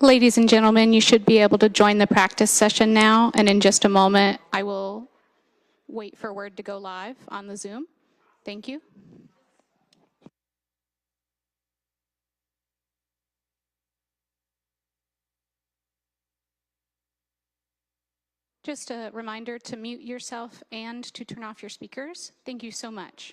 Ladies and gentlemen, you should be able to join the practice session now, and in just a moment, I will wait for word to go live on the Zoom. Thank you. Just a reminder to mute yourself and to turn off your speakers. Thank you so much.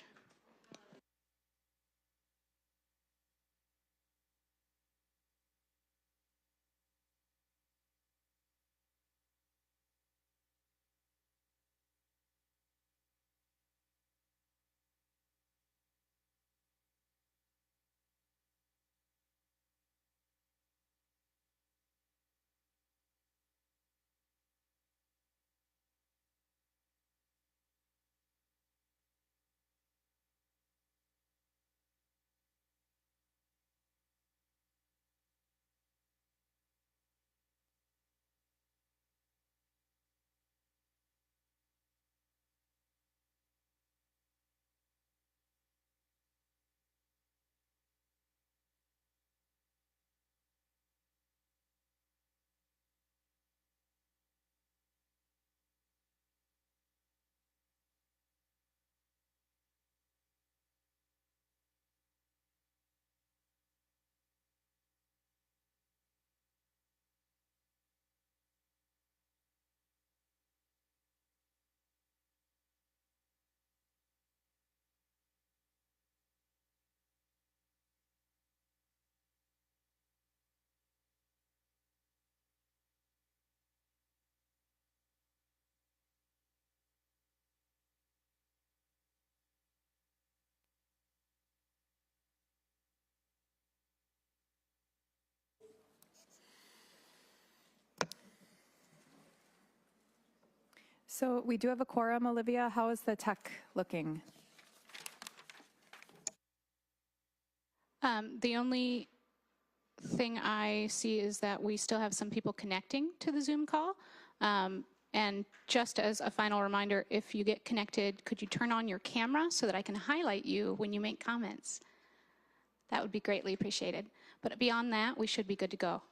So we do have a quorum, Olivia. How is the tech looking? The only thing I see is that we still have some people connecting to the Zoom call. And just as a final reminder, if you get connected, could you turn on your camera so that I can highlight you when you make comments? That would be greatly appreciated. But beyond that, we should be good to go.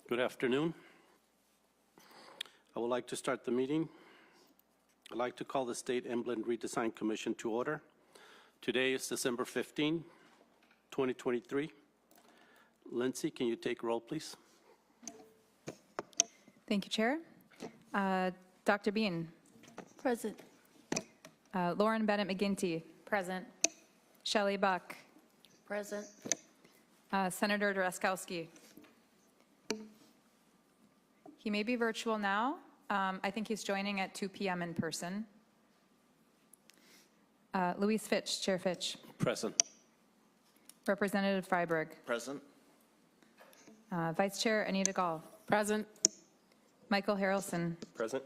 Good afternoon. I would like to start the meeting. I'd like to call the State Emblems Redesign Commission to order. Today is December 15, 2023. Lindsay, can you take roll, please? Thank you, Chair. Dr. Bean. Present. Lauren Bennett McGinty, Present. Shelley Buck. Present. Senator Drazkowski. He may be virtual now. I think he's joining at 2 p.m. in person. Louise Fitch, Chair Fitch. Present. Representative Freiberg. Present. Vice Chair Anita Gall. Present. Michael Harrelson. Present.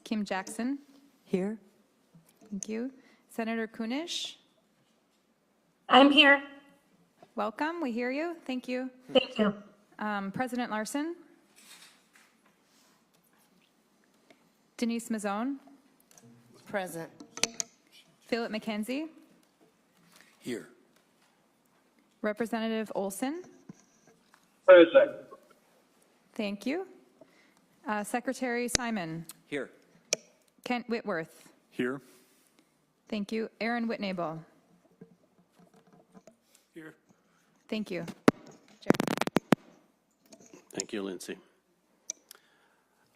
Kim Jackson. Here. Thank you. Senator Kunish. I'm here. Welcome. We hear you. Thank you. Thank you. President Larson. Denise Mazzone. Present. Philip McKenzie. Here. Representative Olson. Present. Thank you. Secretary Simon. Here. Kent Whitworth. Here. Thank you. Aaron Whitnable. Here. Thank you. Thank you, Lindsay.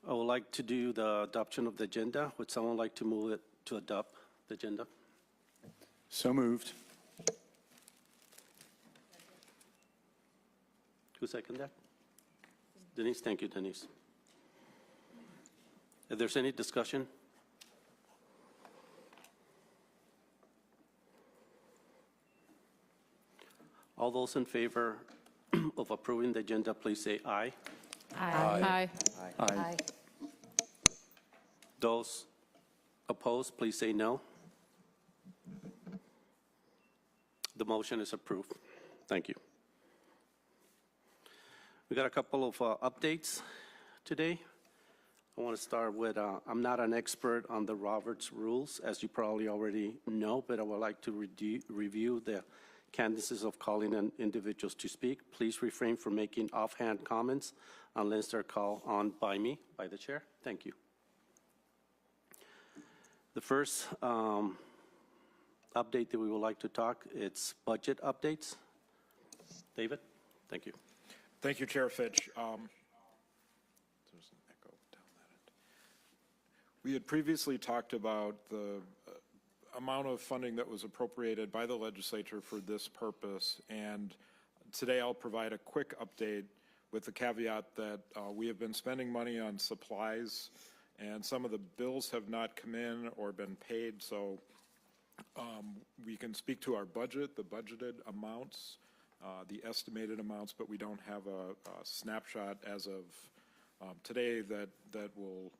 I would like to do the adoption of the agenda. Would someone like to move it to adopt the agenda? So moved. Who seconded that? Denise, thank you, Denise. If there's any discussion? All those in favor of approving the agenda, please say aye. Aye. Aye. Those opposed, please say no. The motion is approved. Thank you. We got a couple of updates today. I want to start with, I'm not an expert on the Roberts rules, as you probably already know, but I would like to review the candidacies of calling on individuals to speak. Please refrain from making offhand comments unless they're called on by me, by the chair. Thank you. The first update that we would like to talk, it's budget updates. David, thank you. Thank you, Chair Fitch. There's an echo down that end. We had previously talked about the amount of funding that was appropriated by the legislature for this purpose, and today I'll provide a quick update with the caveat that we have been spending money on supplies, and some of the bills have not come in or been paid, so we can speak to our budget, the budgeted amounts, the estimated amounts, but we don't have a snapshot as of today that will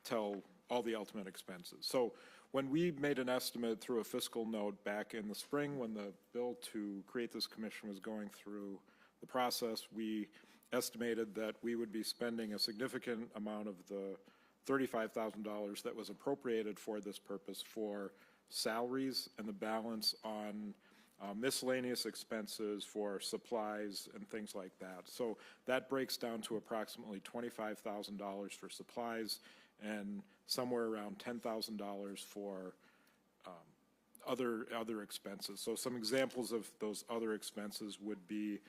tell all the ultimate expenses. So when we made an estimate through a fiscal note back in the spring when the bill to create this commission was going through the process, we estimated that we would be spending a significant amount of the $35,000 that was appropriated for this purpose for salaries and the balance on miscellaneous expenses for supplies and things like that. So that breaks down to approximately $25,000 for supplies and somewhere around $10,000 for other expenses. So some examples of those other expenses would be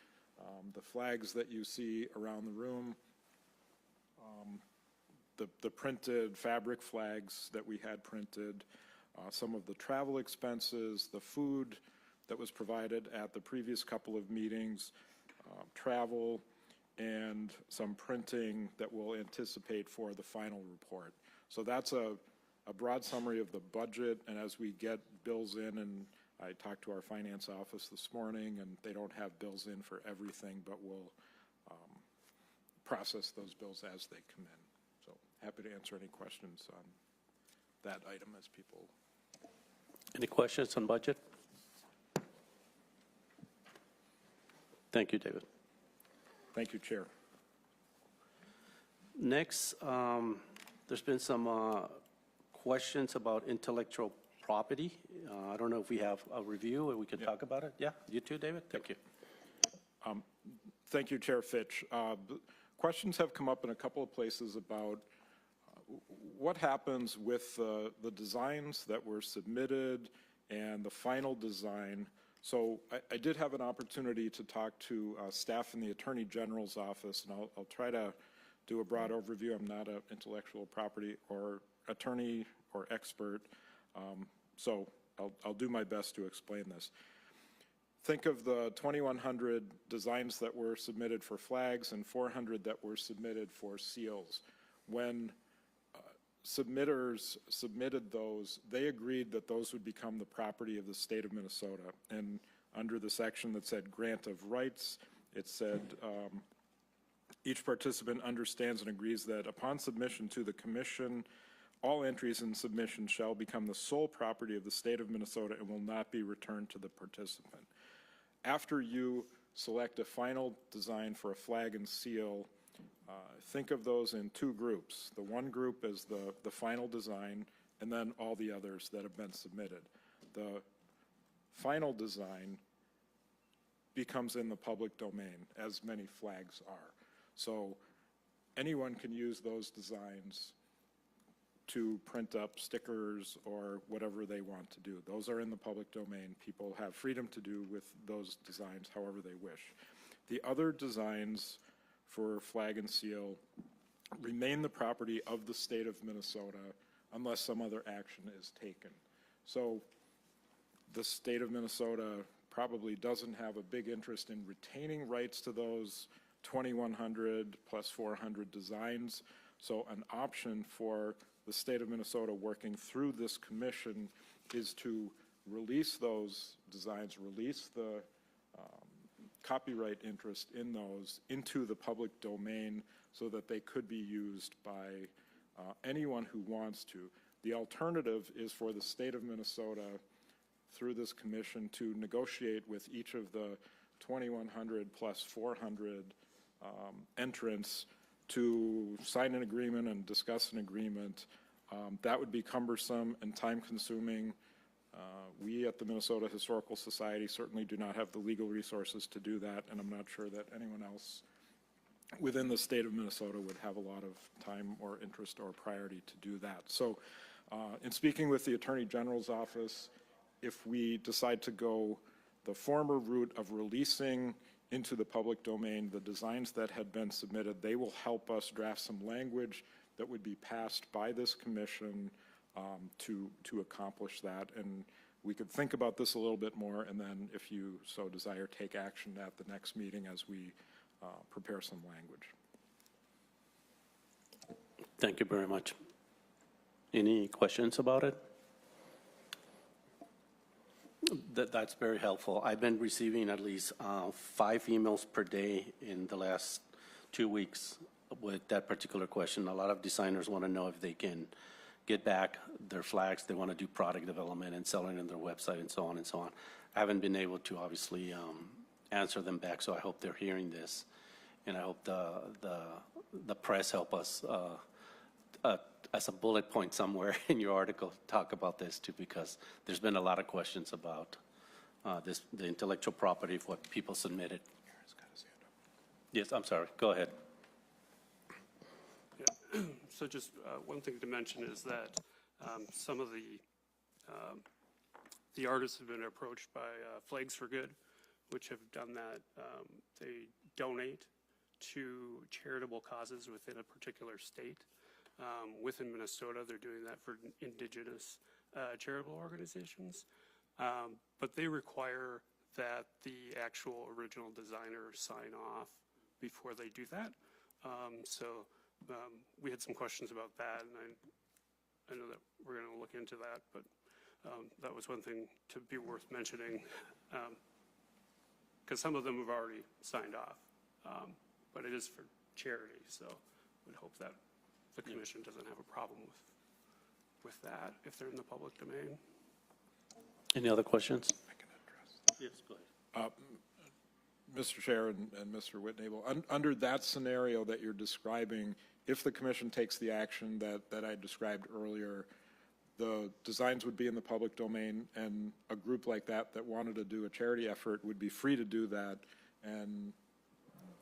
the flags that you see around the room, the printed fabric flags that we had printed, some of the travel expenses, the food that was provided at the previous couple of meetings, travel, and some printing that we'll anticipate for the final report. So that's a broad summary of the budget, and as we get bills in, and I talked to our finance office this morning, and they don't have bills in for everything, but we'll process those bills as they come in. So happy to answer any questions on that item as people. Any questions on budget? Thank you, David. Thank you, Chair. Next, there's been some questions about intellectual property. I don't know if we have a review and we can talk about it. Yeah, you too, David? Thank you. Thank you, Chair Fitch. Questions have come up in a couple of places about what happens with the designs that were submitted and the final design. So I did have an opportunity to talk to staff in the Attorney General's office, and I'll try to do a broad overview. I'm not an intellectual property or attorney or expert, So I'll do my best to explain this. Think of the 2,100 designs that were submitted for flags and 400 that were submitted for seals. When submitters submitted those, they agreed that those would become the property of the state of Minnesota. And under the section that said grant of rights, it said each participant understands and agrees that upon submission to the commission, all entries in submission shall become the sole property of the state of Minnesota and will not be returned to the participant. After you select a final design for a flag and seal, think of those in two groups. The one group is the final design, and then all the others that have been submitted. The final design becomes in the public domain, as many flags are. So anyone can use those designs to print up stickers or whatever they want to do. Those are in the public domain. People have freedom to do with those designs however they wish. The other designs for flag and seal remain the property of the state of Minnesota unless some other action is taken. So the state of Minnesota probably doesn't have a big interest in retaining rights to those 2,100 plus 400 designs. So an option for the state of Minnesota working through this commission is to release those designs, release the copyright interest in those into the public domain so that they could be used by anyone who wants to. The alternative is for the state of Minnesota through this commission to negotiate with each of the 2,100 plus 400 entrants to sign an agreement and discuss an agreement. That would be cumbersome and time-consuming. We at the Minnesota Historical Society certainly do not have the legal resources to do that, and I'm not sure that anyone else within the state of Minnesota would have a lot of time or interest or priority to do that. So in speaking with the Attorney General's office, if we decide to go the former route of releasing into the public domain the designs that had been submitted, they will help us draft some language that would be passed by this commission to accomplish that. And we could think about this a little bit more, and then if you so desire, take action at the next meeting as we prepare some language. Thank you very much. Any questions about it? That's very helpful. I've been receiving at least 5 emails per day in the last 2 weeks with that particular question. A lot of designers want to know if they can get back their flags. They want to do product development and selling on their website and so on and so on. I haven't been able to obviously answer them back, so I hope they're hearing this, and I hope the press help us as a bullet point somewhere in your article talk about this too, because there's been a lot of questions about the intellectual property of what people submitted. Yes, I'm sorry. Go ahead. Yeah. So just one thing to mention is that some of the artists have been approached by Flags for Good, which have done that. They donate to charitable causes within a particular state. Within Minnesota, they're doing that for indigenous charitable organizations. But they require that the actual original designer sign off before they do that. So we had some questions about that, and I know that we're going to look into that, but that was one thing to be worth mentioning, because some of them have already signed off, but it is for charity, so we'd hope that the commission doesn't have a problem with that if they're in the public domain. Any other questions? I can address. Yes, go ahead. Mr. Chair and Mr. Whitnable, under that scenario that you're describing, if the commission takes the action that I described earlier, the designs would be in the public domain, and a group like that wanted to do a charity effort would be free to do that and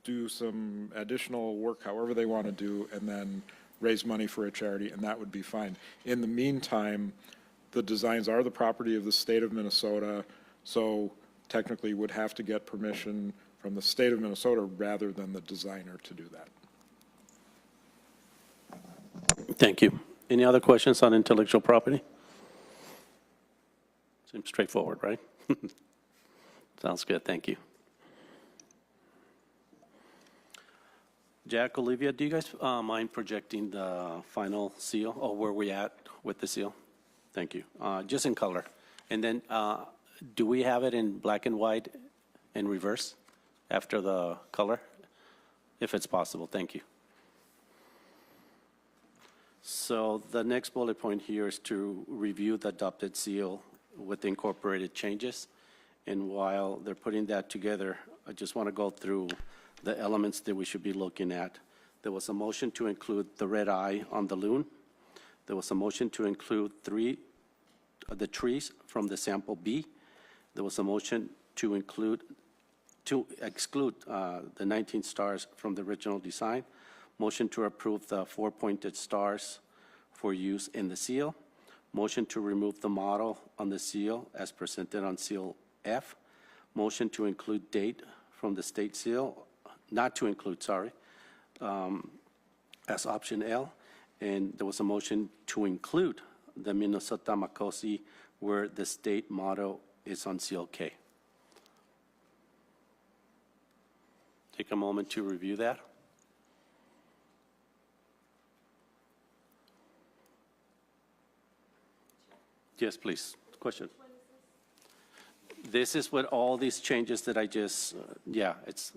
do some additional work however they want to do, and then raise money for a charity, and that would be fine. In the meantime, the designs are the property of the state of Minnesota, so technically would have to get permission from the state of Minnesota rather than the designer to do that. Thank you. Any other questions on intellectual property? Seems straightforward, right? Sounds good, thank you. Jack, Olivia, do you guys mind projecting the final seal, or where we at with the seal? Thank you. Just in color. And then, do we have it in black and white in reverse after the color? If it's possible, thank you. So the next bullet point here is to review the adopted seal with incorporated changes. And while they're putting that together, I just want to go through the elements that we should be looking at. There was a motion to include the red eye on the loon. There was a motion to include the trees from the sample B. There was a motion to exclude the 19 stars from the original design. Motion to approve the 4 pointed stars for use in the seal. Motion to remove the model on the seal as presented on seal F. Motion to include date from the state seal, not to include, sorry, as option L. And there was a motion to include the Minnesota Makosi where the state motto is on seal K. Take a moment to review that. Yes, please. Question. This is what all these changes that I just, yeah, it's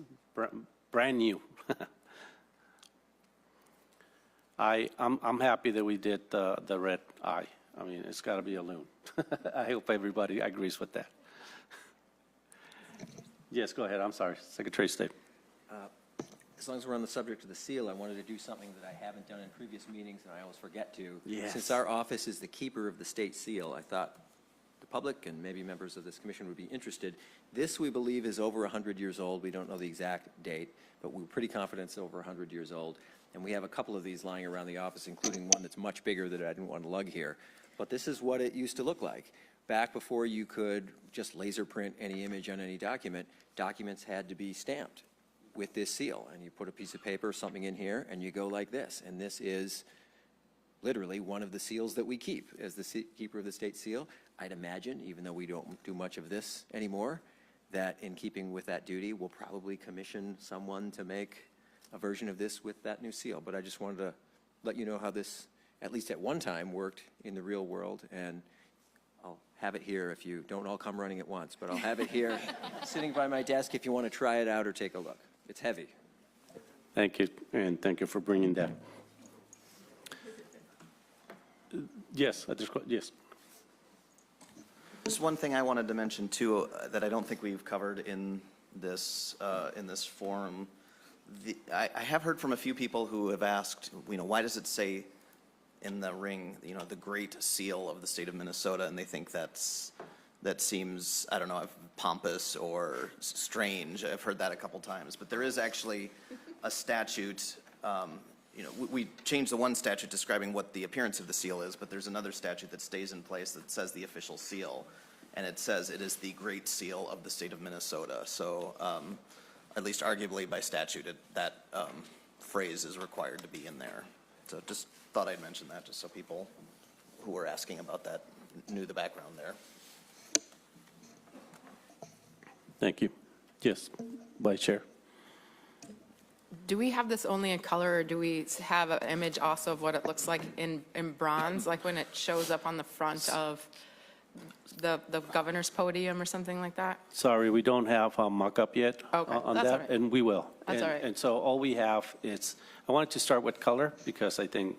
brand new. I'm happy that we did the red eye. I mean, it's got to be a loon. I hope everybody agrees with that. Yes, go ahead. I'm sorry. Secretary of State. As long as we're on the subject of the seal, I wanted to do something that I haven't done in previous meetings and I always forget to. Yes. Since our office is the keeper of the state seal, I thought the public and maybe members of this commission would be interested. This, we believe, is over 100 years old. We don't know the exact date, but we're pretty confident it's over 100 years old. And we have a couple of these lying around the office, including one that's much bigger that I didn't want to lug here. But this is what it used to look like. Back before you could just laser print any image on any document, documents had to be stamped with this seal. And you put a piece of paper, something in here, and you go like this. And this is literally one of the seals that we keep as the keeper of the state seal. I'd imagine, even though we don't do much of this anymore, that in keeping with that duty, we'll probably commission someone to make a version of this with that new seal. But I just wanted to let you know how this, at least at one time, worked in the real world. And I'll have it here if you don't all come running at once, but I'll have it here sitting by my desk if you want to try it out or take a look. It's heavy. Thank you, and thank you for bringing that. Yes, yes. Just one thing I wanted to mention too, that I don't think we've covered in this forum. I have heard from a few people who have asked, why does it say in the ring, the Great Seal of the state of Minnesota, and they think that seems, I don't know, pompous or strange. I've heard that a couple times, but there is actually a statute. We changed the one statute describing what the appearance of the seal is, but there's another statute that stays in place that says the official seal, and it says it is the Great Seal of the state of Minnesota. So, at least arguably by statute, that phrase is required to be in there. So just thought I'd mention that just so people who were asking about that knew the background there. Thank you. Yes, Vice Chair. Do we have this only in color, or do we have an image also of what it looks like in bronze, like when it shows up on the front of the governor's podium or something like that? Sorry, we don't have a mock-up yet on that's that, all right. and we will. That's all right. And so all we have is, I wanted to start with color because I think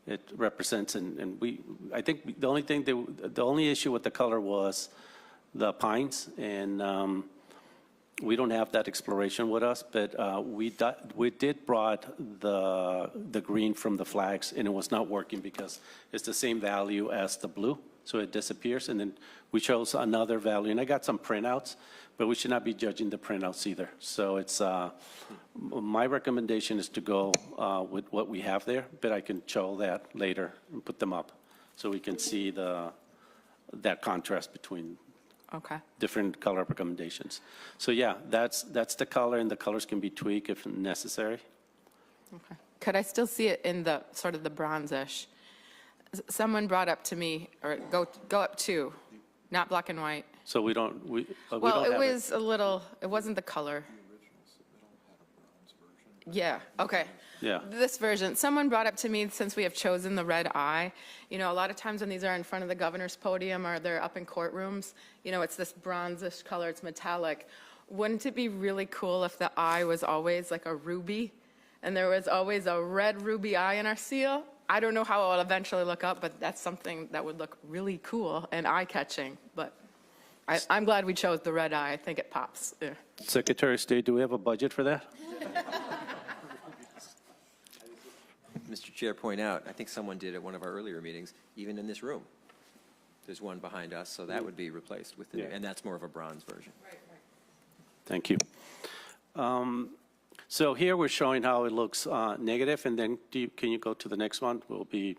it represents, I think the only issue with the color was the pines, and we don't have that exploration with us, but we did brought the green from the flags, and it was not working because it's the same value as the blue, so it disappears, and then we chose another value, and I got some printouts, but we should not be judging the printouts either. So it's, my recommendation is to go with what we have there, but I can show that later and put them up so we can see that contrast between different color recommendations. So yeah, that's the color, and the colors can be tweaked if necessary. Okay. Could I still see it in the sort of the bronzish? Someone brought up to me, or go up 2. not black and white. So we don't Well, it have was a little, it wasn't the color. Yeah, okay. Yeah. This version, someone brought up to me, since we have chosen the red eye, you know, a lot of times when these are in front of the governor's podium or they're up in courtrooms, you know, it's this bronzish color, it's metallic. Wouldn't it be really cool if the eye was always like a ruby and there was always a red ruby eye in our seal? I don't know how it will eventually look up, but that's something that would look really cool and eye-catching. But I'm glad we chose the red eye. I think it pops. Yeah. Secretary of State, do we have a budget for that? Mr. Chair, point out, I think someone did at one of our earlier meetings, even in this room. There's one behind us, so that would be replaced with the, and that's more of a bronze version. Thank you. So here we're showing how it looks negative, and then can you go to the next one? Will be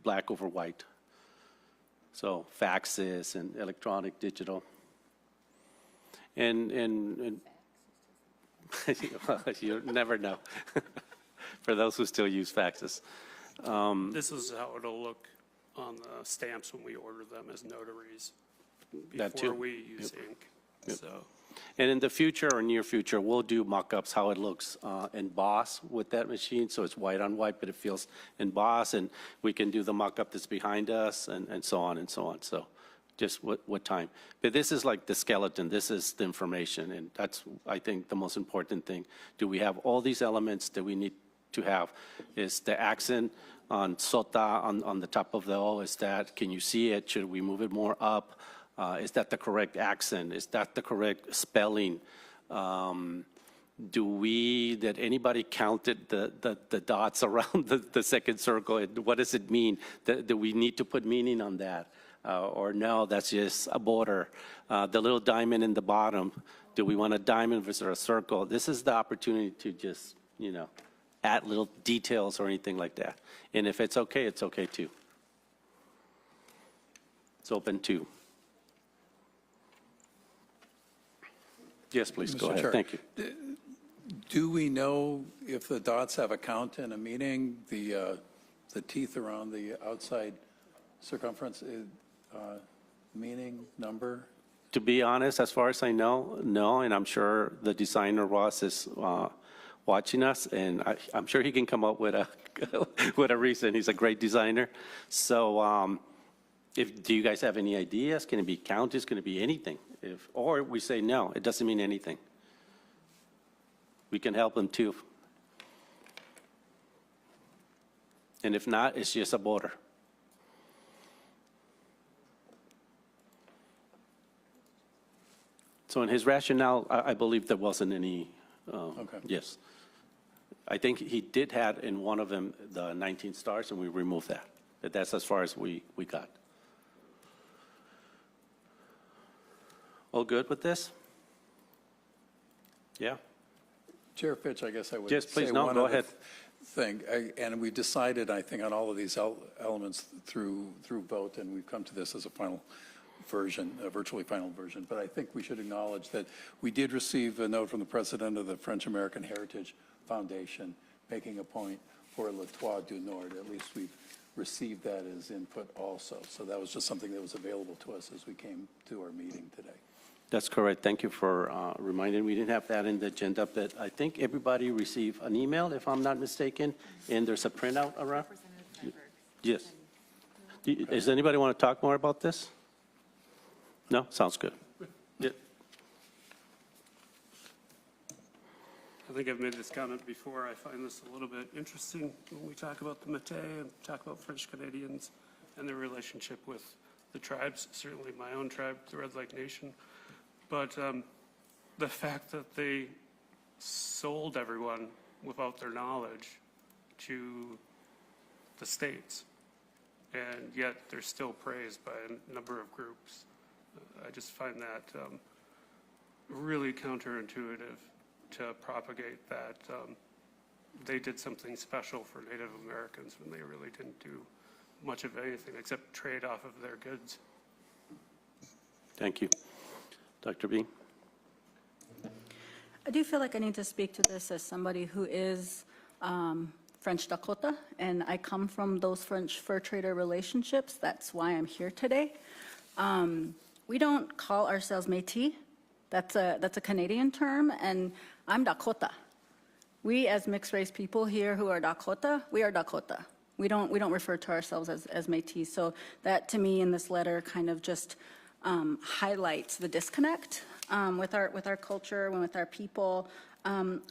black over white. So faxes and electronic, digital. And you never know. For those who still use faxes. This is how it'll look on the stamps when we order them as notaries That before too. we use ink. So. And in the future or near future, we'll do mock-ups how it looks embossed with that machine, so it's white on white, but it feels embossed, and we can do the mock-up that's behind us, and so on and so on. So just what time. But this is like the skeleton, this is the information, and that's, I think, the most important thing. Do we have all these elements that we need to have? Is the accent on sota on the top of the O, is that, can you see it? Should we move it more up? Is that the correct accent? Is that the correct spelling? Did anybody counted the dots around the second circle? What does it mean? Do we need to put meaning on that? Or no, that's just a border. The little diamond in the bottom, do we want a diamond versus a circle? This is the opportunity to just, add little details or anything like that. And if it's okay too. It's open too. Yes, please, go Mr. ahead. Chair, Thank you. Do we know if the dots have a count in a meaning, the teeth around the outside circumference, meaning, number? To be honest, as far as I know, no, and I'm sure the designer Ross is watching us, and I'm sure he can come up with a with a reason. He's a great designer. So do you guys have any ideas? Can it be counted? Can it be anything? Or we say, no, it doesn't mean anything. We can help them too. And if not, it's just a border. So in his rationale, I believe there wasn't any, Okay. Yes. I think he did have in one of them the 19 stars, and we removed that. But that's as far as we got. All good with this? Yeah? Chair Fitch, I guess I would Yes, please, say no, one go other ahead. thing. And we've decided, I think, on all of these elements through vote, and we've come to this as a final version, a virtually final version. But I think we should acknowledge that we did receive a note from the president of the French-American Heritage Foundation making a point for Le Toit du Nord. At least we've received that as input also. So that was just something that was available to us as we came to our meeting today. That's correct. Thank you for reminding. We didn't have that in the agenda, but I think everybody received an email, if I'm not mistaken, and there's a printout around. Yes. Does anybody want to talk more about this? No? Sounds good. Yeah. I think I've made this comment before. I find this a little bit interesting when we talk about the Métis and talk about French Canadians and their relationship with the tribes, certainly my own tribe, the Red Lake Nation. But the fact that they sold everyone without their knowledge to the states, and yet they're still praised by a number of groups. I just find that really counterintuitive to propagate that they did something special for Native Americans when they really didn't do much of anything except trade off of their goods. Thank you. Dr. B? I do feel like I need to speak to this as somebody who is French Dakota, and I come from those French fur trader relationships. That's why I'm here today. We don't call ourselves Métis. That's a Canadian term, and I'm Dakota. We, as mixed-race people here who are Dakota, we are Dakota. We don't refer to ourselves as Métis. So that, to me, in this letter, kind of just highlights the disconnect with our culture and with our people.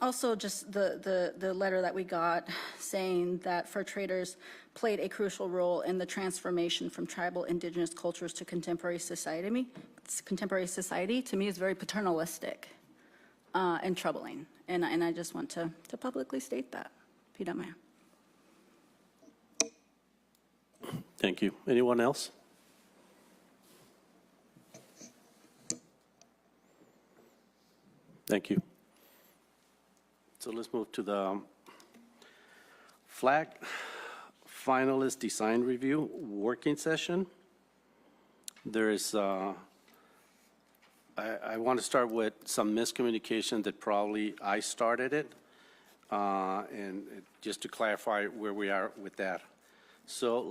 Also, just the letter that we got saying that fur traders played a crucial role in the transformation from tribal indigenous cultures to contemporary society. Contemporary society, to me, is very paternalistic and troubling. And I just want to publicly state that. Pida Maya. Thank you. Anyone else? Thank you. So let's move to the flag finalist design review working session. There is, I want to start with some miscommunication that probably I started it, and just to clarify where we are with that. So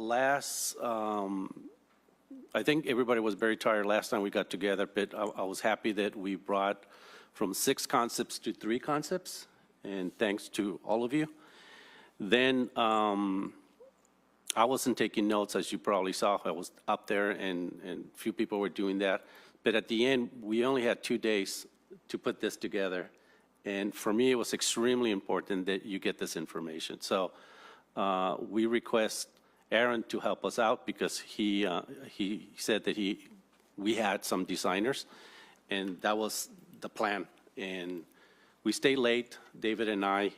I think everybody was very tired last time we got together, but I was happy that we brought from 6 concepts to 3 concepts, and thanks to all of you. Then I wasn't taking notes, as you probably saw. I was up there, and a few people were doing that. But at the end, we only had 2 days to put this together. And for me, it was extremely important that you get this information. So we request Aaron to help us out because he said that we had some designers, and that was the plan. And we stayed late, David and I,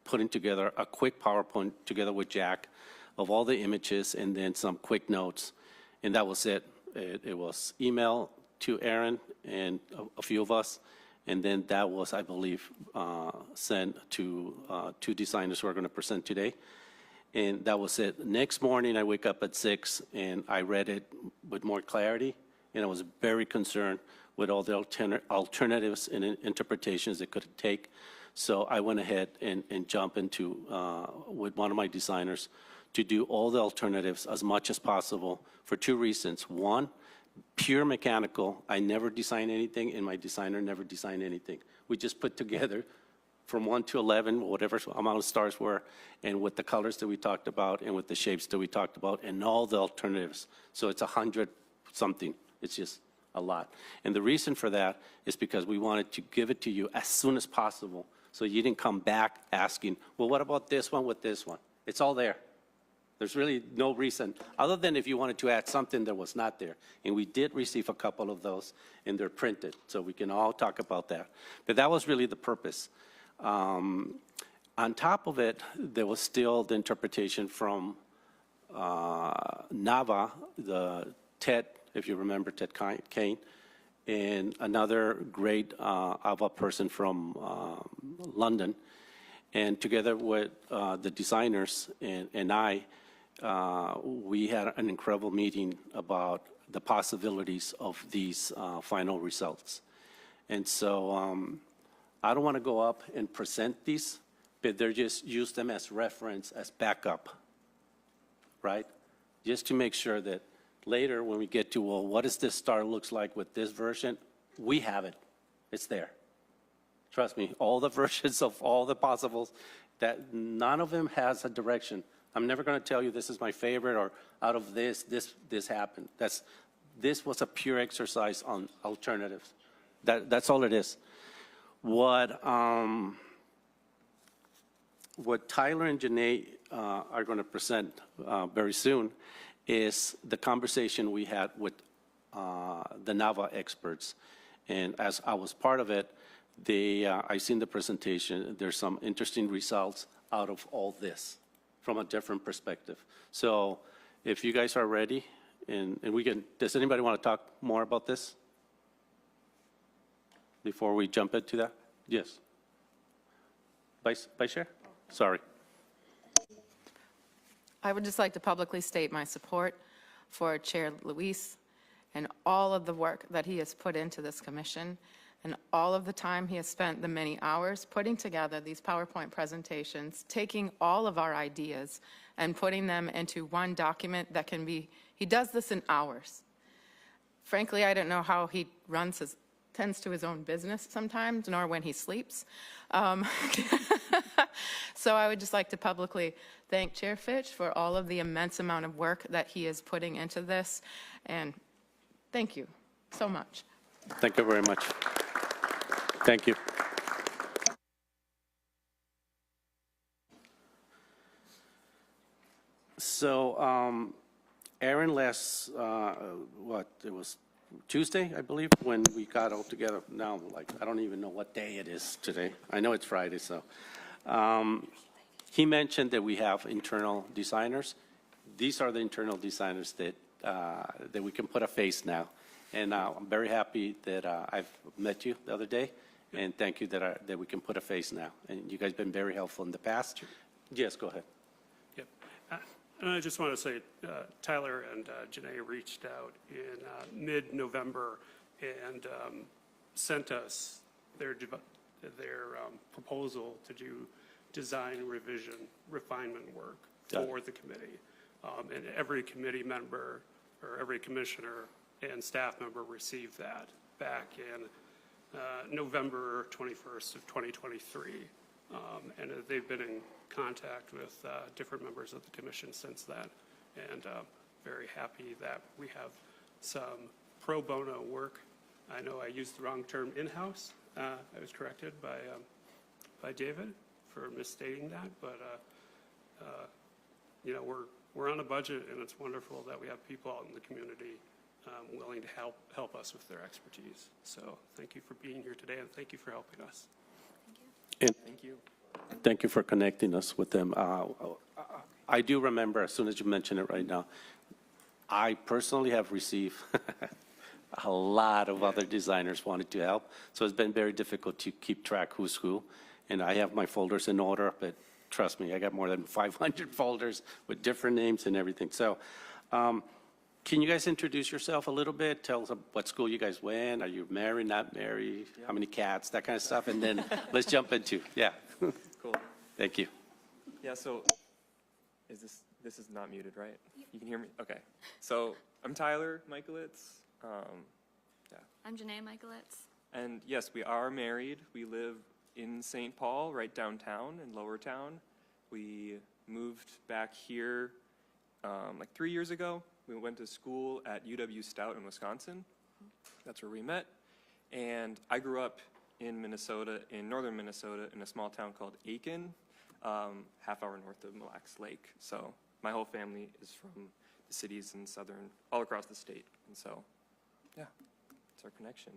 putting together a quick PowerPoint together with Jack of all the images and then some quick notes. And that was it. It was email to Aaron and a few of us. And then that was, I believe, sent to 2 designers who are going to present today. And that was it. Next morning, I wake up at 6 and I read it with more clarity. And I was very concerned with all the alternatives and interpretations it could take. So I went ahead and jumped into, with one of my designers, to do all the alternatives as much as possible for 2 reasons. One, pure mechanical. I never design anything, and my designer never designed anything. We just put together from 1 to 11, whatever amount of stars were, and with the colors that we talked about, and with the shapes that we talked about, and all the alternatives. So it's 100 something. It's just a lot. And the reason for that is because we wanted to give it to you as soon as possible, so you didn't come back asking, well, what about this one with this one? It's all there. There's really no reason, other than if you wanted to add something that was not there. And we did receive a couple of those, and they're printed, so we can all talk about that. But that was really the purpose. On top of it, there was still the interpretation from Nava, the Ted, if you remember Ted Kane, and another great Ava person from London. And together with the designers and I, we had an incredible meeting about the possibilities of these final results. And so I don't want to go up and present these, but they're just use them as reference, as backup, right? Just to make sure that later when we get to, well, what does this star looks like with this version? We have it. It's there. Trust me, all the versions of all the possibles, that none of them has a direction. I'm never going to tell you this is my favorite or out of this happened. This was a pure exercise on alternatives. That's all it is. What Tyler and Janae are going to present very soon is the conversation we had with the NAVA experts. And as I was part of it, I seen the presentation. There's some interesting results out of all this from a different perspective. So if you guys are ready, and we can, does anybody want to talk more about this before we jump into that? Yes. Vice Chair? Sorry. I would just like to publicly state my support for Chair Luis and all of the work that he has put into this commission and all of the time he has spent, the many hours, putting together these PowerPoint presentations, taking all of our ideas and putting them into one document that can be, he does this in hours. frankly, I don't know how he tends to his own business sometimes, nor when he sleeps. So I would just like to publicly thank Chair Fitch for all of the immense amount of work that he is putting into this, and thank you so much. Thank you very much. Thank you. So, Aaron, it was Tuesday, I believe, when we got all together. Now, I don't even know what day it is today. I know it's Friday, so. He mentioned that we have internal designers. These are the internal designers that we can put a face now. And I'm very happy that I've met you the other day, and thank you that we can put a face now. And you guys have been very helpful in the past. Yes, go ahead. Yep. And I just want to say, Tyler and Janae reached out in mid-November and sent us their proposal to do design, revision, refinement work for the committee. And every committee member or every commissioner and staff member received that back in November 21st of 2023. And they've been in contact with different members of the commission since then. And very happy that we have some pro bono work. I know I used the wrong term, in-house. I was corrected by David for misstating that, but you know, we're on a budget, and it's wonderful that we have people out in the community willing to help us with their expertise. So thank you for being here today, and thank you for helping us. Thank you. Thank you for connecting us with them. I do remember, as soon as you mention it right now, I personally have received a lot of other designers wanted to help, so it's been very difficult to keep track who's who. And I have my folders in order, but trust me, I got more than 500 folders with different names and everything. So can you guys introduce yourself a little bit? Tell us what school you guys went. Are you married, not married? Yeah. How many cats, that kind of stuff. And then let's jump into, yeah. Cool. Thank you. Yeah, so this is not muted, right? You can hear me? Okay. So I'm Tyler Michaelitz. Yeah. I'm Janae Michaelitz. And yes, we are married. We live in St. Paul, right downtown in Lower Town. We moved back here like 3 years ago. We went to school at UW-Stout in Wisconsin. That's where we met. And I grew up in Minnesota, in northern Minnesota, in a small town called Aiken, half hour north of Mille Lacs Lake. So my whole family is from the cities in all across the state. And so, yeah, it's our connection.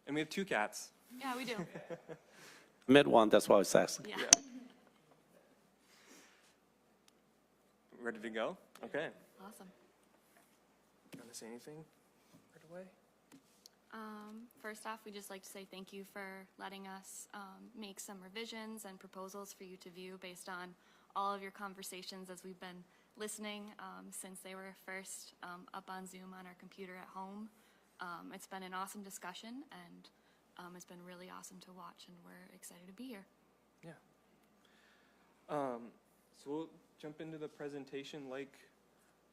And we have 2 cats. Yeah, we do. Met one, that's why I was asking. Yeah. Ready to go? Okay. Awesome. You want to say anything right away? First off, we'd just like to say thank you for letting us make some revisions and proposals for you to view based on all of your conversations as we've been listening since they were first up on Zoom on our computer at home. It's been an awesome discussion, and it's been really awesome to watch, and we're excited to be here. Yeah. So we'll jump into the presentation. Like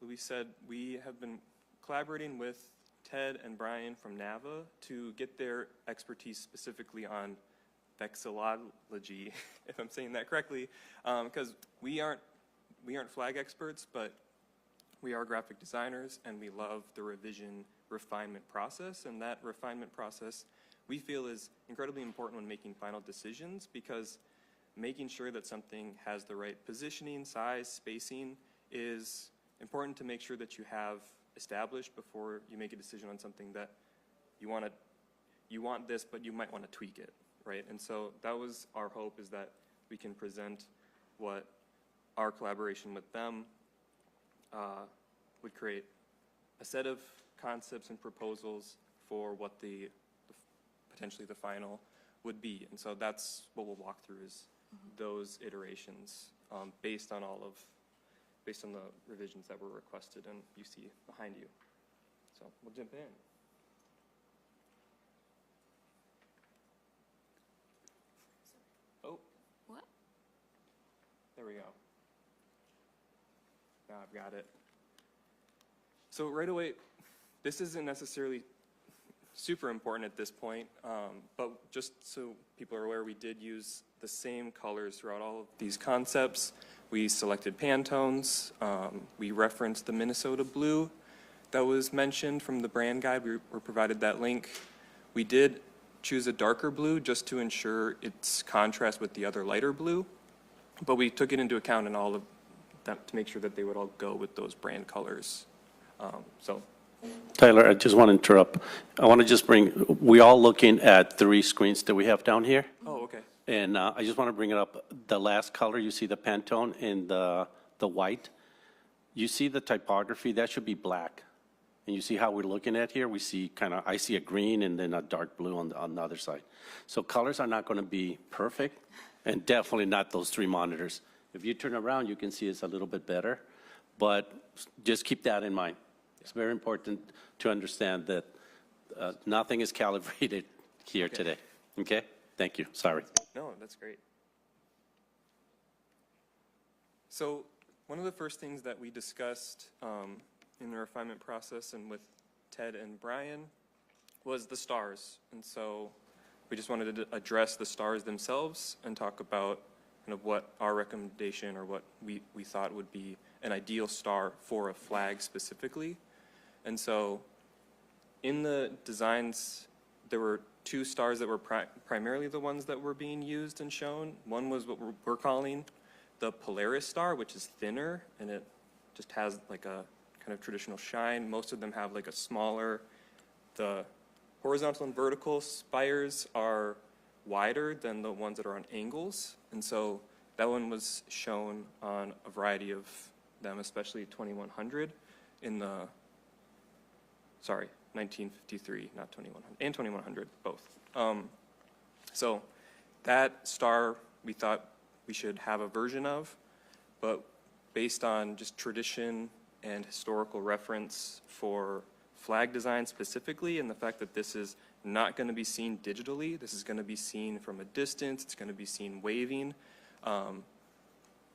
Louis said, we have been collaborating with Ted and Brian from NAVA to get their expertise specifically on vexillology, if I'm saying that correctly, because we aren't flag experts, but we are graphic designers, and we love the revision refinement process, and that refinement process we feel is incredibly important when making final decisions, because making sure that something has the right positioning, size, spacing is important to make sure that you have established before you make a decision on something that you want this, but you might want to tweak it, right? And so that was our hope, is that we can present what our collaboration with them would create a set of concepts and proposals for what potentially the final would be. And so that's what we'll walk through, is those iterations based on the revisions that were requested and you see behind you. So we'll jump in. Oh. What? There we go. Now I've got it. So right away, this isn't necessarily super important at this point, but just so people are aware, we did use the same colors throughout all of these concepts. We selected Pantones. We referenced the Minnesota blue that was mentioned from the brand guide. We were provided that link. We did choose a darker blue just to ensure its contrast with the other lighter blue, but we took it into account in all of that to make sure that they would all go with those brand colors. So. Tyler, I just want to interrupt. I want to just we're all looking at 3 screens that we have down here. Oh, okay. And I just want to bring it up. The last color, you see the Pantone and the white. You see the typography, that should be black. And you see how we're looking at here? We see I see a green and then a dark blue on the other side. So colors are not going to be perfect, and definitely not those 3 monitors. If you turn around, you can see it's a little bit better, but just keep that in mind. It's very important to understand that nothing is calibrated here today. Okay? Thank you. Sorry. No, that's great. So one of the first things that we discussed in the refinement process and with Ted and Brian was the stars. And so we just wanted to address the stars themselves and talk about what our recommendation or what we thought would be an ideal star for a flag specifically. And so in the designs, there were 2 stars that were primarily the ones that were being used and shown. One was what we're calling the Polaris star, which is thinner, and it just has like a kind of traditional shine. Most of them have like a smaller, the horizontal and vertical spires are wider than the ones that are on angles. And so that one was shown on a variety of them, especially 2100 in the, 1953, not 2100, and 2100, both. So that star we thought we should have a version of, but based on just tradition and historical reference for flag design specifically, and the fact that this is not going to be seen digitally, this is going to be seen from a distance, it's going to be seen waving,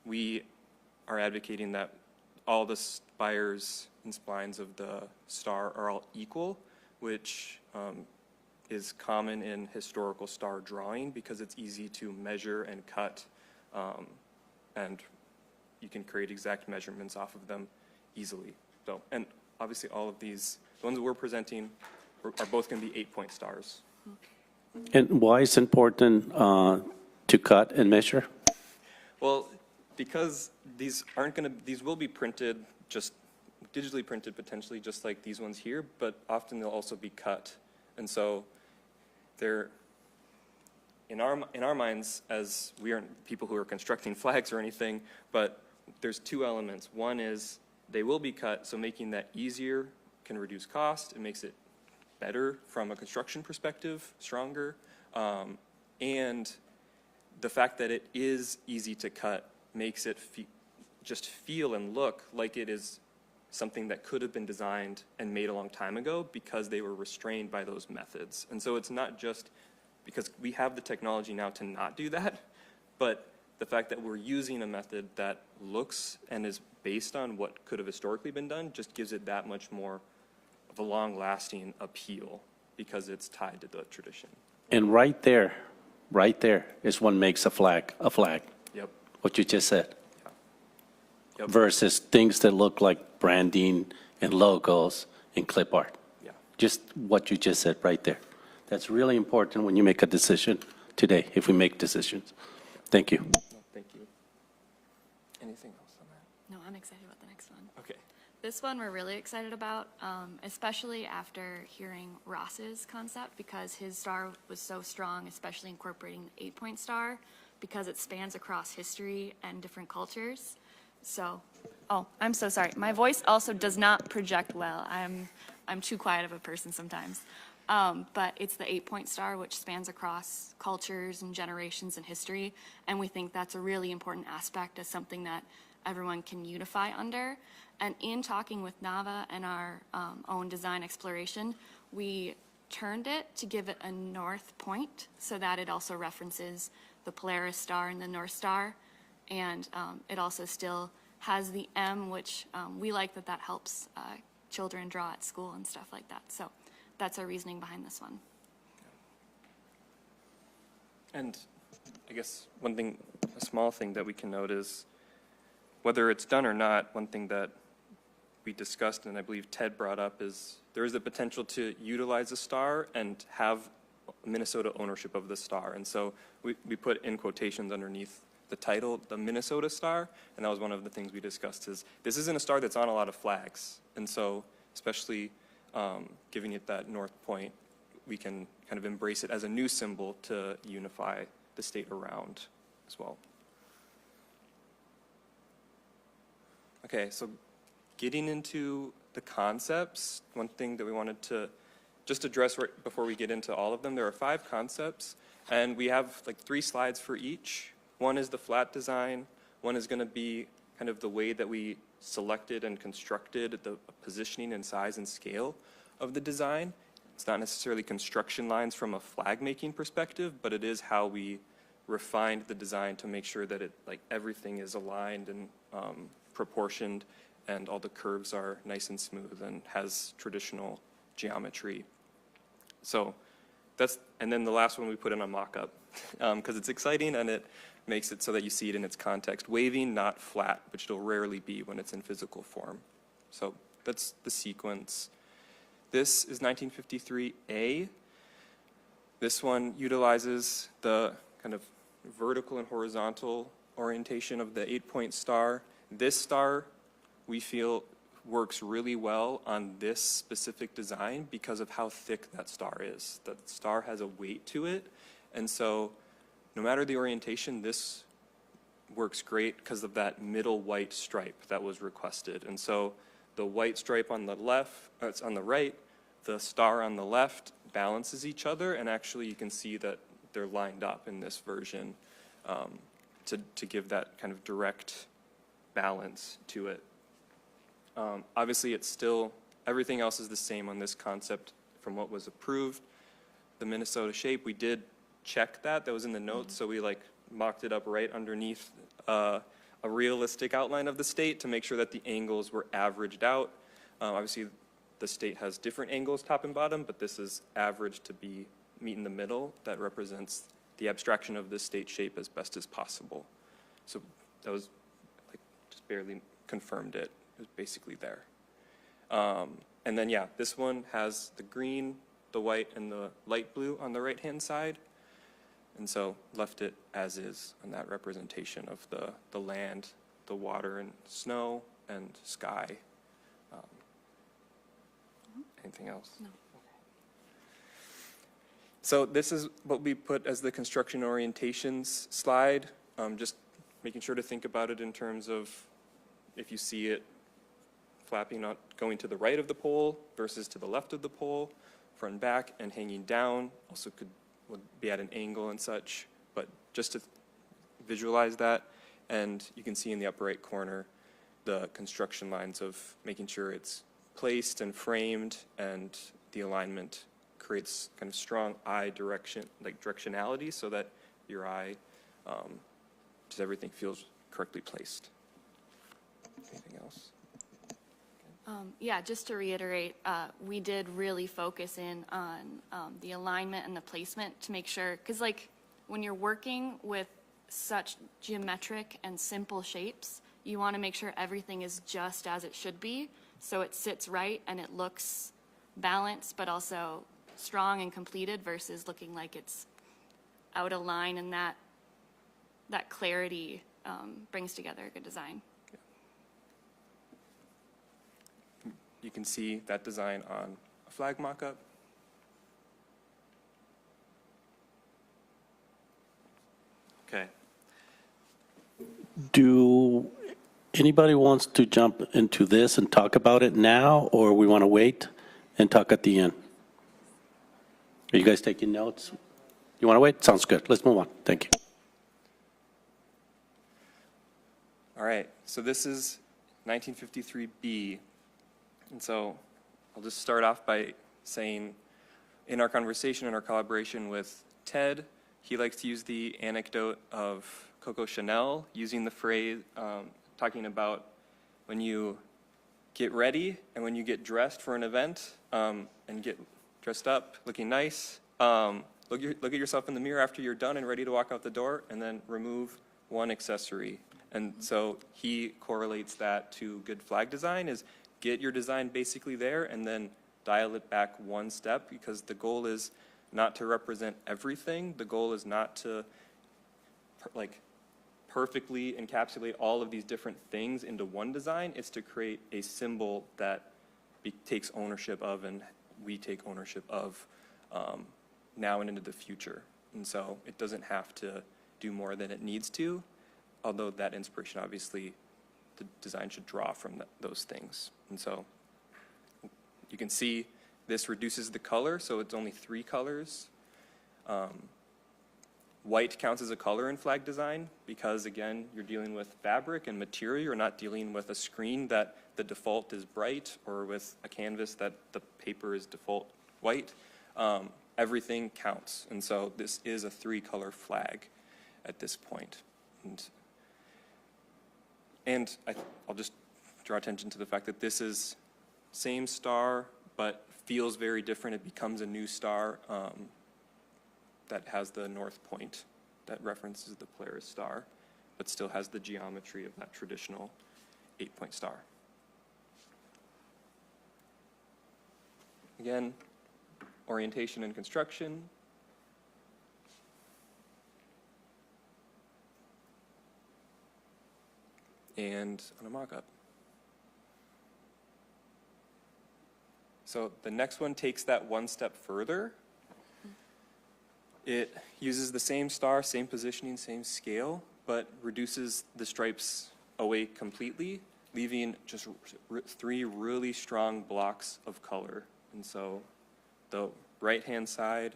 we are advocating that all the spires and splines of the star are all equal, which is common in historical star drawing because it's easy to measure and cut, and you can create exact measurements off of them easily. So, and obviously all of these, the ones that we're presenting are both going to be 8-point stars. And why is it important to cut and measure? Well, because these will be printed, just digitally printed potentially, just like these ones here, but often they'll also be cut. And so they're, in our minds, as we aren't people who are constructing flags or anything, but there's 2 elements. One is they will be cut, so making that easier can reduce cost. It makes it better from a construction perspective, stronger. And the fact that it is easy to cut makes it just feel and look like it is something that could have been designed and made a long time ago because they were restrained by those methods. And so it's not just because we have the technology now to not do that, but the fact that we're using a method that looks and is based on what could have historically been done just gives it that much more of a long-lasting appeal because it's tied to the tradition. And right there is what makes a flag a flag. Yep. What you just said. Yeah. Yep. Versus things that look like branding and logos and clip art. Yeah. Just what you just said right there. That's really important when you make a decision today, if we make decisions. Thank you. No, thank you. Anything else on that? No, I'm excited about the next one. Okay. This one we're really excited about, especially after hearing Ross's concept, because his star was so strong, especially incorporating the 8-point star, because it spans across history and different cultures. So, oh, I'm so sorry. My voice also does not project well. I'm too quiet of a person sometimes. But it's the 8-point star, which spans across cultures and generations and history, and we think that's a really important aspect as something that everyone can unify under. And in talking with Nava and our own design exploration, we turned it to give it a north point so that it also references the Polaris star and the North Star. And it also still has the M, which we like that helps children draw at school and stuff like that. So that's our reasoning behind this one. And I guess one thing, a small thing that we can note is whether it's done or not, one thing that we discussed and I believe Ted brought up is there is the potential to utilize a star and have Minnesota ownership of the star. And so we put in quotations underneath the title, the Minnesota star, and that was one of the things we discussed is this isn't a star that's on a lot of flags. And so especially giving it that north point, we can kind of embrace it as a new symbol to unify the state around as well. Okay, so getting into the concepts, one thing that we wanted to just address right before we get into all of them, there are 5 concepts, and we have like 3 slides for each. One is the flat design, one is going to be kind of the way that we selected and constructed the positioning and size and scale of the design. It's not necessarily construction lines from a flag making perspective, but it is how we refined the design to make sure that it like everything is aligned and proportioned and all the curves are nice and smooth and has traditional geometry. So that's, and then the last one we put in a mock-up because it's exciting and it makes it so that you see it in its context. Waving, not flat, which it'll rarely be when it's in physical form. So that's the sequence. This is 1953A. This one utilizes the kind of vertical and horizontal orientation of the 8-point star. This star, we feel, works really well on this specific design because of how thick that star is. The star has a weight to it, and so no matter the orientation, this works great because of that middle white stripe that was requested. And so the white stripe on the left, it's on the right, the star on the left balances each other, and actually you can see that they're lined up in this version to give that kind of direct balance to it. Obviously, it's still, everything else is the same on this concept from what was approved. The Minnesota shape, we did check that was in the notes, so we like mocked it up right underneath a realistic outline of the state to make sure that the angles were averaged out. Obviously, the state has different angles, top and bottom, but this is averaged to be meet in the middle. That represents the abstraction of the state shape as best as possible. So that was like just barely confirmed it. It was basically there. And then, yeah, this one has the green, the white, and the light blue on the right-hand side. And so left it as is on that representation of the land, the water and snow and sky. Anything else? No. Okay. So this is what we put as the construction orientations slide. Just making sure to think about it in terms of if you see it flapping, not going to the right of the pole versus to the left of the pole, front and back, and hanging down. Also would be at an angle and such, but just to visualize that. And you can see in the upper right corner the construction lines of making sure it's placed and framed, and the alignment creates kind of strong eye direction, like directionality, so that your eye, just everything feels correctly placed. Anything else? Yeah, just to reiterate, we did really focus in on the alignment and the placement to make sure, because like when you're working with such geometric and simple shapes, you want to make sure everything is just as it should be, so it sits right and it looks balanced but also strong and completed versus looking like it's out of line, and that clarity brings together a good design. You can see that design on a flag mock-up. Okay. Do anybody wants to jump into this and talk about it now, or we want to wait and talk at the end? Are you guys taking notes? You want to wait? Sounds good. Let's move on. Thank you. All right, so this is 1953B. And so I'll just start off by saying in our conversation and our collaboration with Ted, he likes to use the anecdote of Coco Chanel, using the phrase, talking about when you get ready, and when you get dressed for an event and get dressed up, looking nice, look at yourself in the mirror after you're done and ready to walk out the door, and then remove one accessory. And so he correlates that to good flag design is get your design basically there and then dial it back one step, because the goal is not to represent everything. The goal is not to perfectly encapsulate all of these different things into one design. It's to create a symbol that takes ownership of, and we take ownership of now and into the future. And so it doesn't have to do more than it needs to, although that inspiration, obviously, the design should draw from those things. And so you can see this reduces the color, so it's only 3 colors. White counts as a color in flag design because, again, you're dealing with fabric and material. You're not dealing with a screen that the default is bright or with a canvas that the paper is default white. Everything counts, and so this is a 3-color flag at this point. And I'll just draw attention to the fact that this is same star, but feels very different. It becomes a new star that has the north point that references the Polaris star, but still has the geometry of that traditional 8-point star. Again, orientation and construction. And on a mock-up. So the next one takes that one step further. It uses the same star, same positioning, same scale, but reduces the stripes away completely, leaving just 3 really strong blocks of color. And so the right-hand side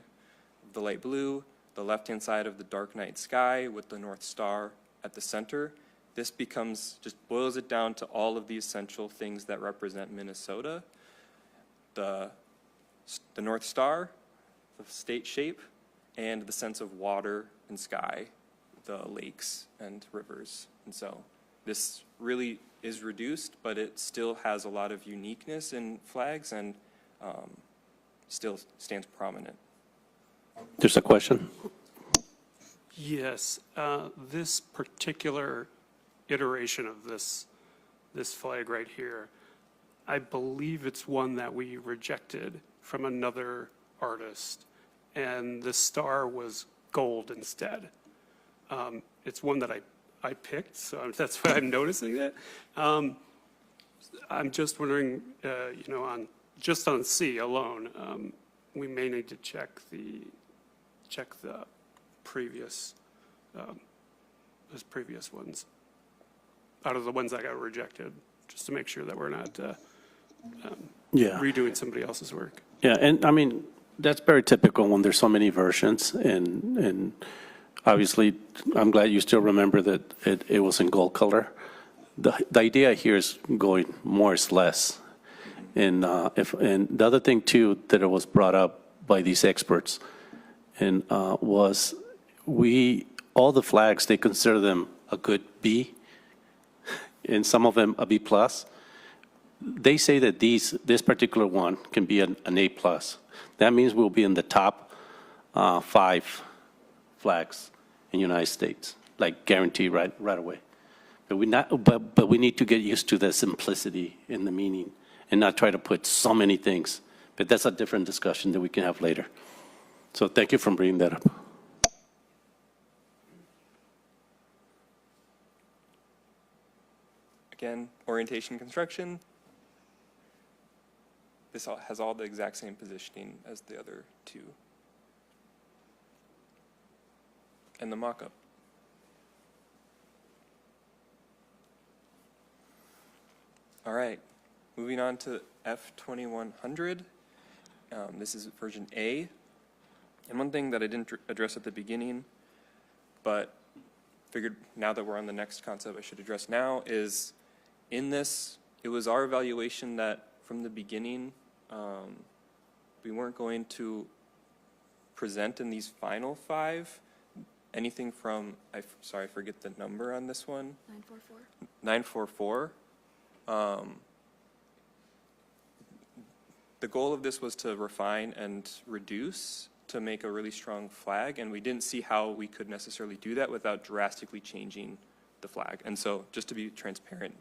of the light blue, the left-hand side of the dark night sky with the North Star at the center. This just boils it down to all of the essential things that represent Minnesota. The North Star, the state shape, and the sense of water and sky, the lakes and rivers. And so this really is reduced, but it still has a lot of uniqueness in flags and still stands prominent. There's a question? Yes, this particular iteration of this flag right here, I believe it's one that we rejected from another artist, and the star was gold instead. It's one that I picked, so that's why I'm noticing it. I'm just wondering, just on C alone, we may need to check the previous those previous ones out of the ones that got rejected, just to make sure that we're not redoing somebody else's work. Yeah, and I mean, that's very typical when there's so many versions, and obviously, I'm glad you still remember that it was in gold color. The idea here is going more is less. And the other thing too that it was brought up by these experts, and was all the flags, they consider them a good B, and some of them a B plus. They say that this particular one can be an A plus. That means we'll be in the top 5 flags in the United States, like guaranteed right away. But we need to get used to the simplicity in the meaning and not try to put so many things. But that's a different discussion that we can have later. So thank you for bringing that up. Again, orientation construction. This has all the exact same positioning as the other 2. And the mock-up. All right, moving on to F2100. This is version A. And one thing that I didn't address at the beginning, but figured now that we're on the next concept I should address now, is in this, it was our evaluation that from the beginning, we weren't going to present in these final 5 anything from, I forget the number on this one. 944. 944. the goal of this was to refine and reduce to make a really strong flag, and we didn't see how we could necessarily do that without drastically changing the flag. And so, just to be transparent,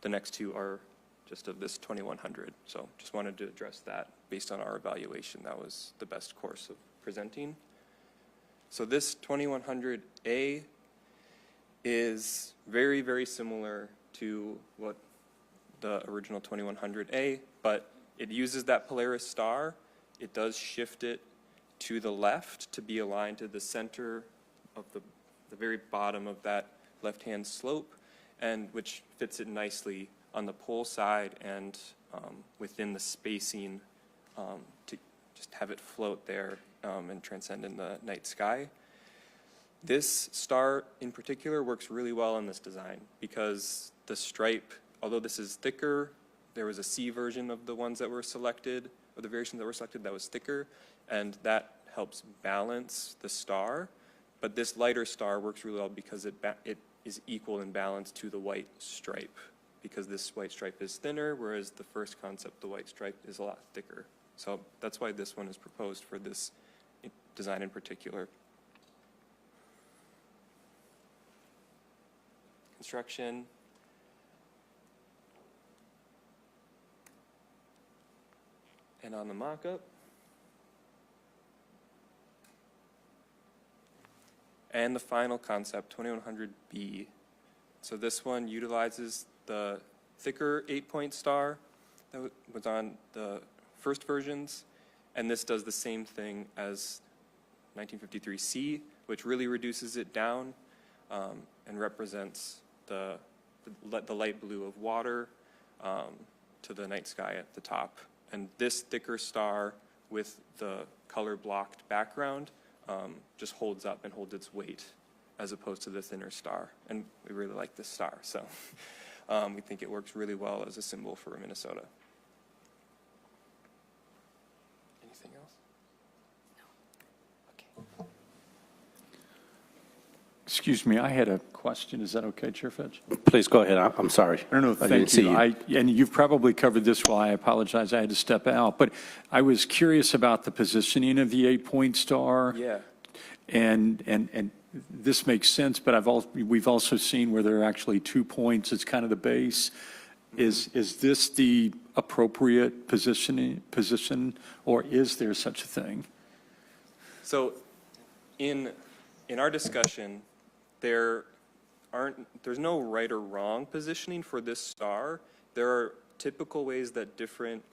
the next two are just of this 2100. So just wanted to address that based on our evaluation. That was the best course of presenting. So this 2100A is very, very similar to what the original 2100A, but it uses that Polaris star. It does shift it to the left to be aligned to the center of the very bottom of that left-hand slope, and which fits it nicely on the pole side and within the spacing to just have it float there and transcend in the night sky. This star in particular works really well in this design because the stripe, although this is thicker, there was a C version of the ones that were selected, or the variations that were selected that was thicker, and that helps balance the star. But this lighter star works really well because it is equal in balance to the white stripe, because this white stripe is thinner, whereas the first concept, the white stripe, is a lot thicker. So that's why this one is proposed for this design in particular. Construction. And on the mock-up. And the final concept, 2100B. So this one utilizes the thicker 8-point star that was on the first versions, and this does the same thing as 1953C, which really reduces it down and represents the light blue of water to the night sky at the top. And this thicker star with the color blocked background just holds up and holds its weight as opposed to the thinner star. And we really like this star, so we think it works really well as a symbol for Minnesota. Anything else? No. Okay. Excuse me, I had a question. Is that okay, Chair Fitch? Please go ahead. I'm sorry. No, I didn't thank you. see And you've probably covered this well. I apologize. I had to step out. But I was curious about the positioning of the 8-point star. Yeah. And this makes sense, but we've also seen where there are actually 2 points. It's kind of the base. Is this the appropriate position, or is there such a thing? So in our discussion, there's no right or wrong positioning for this star. There are typical ways that different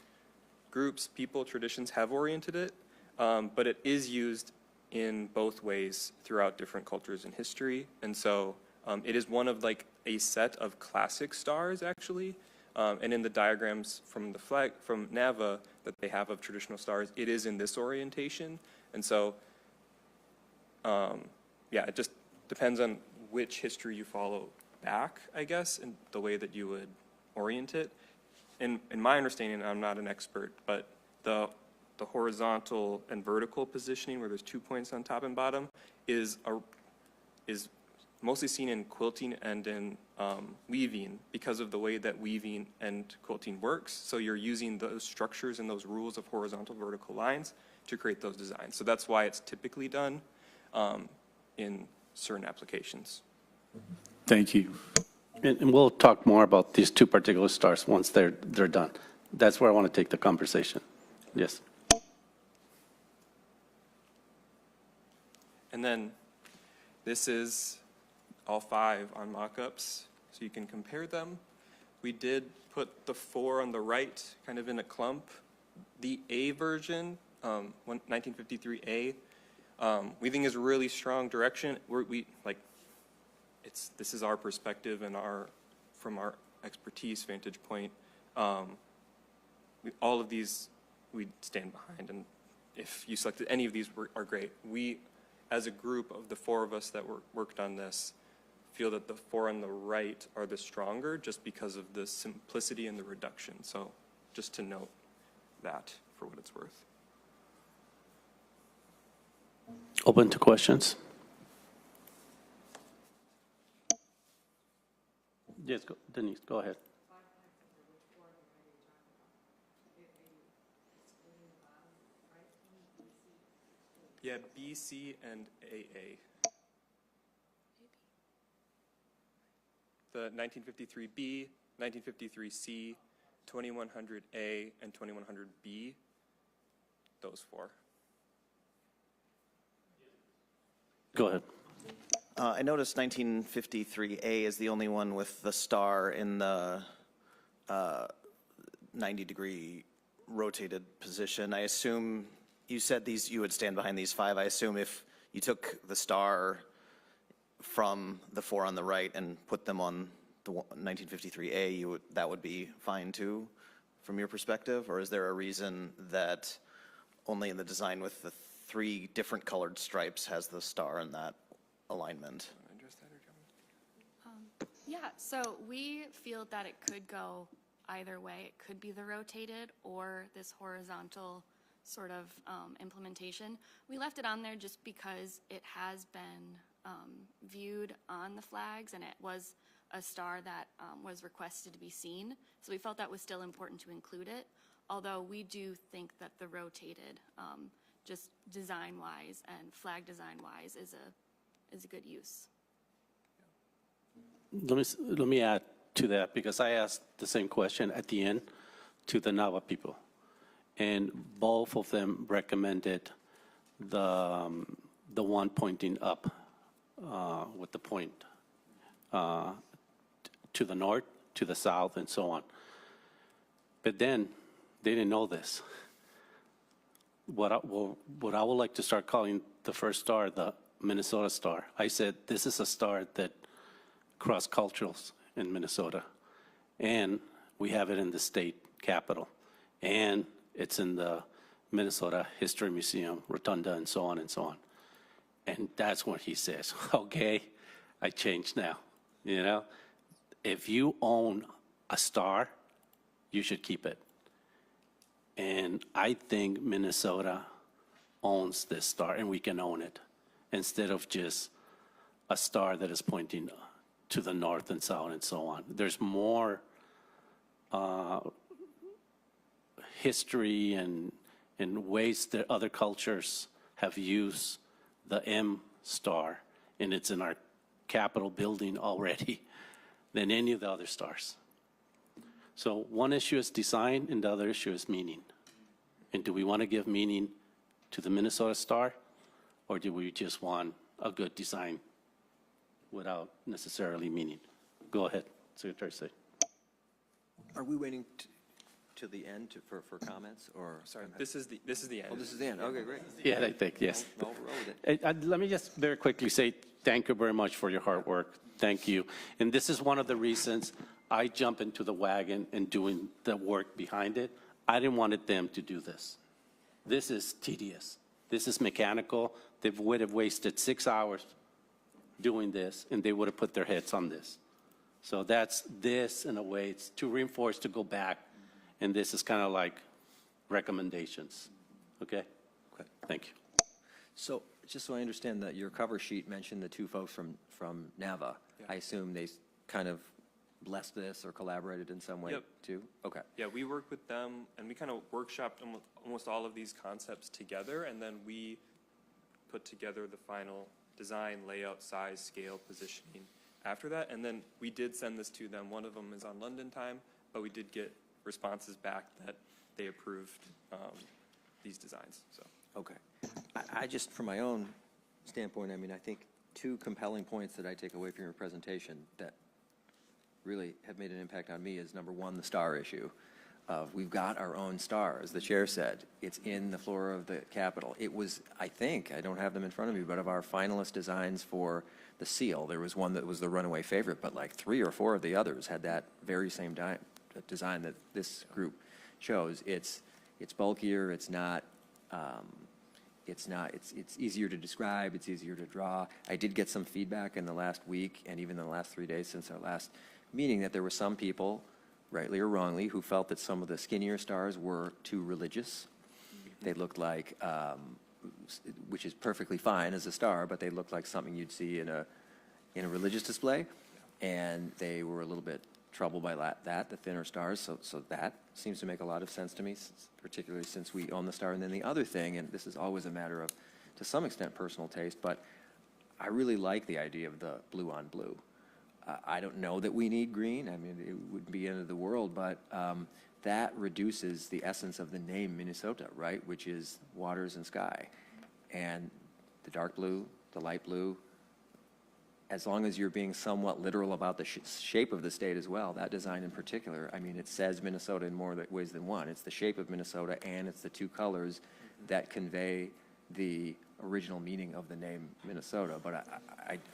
groups, people, traditions have oriented it, but it is used in both ways throughout different cultures and history. And so it is one of like a set of classic stars, actually. And in the diagrams from the flag, from NAVA that they have of traditional stars, it is in this orientation. And so, yeah, it just depends on which history you follow back, I guess, and the way that you would orient it. In my understanding, I'm not an expert, but the horizontal and vertical positioning, where there's 2 points on top and bottom, is mostly seen in quilting and in weaving because of the way that weaving and quilting works. So you're using those structures and those rules of horizontal, vertical lines to create those designs. So that's why it's typically done in certain applications. Thank you. And we'll talk more about these 2 particular stars once they're done. That's where I want to take the conversation. Yes. And then this is all 5 on mock-ups, so you can compare them. We did put the 4 on the right kind of in a clump. The A version, 1953A, we think is a really strong direction. This is our perspective and from our expertise vantage point. All of these we stand behind, and if you selected any of these are great. We, as a group of the 4 of us that worked on this, feel that the 4 on the right are the stronger just because of the simplicity and the reduction. So just to note that for what it's worth. Open to questions. Yes, Denise, go ahead. Yeah, B, C, and AA. The 1953B, 1953C, 2100A, and 2100B, those four. Go ahead. I noticed 1953A is the only one with the star in the 90-degree rotated position. I assume you said these, you would stand behind these five. I assume if you took the star from the four on the right and put them on the 1953A, that would be fine too, from your perspective? Or is there a reason that only in the design with the three different colored stripes has the star in that alignment? Yeah, so we feel that it could go either way. It could be the rotated or this horizontal sort of implementation. We left it on there just because it has been viewed on the flags, and it was a star that was requested to be seen. So we felt that was still important to include it, although we do think that the rotated, just design-wise and flag design-wise, is a good use. Let me add to that, because I asked the same question at the end to the Nava people, and both of them recommended the one pointing up with the point to the north, to the south, and so on. But then they didn't know this. What I would like to start calling the first star the Minnesota star. I said this is a star that cross-culturals in Minnesota, and we have it in the state capitol, and it's in the Minnesota History Museum, Rotunda, and so on and so on. And that's what he says. Okay, I changed now. You know, if you own a star, you should keep it. And I think Minnesota owns this star, and we can own it, instead of just a star that is pointing to the north and south and so on. There's more history and ways that other cultures have used the M star, and it's in our Capitol building already, than any of the other stars. So one issue is design, and the other issue is meaning. And do we want to give meaning to the Minnesota star, or do we just want a good design without necessarily meaning? Go ahead, Secretary State. Are we waiting to the end for comments, or? Sorry, this is the end. Oh, this is the end. Okay, great. Yeah, I think, yes. No, roll with it. Let me just very quickly say thank you very much for your hard work. Thank you. And this is one of the reasons I jump into the wagon and doing the work behind it. I didn't want them to do this. This is tedious. This is mechanical. They would have wasted 6 hours doing this, and they would have put their heads on this. So that's this, in a way. It's to reinforce, to go back, and this is kind of like recommendations. Okay? Okay. Thank you. So, just so I understand, that your cover sheet mentioned the two folks from NAVA. Yeah. I assume they kind of blessed this or collaborated in some way Yep. too? Okay. Yeah, we worked with them, and we kind of workshopped almost all of these concepts together, and then we put together the final design, layout, size, scale, positioning after that. And then we did send this to them. One of them is on London time, but we did get responses back that they approved these designs. So. Okay. I just, from my own standpoint, I mean, I think two compelling points that I take away from your presentation that really have made an impact on me is, number one, the star issue. We've got our own star, as the chair said. It's in the floor of the Capitol. It was, I think, I don't have them in front of me, but of our finalist designs for the seal, there was one that was the runaway favorite, but like 3 or 4 of the others had that very same design that this group chose. It's bulkier, it's easier to describe, it's easier to draw. I did get some feedback in the last week, and even in the last 3 days since our last meeting, that there were some people, rightly or wrongly, who felt that some of the skinnier stars were too religious. They looked like, which is perfectly fine as a star, but they looked like something you'd see in a religious display, and they were a little bit troubled by that, the thinner stars. So that seems to make a lot of sense to me, particularly since we own the star. And then the other thing, and this is always a matter of to some extent personal taste, but I really like the idea of the blue on blue. I don't know that we need green. I mean, it wouldn't be end of the world, but that reduces the essence of the name Minnesota, right? Which is waters and sky. And the dark blue, the light blue, as long as you're being somewhat literal about the shape of the state as well, that design in particular, I mean, it says Minnesota in more ways than one. It's the shape of Minnesota and it's the two colors that convey the original meaning of the name Minnesota. But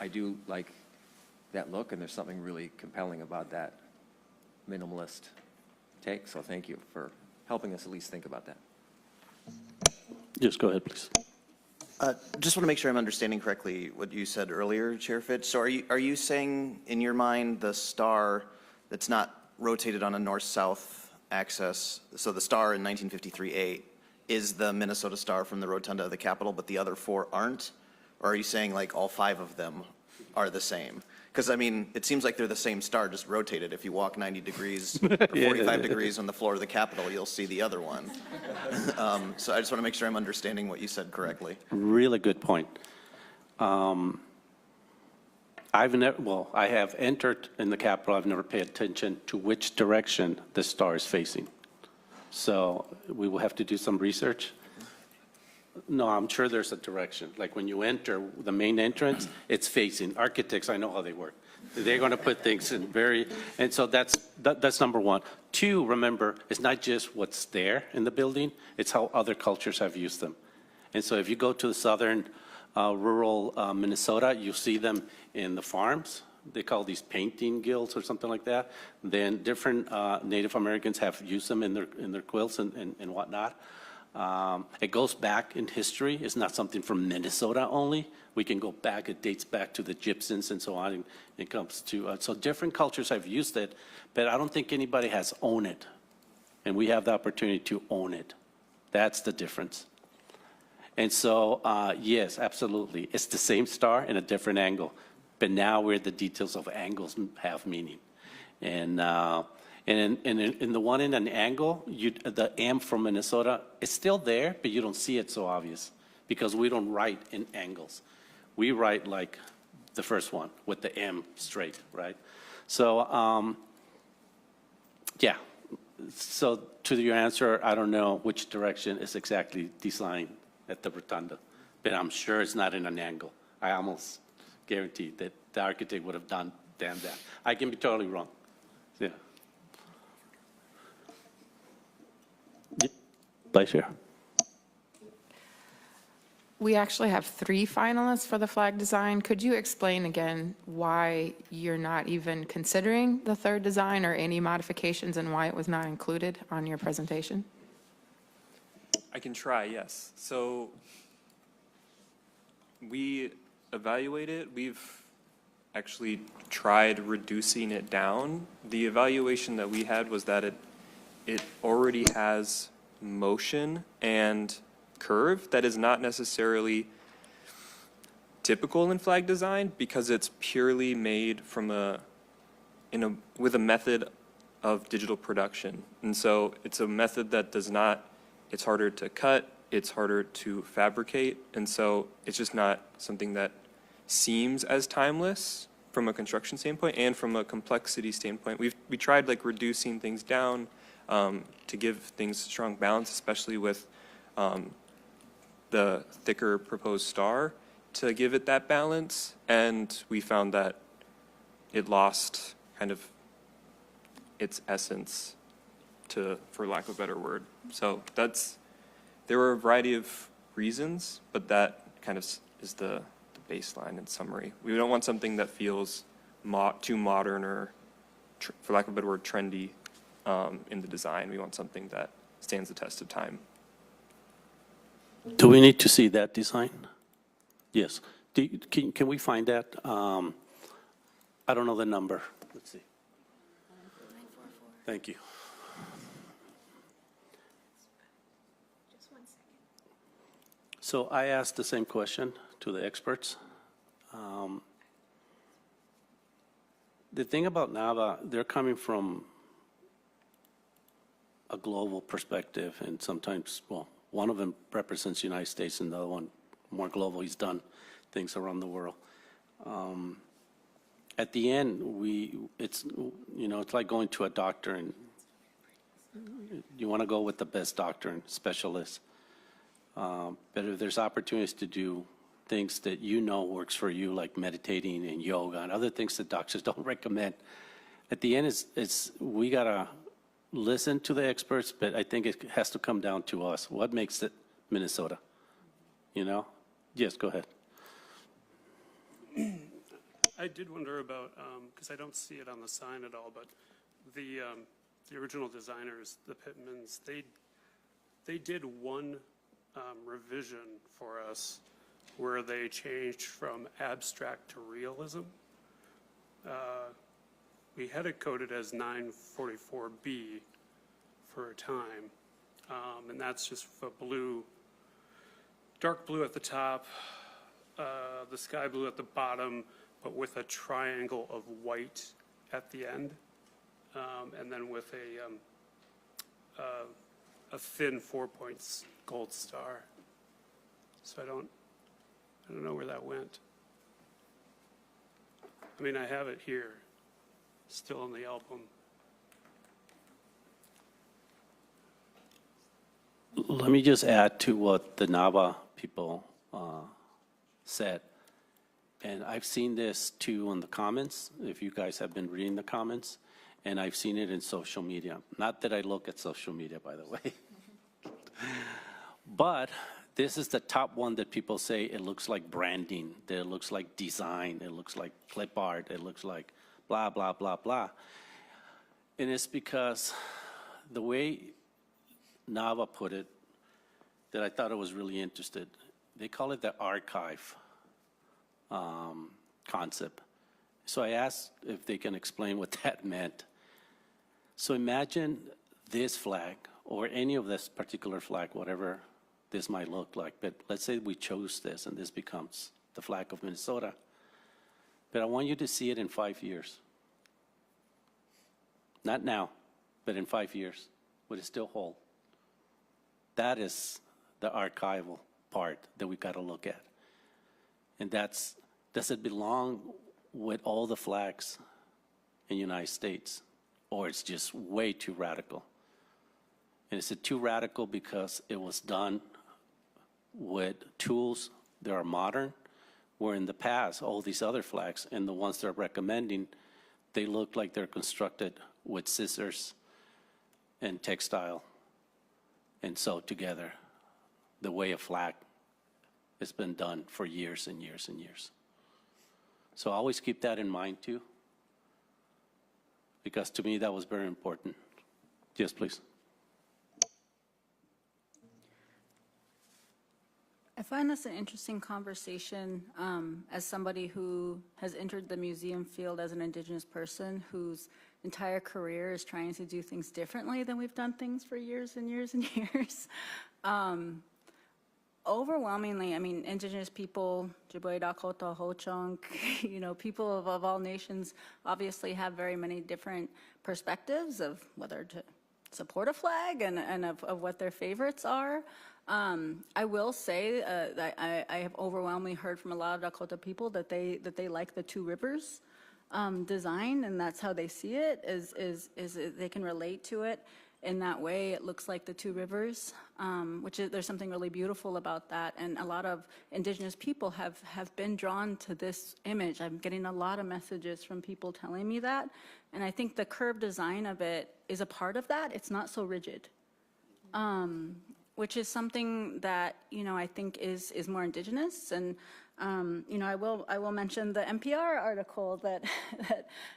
I do like that look, and there's something really compelling about that minimalist take. So thank you for helping us at least think about that. Yes, go ahead, please. Just want to make sure I'm understanding correctly what you said earlier, Chair Fitch. So are you saying in your mind the star that's not rotated on a north-south axis, so the star in 1953-8 is the Minnesota star from the rotunda of the Capitol, but the other four aren't? Or are you saying like all five of them are the same? Because, I mean, it seems like they're the same star, just rotated. If you walk 90 degrees or 45 degrees on the floor of the Capitol, you'll see the other one. So I just want to make sure I'm understanding what you said correctly. Really good point. I have entered in the Capitol. I've never paid attention to which direction the star is facing. So we will have to do some research. No, I'm sure there's a direction. Like when you enter the main entrance, it's facing. Architects, I know how they work. They're going to put things in and so that's number one. Two, remember, it's not just what's there in the building, it's how other cultures have used them. And so if you go to the southern rural Minnesota, you see them in the farms. They call these painting guilds or something like that. Then different Native Americans have used them in their quilts and whatnot. It goes back in history. It's not something from Minnesota only. We can go back. It dates back to the Gypsians and so on. And it comes to so different cultures have used it, but I don't think anybody has owned it, and we have the opportunity to own it. That's the difference. And so yes, absolutely, it's the same star in a different angle, but now where the details of angles have meaning, and in the one in an angle, the M from Minnesota is still there, but you don't see it so obvious because we don't write in angles. We write like the first one with the M straight, right? So, yeah. So to your answer, I don't know which direction is exactly designed at the rotunda, but I'm sure it's not in an angle. I almost guarantee that the architect would have done that. I can be totally wrong. Yeah. Vice Chair. We actually have 3 finalists for the flag design. Could you explain again why you're not even considering the third design or any modifications and why it was not included on your presentation? I can try, yes. So we evaluated, we've actually tried reducing it down. The evaluation that we had was that it already has motion and curve that is not necessarily typical in flag design because it's purely made from with a method of digital production. And so it's a method that it's harder to cut, it's harder to fabricate, and so it's just not something that seems as timeless from a construction standpoint and from a complexity standpoint. We tried like reducing things down to give things strong balance, especially with the thicker proposed star to give it that balance, and we found that it lost kind of its essence for lack of a better word. So there were a variety of reasons, but that kind of is the baseline in summary. We don't want something that feels too modern or, for lack of a better word, trendy in the design. We want something that stands the test of time. Do we need to see that design? Yes. Can we find that? I don't know the number. Let's see. Thank you. So I asked the same question to the experts. The thing about NAVA, they're coming from a global perspective, and sometimes, well, one of them represents the United States and the other one more global. He's done things around the world. At the end, it's like going to a doctor, and you want to go with the best doctor and specialist. But if there's opportunities to do things that works for you, like meditating and yoga and other things that doctors don't recommend, at the end, we got to listen to the experts, but I think it has to come down to us. What makes it Minnesota? Yes, go ahead. I did wonder about, because I don't see it on the sign at all, but the original designers, the Pittmans, they did one revision for us where they changed from abstract to realism. We had it coded as 944B for a time, and that's just a blue, dark blue at the top, the sky blue at the bottom, but with a triangle of white at the end, and then with a thin 4 points gold star. So I don't know where that went. I mean, I have it here, still in the album. Let me just add to what the Nava people said. And I've seen this too in the comments, if you guys have been reading the comments, and I've seen it in social media. Not that I look at social media, by the way. But this is the top one that people say it looks like branding, that it looks like design, it looks like clip art, it looks like blah, blah, blah, blah. And it's because the way Nava put it, that I thought it was really interesting. They call it the archive concept. So I asked if they can explain what that meant. So imagine this flag, or any of this particular flag, whatever this might look like, but let's say we chose this and this becomes the flag of Minnesota. But I want you to see it in 5 years. Not now, but in 5 years. Would it still hold? That is the archival part that we got to look at. And does it belong with all the flags in the United States? Or it's just way too radical? And is it too radical because it was done with tools that are modern, where in the past, all these other flags and the ones they're recommending, they look like they're constructed with scissors and textile and sewed together the way a flag has been done for years and years and years. So always keep that in mind too, because to me that was very important. Yes, please. I find this an interesting conversation as somebody who has entered the museum field as an Indigenous person whose entire career is trying to do things differently than we've done things for years and years and years. Overwhelmingly, I mean, Indigenous people, Ojibwe, Dakota, Ho-Chunk, people of all nations obviously have very many different perspectives of whether to support a flag and of what their favorites are. I will say that I have overwhelmingly heard from a lot of Dakota people that they like the Two Rivers design, and that's how they see it, is they can relate to it in that way. It looks like the Two Rivers, there's something really beautiful about that, and a lot of Indigenous people have been drawn to this image. I'm getting a lot of messages from people telling me that, and I think the curved design of it is a part of that. It's not so rigid. Which is something that, I think is more Indigenous. And, I will mention the NPR article that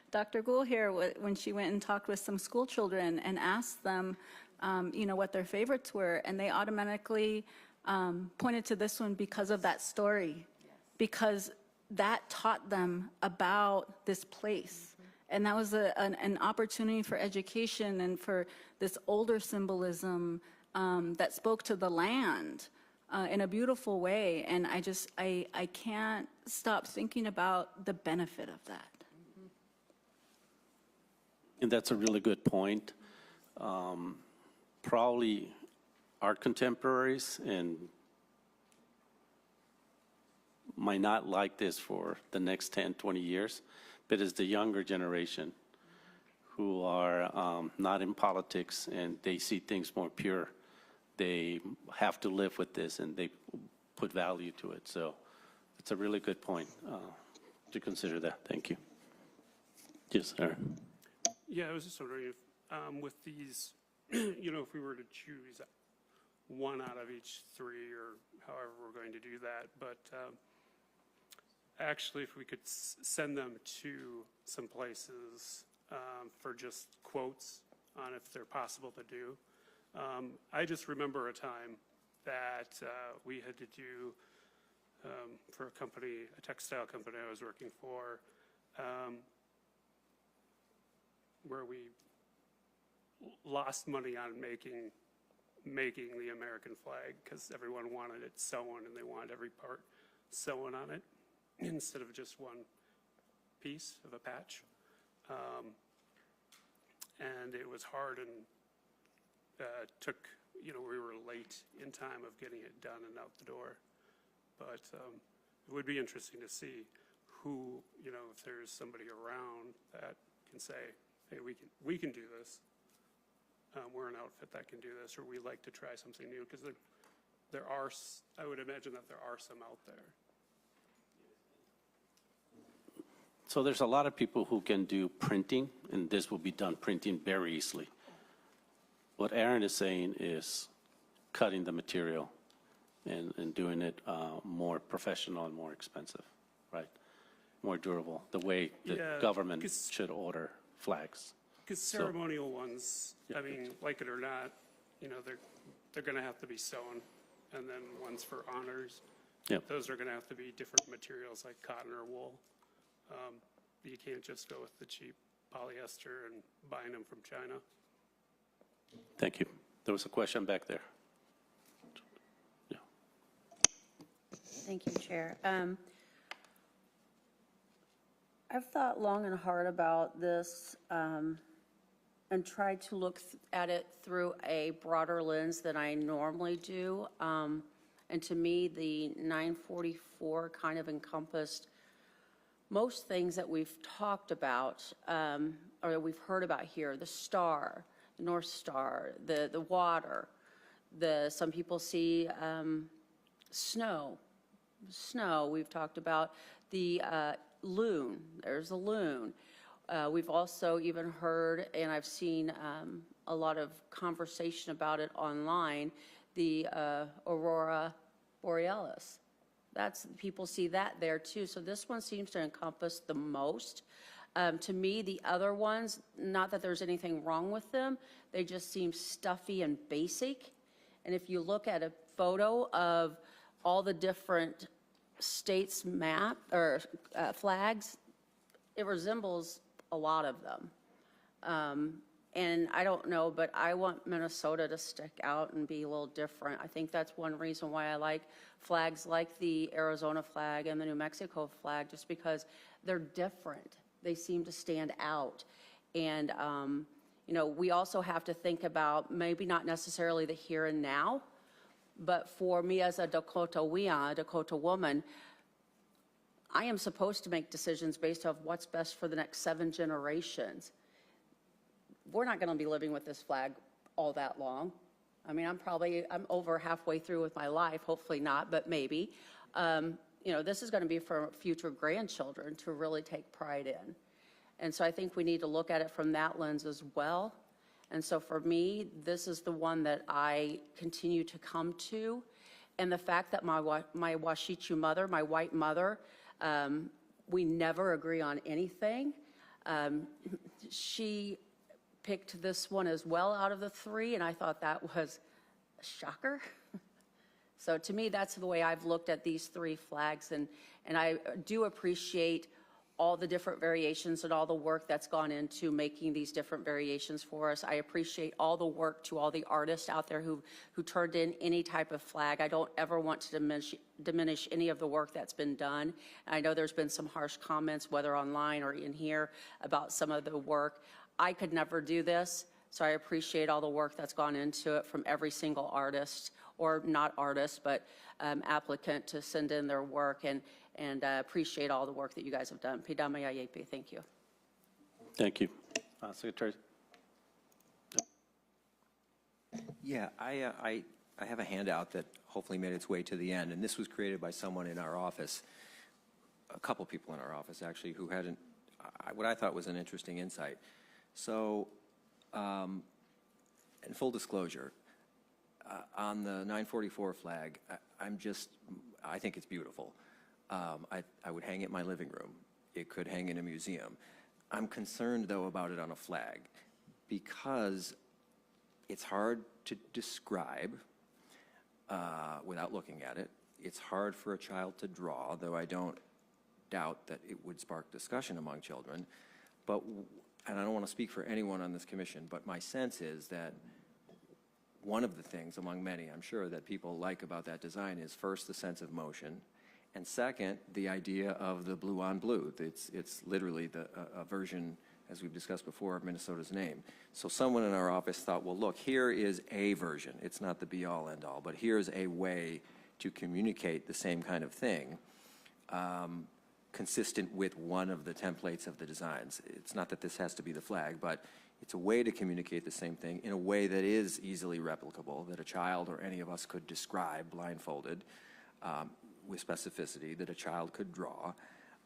Dr. Gould here, when she went and talked with some school children and asked them, what their favorites were. And they automatically pointed to this one because of that story, because that taught them about this place. And that was an opportunity for education and for this older symbolism that spoke to the land in a beautiful way. And I can't stop thinking about the benefit of that. And that's a really good point. Probably our contemporaries and might not like this for the next 10, 20 years, but it's the younger generation who are not in politics and they see things more pure. They have to live with this and they put value to it. So it's a really good point to consider that. Thank you. Yes, Aaron. Yeah, I was just wondering if with these, if we were to choose one out of each three or however we're going to do that, but actually if we could send them to some places for just quotes on if they're possible to do. I just remember a time that we had to do for a company, a textile company I was working for, where we lost money on making the American flag because everyone wanted it sewn and they wanted every part sewn on it instead of just one piece of a patch. And it was hard and took, we were late in time of getting it done and out the door. But it would be interesting to see who, if there's somebody around that can say, hey, we can do this. We're an outfit that can do this, or we like to try something new, because there are, I would imagine that there are some out there. So there's a lot of people who can do printing, and this will be done printing very easily. What Aaron is saying is cutting the material and doing it more professional and more expensive, right? More durable, the way the government should order flags. Because ceremonial ones, I mean, like it or not, they're going to have to be sewn, and then ones for honors, those are going to have to be different materials like cotton or wool. You can't just go with the cheap polyester and buying them from China. Thank you. There was a question back there. Yeah. Thank you, Chair. I've thought long and hard about this and tried to look at it through a broader lens than I normally do. And to me, the 944 kind of encompassed most things that we've talked about or we've heard about here: the star, the North Star, the water, some people see snow. We've talked about the loon. There's a loon. We've also even heard, and I've seen a lot of conversation about it online, the aurora borealis. People see that there too. So this one seems to encompass the most. To me, the other ones, not that there's anything wrong with them, they just seem stuffy and basic. And if you look at a photo of all the different states' map or flags, it resembles a lot of them. And I don't know, but I want Minnesota to stick out and be a little different. I think that's one reason why I like flags like the Arizona flag and the New Mexico flag, just because they're different. They seem to stand out. And, we also have to think about maybe not necessarily the here and now, but for me as a Dakota woman, I am supposed to make decisions based off what's best for the next 7 generations. We're not going to be living with this flag all that long. I mean, I'm over halfway through with my life, hopefully not, but maybe. This is going to be for future grandchildren to really take pride in. And so I think we need to look at it from that lens as well. And so for me, this is the one that I continue to come to. And the fact that my Washichu mother, my white mother, we never agree on anything. She picked this one as well out of the 3, and I thought that was a shocker. So to me, that's the way I've looked at these 3 flags, and I do appreciate all the different variations and all the work that's gone into making these different variations for us. I appreciate all the work to all the artists out there who turned in any type of flag. I don't ever want to diminish any of the work that's been done. I know there's been some harsh comments, whether online or in here, about some of the work. I could never do this, so I appreciate all the work that's gone into it from every single artist, or not artist, but applicant to send in their work. And and appreciate all the work that you guys have done. Pidama Yayepi, thank you. Thank you. Secretary? Yeah, I have a handout that hopefully made its way to the end, and this was created by someone in our office, a couple people in our office actually, who had what I thought was an interesting insight. So, in full disclosure, on the 944 flag, I think it's beautiful. I would hang it in my living room. It could hang in a museum. I'm concerned, though, about it on a flag because it's hard to describe without looking at it. It's hard for a child to draw, though I don't doubt that it would spark discussion among children. But, and I don't want to speak for anyone on this commission, but my sense is that one of the things, among many, I'm sure, that people like about that design is first the sense of motion, and second, the idea of the blue on blue. It's literally a version, as we've discussed before, of Minnesota's name. So someone in our office thought, well, look, here is a version. It's not the be-all, end-all, but here's a way to communicate the same kind of thing, consistent with one of the templates of the designs. It's not that this has to be the flag, but it's a way to communicate the same thing in a way that is easily replicable, that a child or any of us could describe blindfolded with specificity, that a child could draw.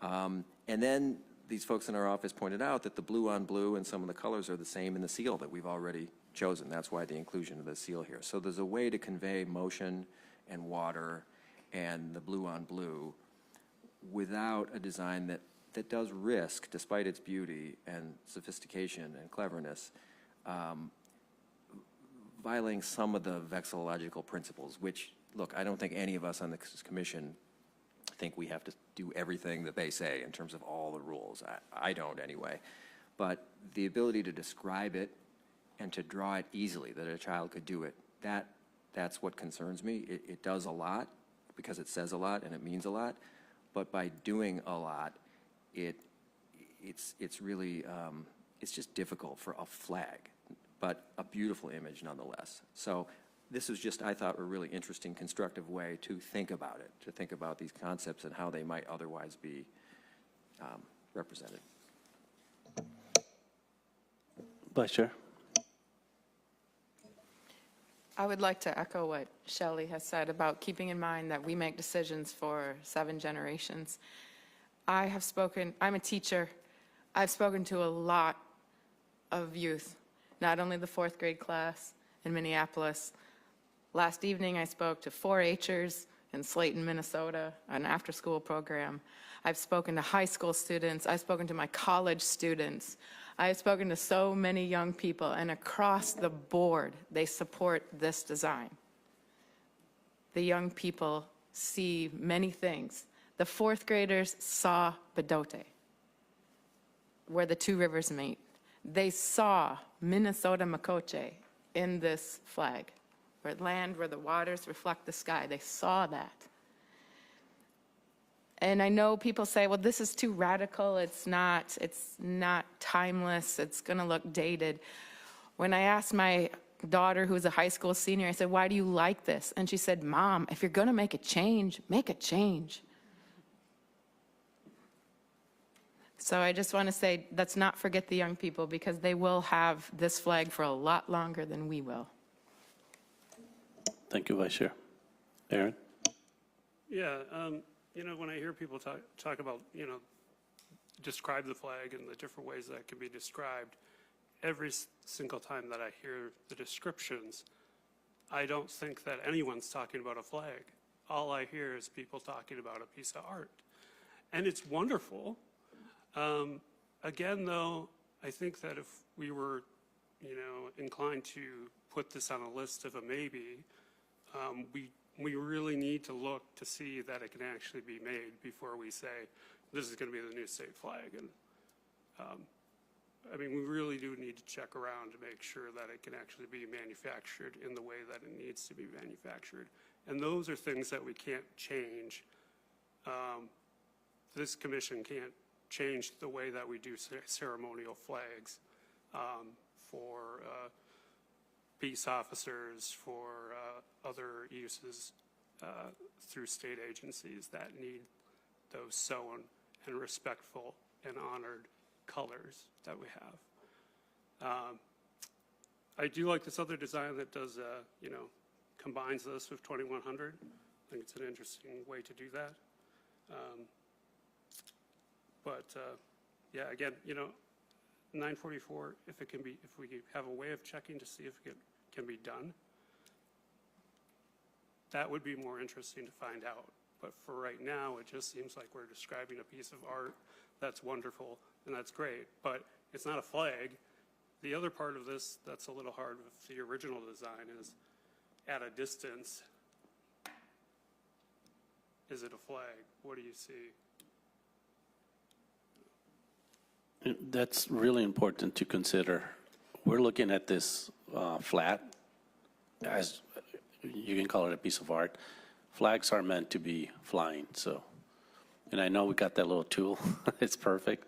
And then these folks in our office pointed out that the blue on blue and some of the colors are the same in the seal that we've already chosen. That's why the inclusion of the seal here. So there's a way to convey motion and water and the blue on blue without a design that does risk, despite its beauty and sophistication and cleverness, violating some of the vexillological principles, which, look, I don't think any of us on this commission think we have to do everything that they say in terms of all the rules. I don't anyway. But the ability to describe it and to draw it easily, that a child could do it, that's what concerns me. It does a lot because it says a lot and it means a lot. But by doing a lot, it's really, it's just difficult for a flag, but a beautiful image nonetheless. So this is just, I thought, a really interesting, constructive way to think about it, to think about these concepts and how they might otherwise be represented. Vice Chair. I would like to echo what Shelley has said about keeping in mind that we make decisions for 7 generations. I have spoken, I'm a teacher, I've spoken to a lot of youth, not only the 4th grade class in Minneapolis. Last evening I spoke to 4-H'ers in Slayton, Minnesota, an after-school program. I've spoken to high school students, I've spoken to my college students. I've spoken to so many young people, and across the board, they support this design. The young people see many things. The 4th graders saw Bedote, where the 2 rivers meet. They saw Minnesota Makoche in this flag, where land, where the waters reflect the sky. They saw that. And I know people say, well, this is too radical. It's not timeless. It's going to look dated. When I asked my daughter, who's a high school senior, I said, why do you like this? And she said, Mom, if you're going to make a change, make a change. So I just want to say, let's not forget the young people, because they will have this flag for a lot longer than we will. Thank you, Vice Chair. Aaron? Yeah, you know, when I hear people talk about, you know, describe the flag and the different ways that can be described, every single time that I hear the descriptions, I don't think that anyone's talking about a flag. All I hear is people talking about a piece of art. And it's wonderful. Again, though, I think that if we were, you know, inclined to put this on a list of a maybe, we really need to look to see that it can actually be made before we say this is going to be the new state flag. And I mean, we really do need to check around to make sure that it can actually be manufactured in the way that it needs to be manufactured. And those are things that we can't change. This commission can't change the way that we do ceremonial flags for peace officers, for other uses through state agencies that need those sewn and respectful and honored colors that we have. I do like this other design that does, combines this with 2100. I think it's an interesting way to do that. Yeah, again, 944, if we have a way of checking to see if it can be done, that would be more interesting to find out. But for right now, it just seems like we're describing a piece of art that's wonderful and that's great, but it's not a flag. The other part of this that's a little hard with the original design is at a distance, is it a flag? What do you see? That's really important to consider. We're looking at this flat, as you can call it a piece of art. Flags are meant to be flying, so, and I know we got that little tool. It's perfect.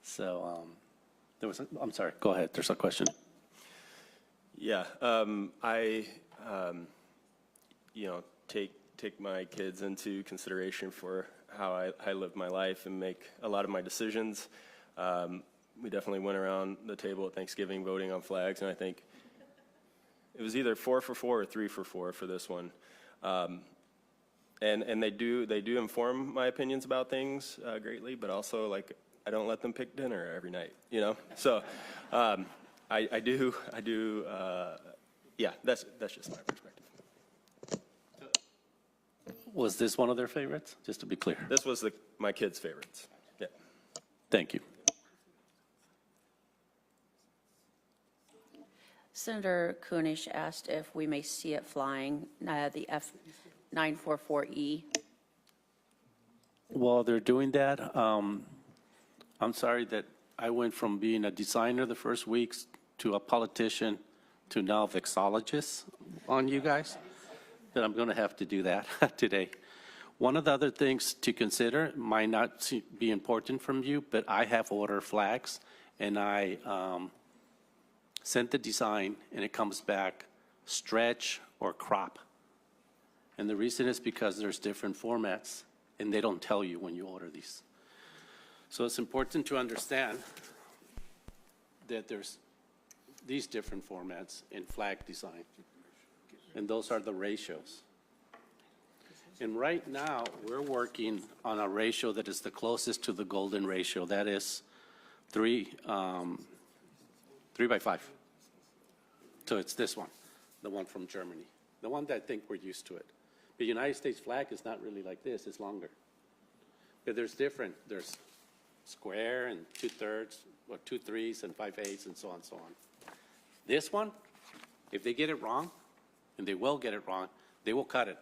So I'm sorry, go ahead, there's a question. Yeah, take my kids into consideration for how I live my life and make a lot of my decisions. We definitely went around the table at Thanksgiving voting on flags, and I think it was either 4 for 4 or 3 for 4 for this one. And they do inform my opinions about things greatly, but also, like, I don't let them pick dinner every night, So I do, yeah, that's just my perspective. Was this one of their favorites, just to be clear? This was my kids' favorites. Yeah. Thank you. Senator Kunish asked if we may see it flying, the F944E. While they're doing that, I'm sorry that I went from being a designer the first weeks to a politician to now a vexologist on you guys, that I'm going to have to do that today. One of the other things to consider might not be important from you, but I have ordered flags, and I sent the design, and it comes back stretch or crop. And the reason is because there's different formats, and they don't tell you when you order these. So it's important to understand that there's these different formats in flag design, and those are the ratios. And right now, we're working on a ratio that is the closest to the golden ratio. That is 3 by 5. So it's this one, the one from Germany, the one that I think we're used to it. The United States flag is not really like this, it's longer. But there's square and 2/3, or 2/3 and 5/8 and so on and so on. This one, if they get it wrong, and they will get it wrong, they will cut it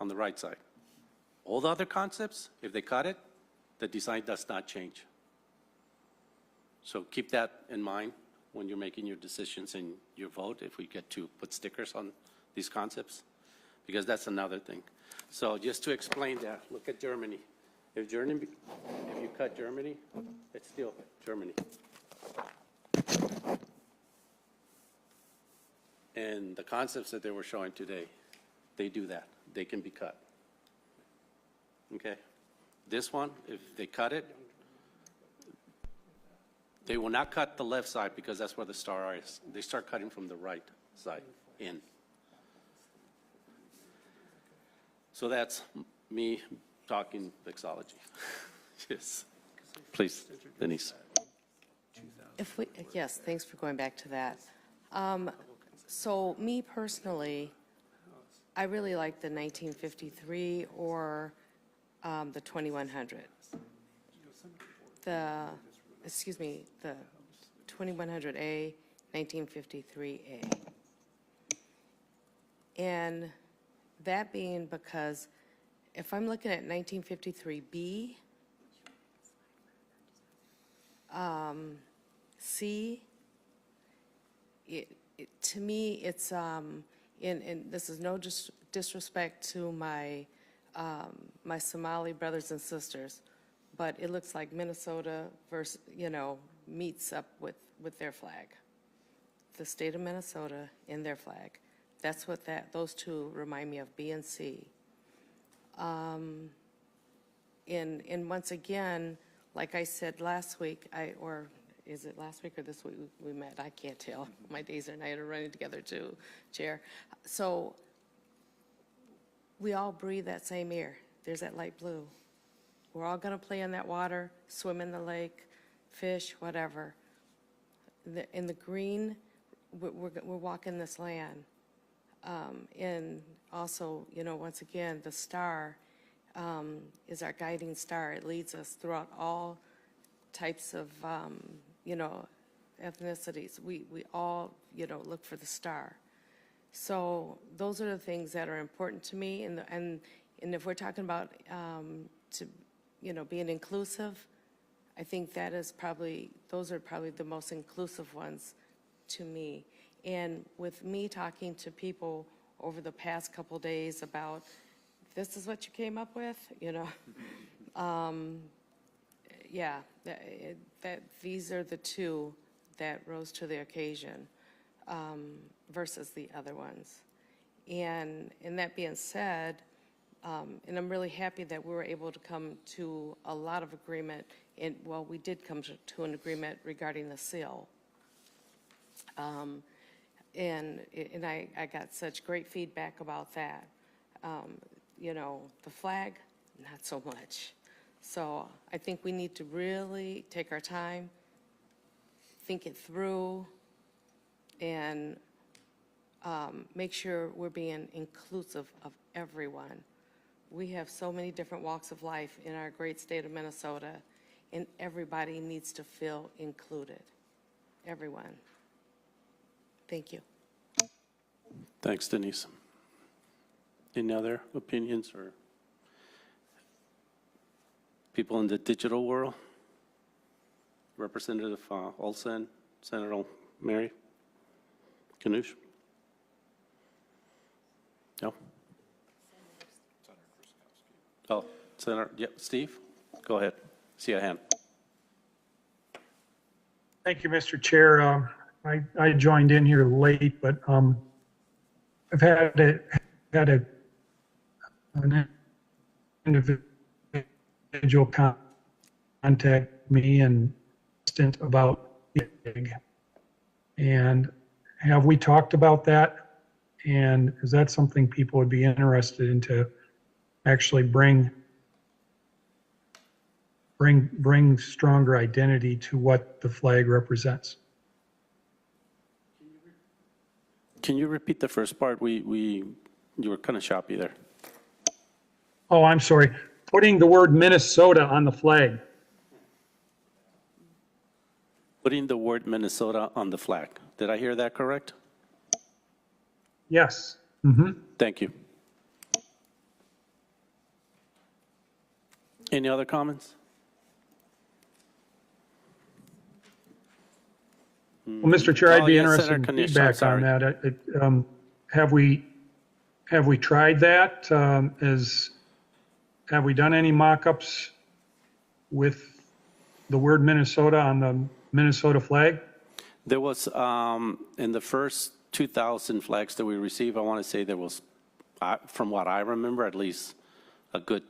on the right side. All the other concepts, if they cut it, the design does not change. So keep that in mind when you're making your decisions and your vote, if we get to put stickers on these concepts, because that's another thing. So just to explain that, look at Germany. If you cut Germany, it's still Germany. And the concepts that they were showing today, they do that. They can be cut. Okay? This one, if they cut it, they will not cut the left side because that's where the star is. They start cutting from the right side in. So that's me talking vexology. Yes. Please, Denise. Yes, thanks for going back to that. So me personally, I really like the 1953 or the 2100. The 2100A, 1953A. And that being because if I'm looking at 1953B, C, to me, it's, and this is no disrespect to my, my Somali brothers and sisters, but it looks like Minnesota versus, meets up with their flag. The state of Minnesota in their flag. That's what those two remind me of, B and C. and once again, like I said last week, or is it last week or this week we met? I can't tell. My days and nights are running together too, Chair. So we all breathe that same air. There's that light blue. We're all going to play in that water, swim in the lake, fish, whatever. In the green, we're walking this land. And also, you know, once again, the star is our guiding star. It leads us throughout all types of, you know, ethnicities. We all, you know, look for the star. So those are the things that are important to me. And if we're talking about, you know, being inclusive, I think that is probably, those are probably the most inclusive ones to me. And with me talking to people over the past couple days about, this is what you came up with, you know, yeah, that these are the two that rose to the occasion versus the other ones. And that being said, and I'm really happy that we were able to come to a lot of agreement. Well, we did come to an agreement regarding the seal. And I got such great feedback about that. You know, the flag, not so much. So I think we need to really take our time, think it through, and make sure we're being inclusive of everyone. We have so many different walks of life in our great state of Minnesota, and everybody needs to feel included. Everyone. Thank you. Thanks, Denise. Any other opinions or people in the digital world? Representative Olsen, Senator Mary Knoosh? No? Oh, Senator, yeah, Steve, go ahead. See a hand. Thank you, Mr. Chair. I joined in here late, but I've had an individual contact me and about big. And have we talked about that? And is that something people would be interested in to actually bring stronger identity to what the flag represents? Can you repeat the first part? You were kind of choppy there. Oh, I'm sorry. Putting the word Minnesota on the flag. Putting the word Minnesota on the flag. Did I hear that correct? Yes. Mm-hmm. Thank you. Any other comments? Well, Mr. Chair, I'd be interested in Senator Knish, feedback on that. Have we tried that? Have we done any mock-ups with the word Minnesota on the Minnesota flag? There was, in the first 2,000 flags that we received, I want to say there was, from what I remember, at least a good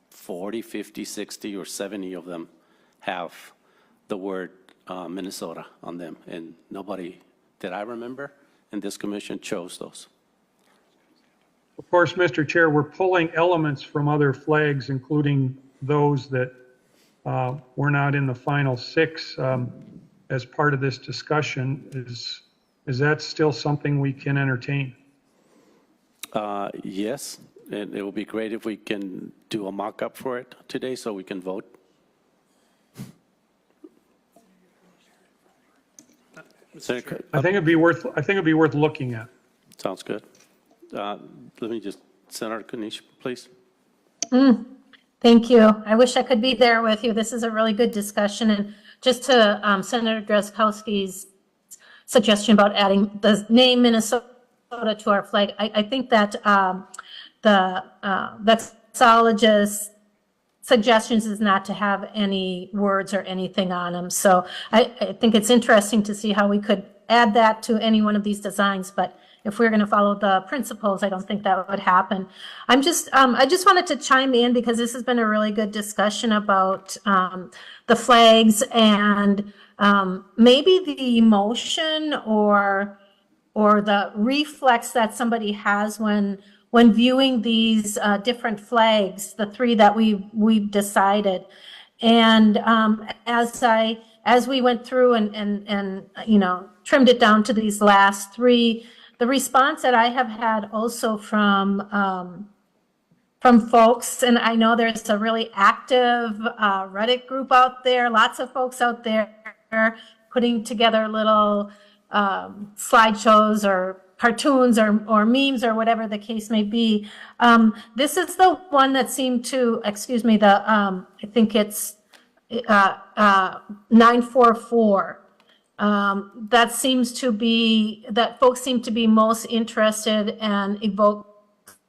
40, 50, 60, or 70 of them have the word Minnesota on them, and nobody that I remember in this commission chose those. Of course, Mr. Chair, we're pulling elements from other flags, including those that were not in the final 6 as part of this discussion. Is that still something we can entertain? Yes, and it will be great if we can do a mock-up for it today so we can vote. I think it'd be worth looking at. Sounds good. Let me just, Senator Knish, please. Thank you. I wish I could be there with you. This is a really good discussion. And just to Senator Drazkowski's suggestion about adding the name Minnesota to our flag, I think that the vexologist suggestions is not to have any words or anything on them. So I think it's interesting to see how we could add that to any one of these designs, but if we're going to follow the principles, I don't think that would happen. I just wanted to chime in because this has been a really good discussion about the flags and maybe the emotion or the reflex that somebody has when viewing these different flags, the three that we've decided. And as we went through and trimmed it down to these last three, the response that I have had also from folks, and I know there's a really active Reddit group out there, lots of folks out there putting together little slideshows or cartoons or memes or whatever the case may be. This is the one that seemed to, I think it's 944. That seems to be, that folks seem to be most interested and evoke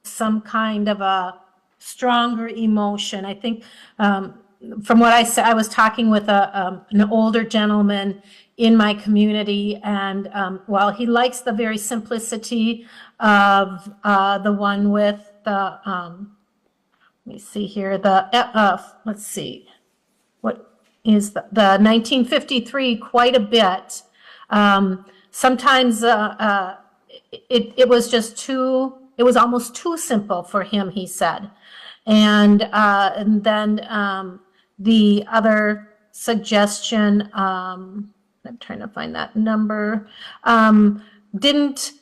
some kind of a stronger emotion. I think from what I said, I was talking with an older gentleman in my community, and while he likes the very simplicity of the one with the, let me see here, let's see, what is the 1953 quite a bit. Sometimes it was just too, it was almost too simple for him, he said. And then the other suggestion, I'm trying to find that number, didn't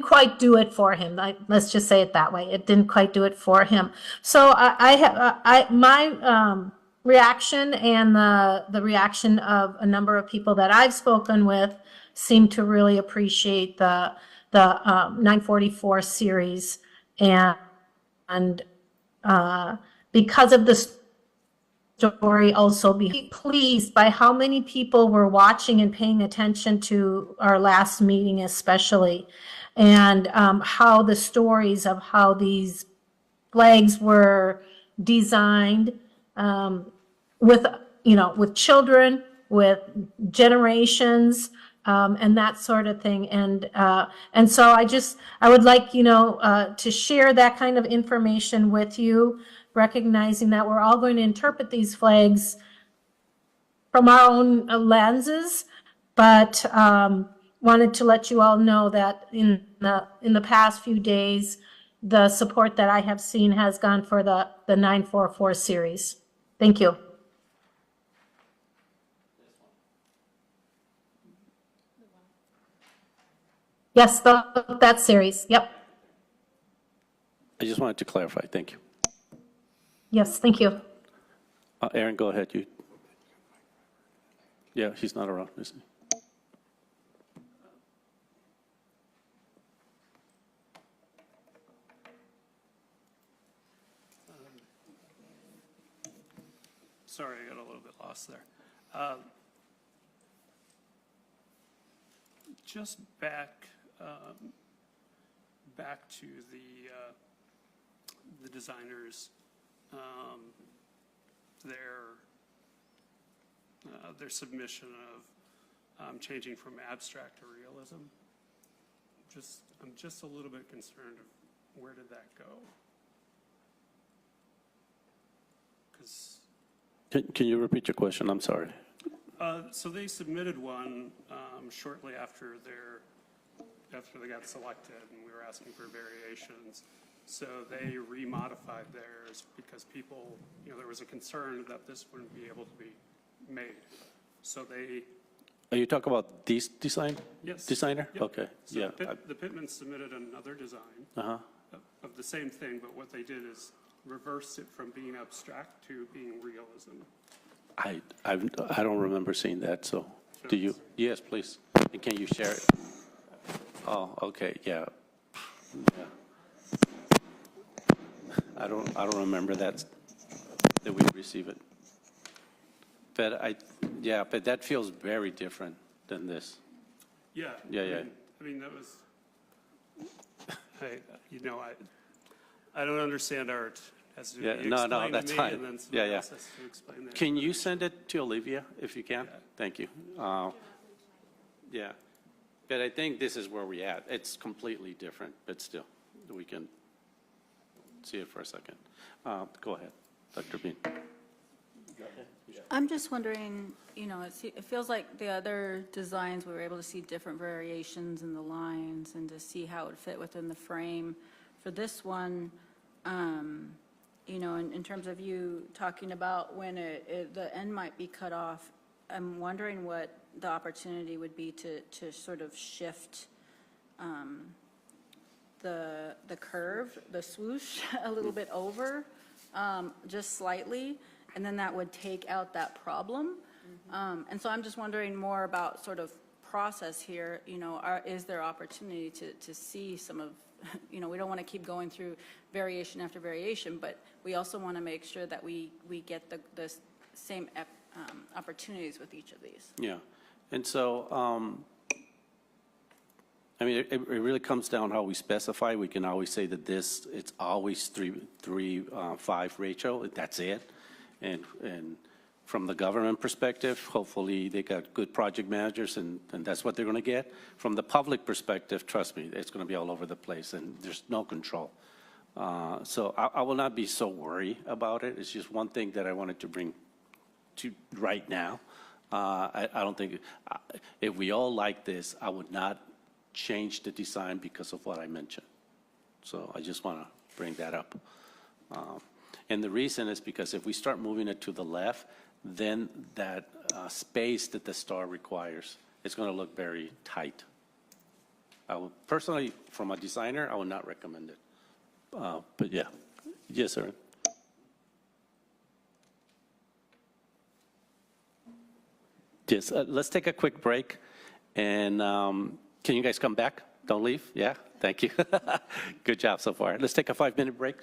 quite do it for him. Let's just say it that way. It didn't quite do it for him. So my reaction and the reaction of a number of people that I've spoken with seem to really appreciate the 944 series, and because of the story, also be pleased by how many people were watching and paying attention to our last meeting, especially, and how the stories of how these flags were designed with children, with generations, and that sort of thing. And so I would like, to share that kind of information with you, recognizing that we're all going to interpret these flags from our own lenses, but wanted to let you all know that in the past few days, the support that I have seen has gone for the 944 series. Thank you. Yes, that series. Yep. I just wanted to clarify. Thank you. Yes, thank you. Aaron, go ahead. Yeah, he's not around, is he? Sorry, I got a little bit lost there. Just back to the designers, their submission of changing from abstract to realism. I'm just a little bit concerned of where did that go? Because Can you repeat your question? I'm sorry. so they submitted one shortly after they got selected, and we were asking for variations. So they remodified theirs because people, there was a concern that this wouldn't be able to be made. So they. Are you talking about this design? Yes. Designer? Yep. Okay. So Yeah. the Pittman submitted another design of the same thing, but what they did is reverse it from being abstract to being realism. I don't remember seeing that, so do you? Yes, please. And can you share it? Oh, okay, yeah. I don't remember that we receive it. But but that feels very different than this. Yeah. Yeah. I mean, that was, I don't understand art. Has to be explained no, that's to me, fine. and then someone else has to explain that. Can you send it to Olivia if you can? Yeah. Thank you. Yeah. But I think this is where we're at. It's completely different, but still, we can see it for a second. Go ahead, Dr. Bean. I'm just wondering, you know, it feels like the other designs, we were able to see different variations in the lines and to see how it would fit within the frame. For this one, you know, in terms of you talking about when the end might be cut off, I'm wondering what the opportunity would be to sort of shift the curve, the swoosh a little bit over, just slightly, and then that would take out that problem. And so I'm just wondering more about sort of process here, you know, is there opportunity to see some of, you know, we don't want to keep going through variation after variation, but we also want to make sure that we get the same opportunities with each of these. Yeah, and so, I mean, it really comes down how we specify. We can always say that it's always 3-5 ratio, that's it. And from the government perspective, hopefully they got good project managers and that's what they're going to get. From the public perspective, trust me, it's going to be all over the place and there's no control. So I will not be so worried about it. It's just one thing that I wanted to bring to right now. I don't think, if we all like this, I would not change the design because of what I mentioned. So I just want to bring that up. And the reason is because if we start moving it to the left, then that space that the star requires is going to look very tight. I would personally, from a designer, I would not recommend it. But yeah, yes, sir. Yes, let's take a quick break, and can you guys come back? Don't leave. Yeah, thank you. Good job so far. Let's take a 5-minute break.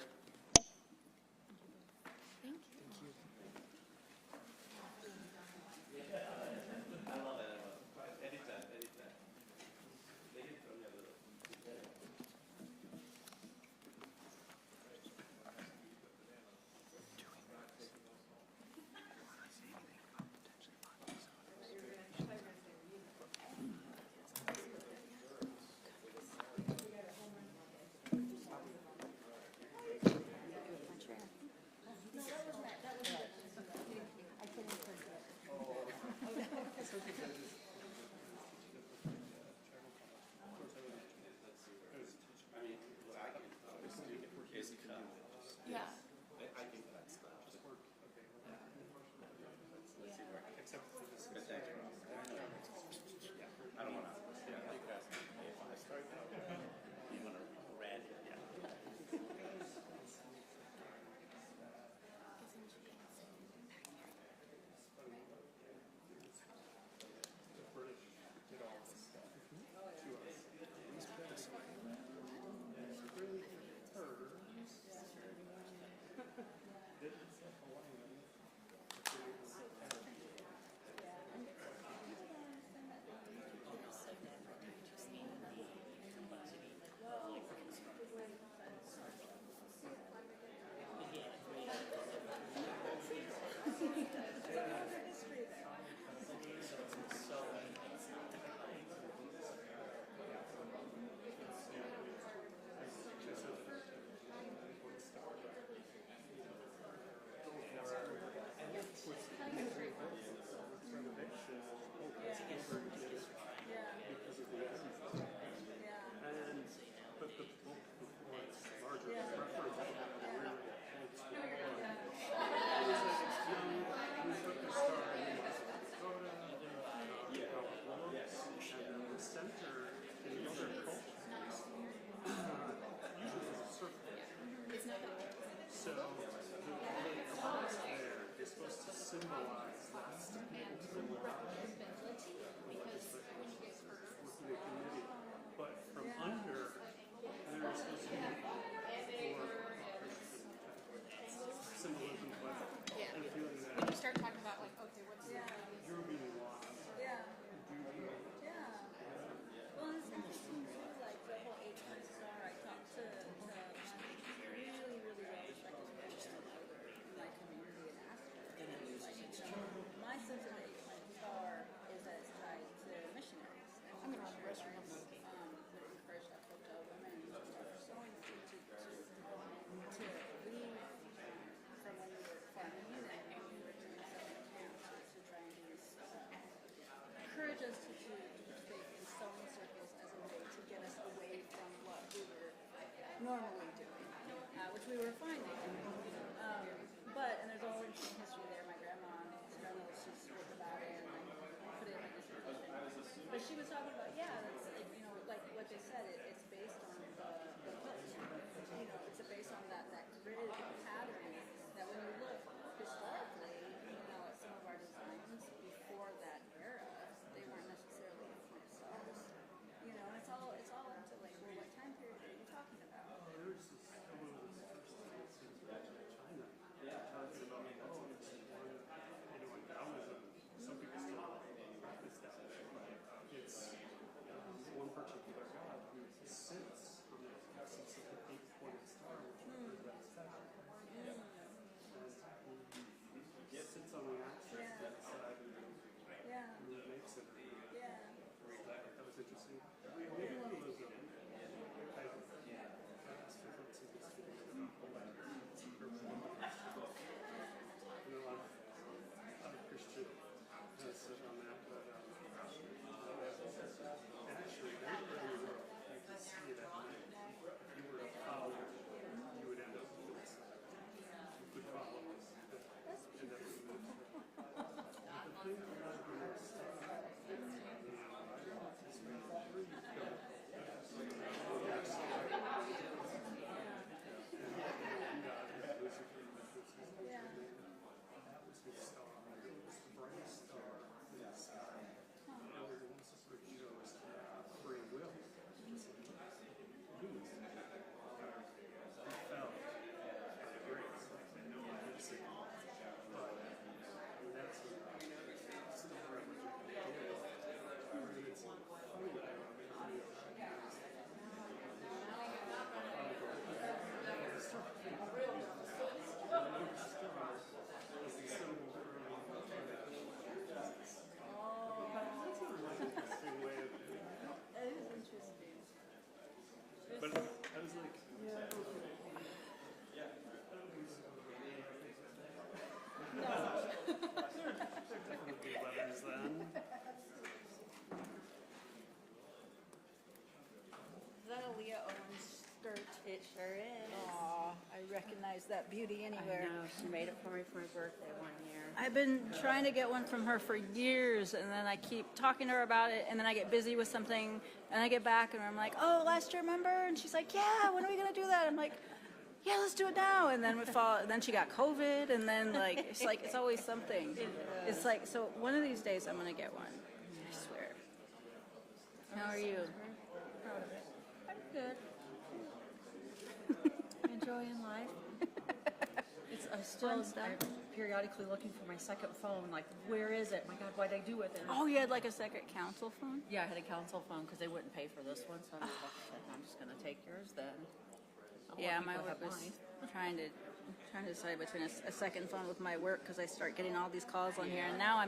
normally doing, which we were fine doing. But, and there's all interesting history there. My grandma, she's wrote about it and put it in my dissertation. But she was talking about, yeah, that's like, you know, like what they said, it's based on the quilt. You know, it's based on that gridded pattern that when you look historically, you know, at some of our designs before that era, they weren't necessarily themselves. You know, and it's all up to like, well, what time period are you talking about? Some people still practice that. It's one particular god who sits on the essence of the eight-pointed star, which represents heaven. And he sits on the axis inside and makes it. That was interesting. Maybe one of those Christian has said on that, but actually, that really worked. You can see it at night. If you were to follow, you would end up with this. You could follow this. End up with this. The thing about the next step is But I was like, they're definitely letters then. Is that a Leah Owens skirt? It sure is. Aw, I recognize that beauty anywhere. I know, she made it for me for my birthday one year. I've been trying to get one from her for years, and then I keep talking to her about it, and then I get busy with something, and I get back, and I'm like, oh, last year, remember? And she's like, yeah, when are we going to do that? I'm like, yeah, let's do it now. And then then she got COVID, and then it's always something. It's like, so one of these days I'm going to get one. I swear. How are you? Proud of it. I'm good. Enjoying life. I'm periodically looking for my second phone, like, where is it? My God, why'd I do with it? Oh, you had like a second council phone? Yeah, I had a council phone because they wouldn't pay for this one, so I'm just going to take yours then. Yeah, my work was trying to decide between a second phone with my work because I start getting all these calls on here, and now I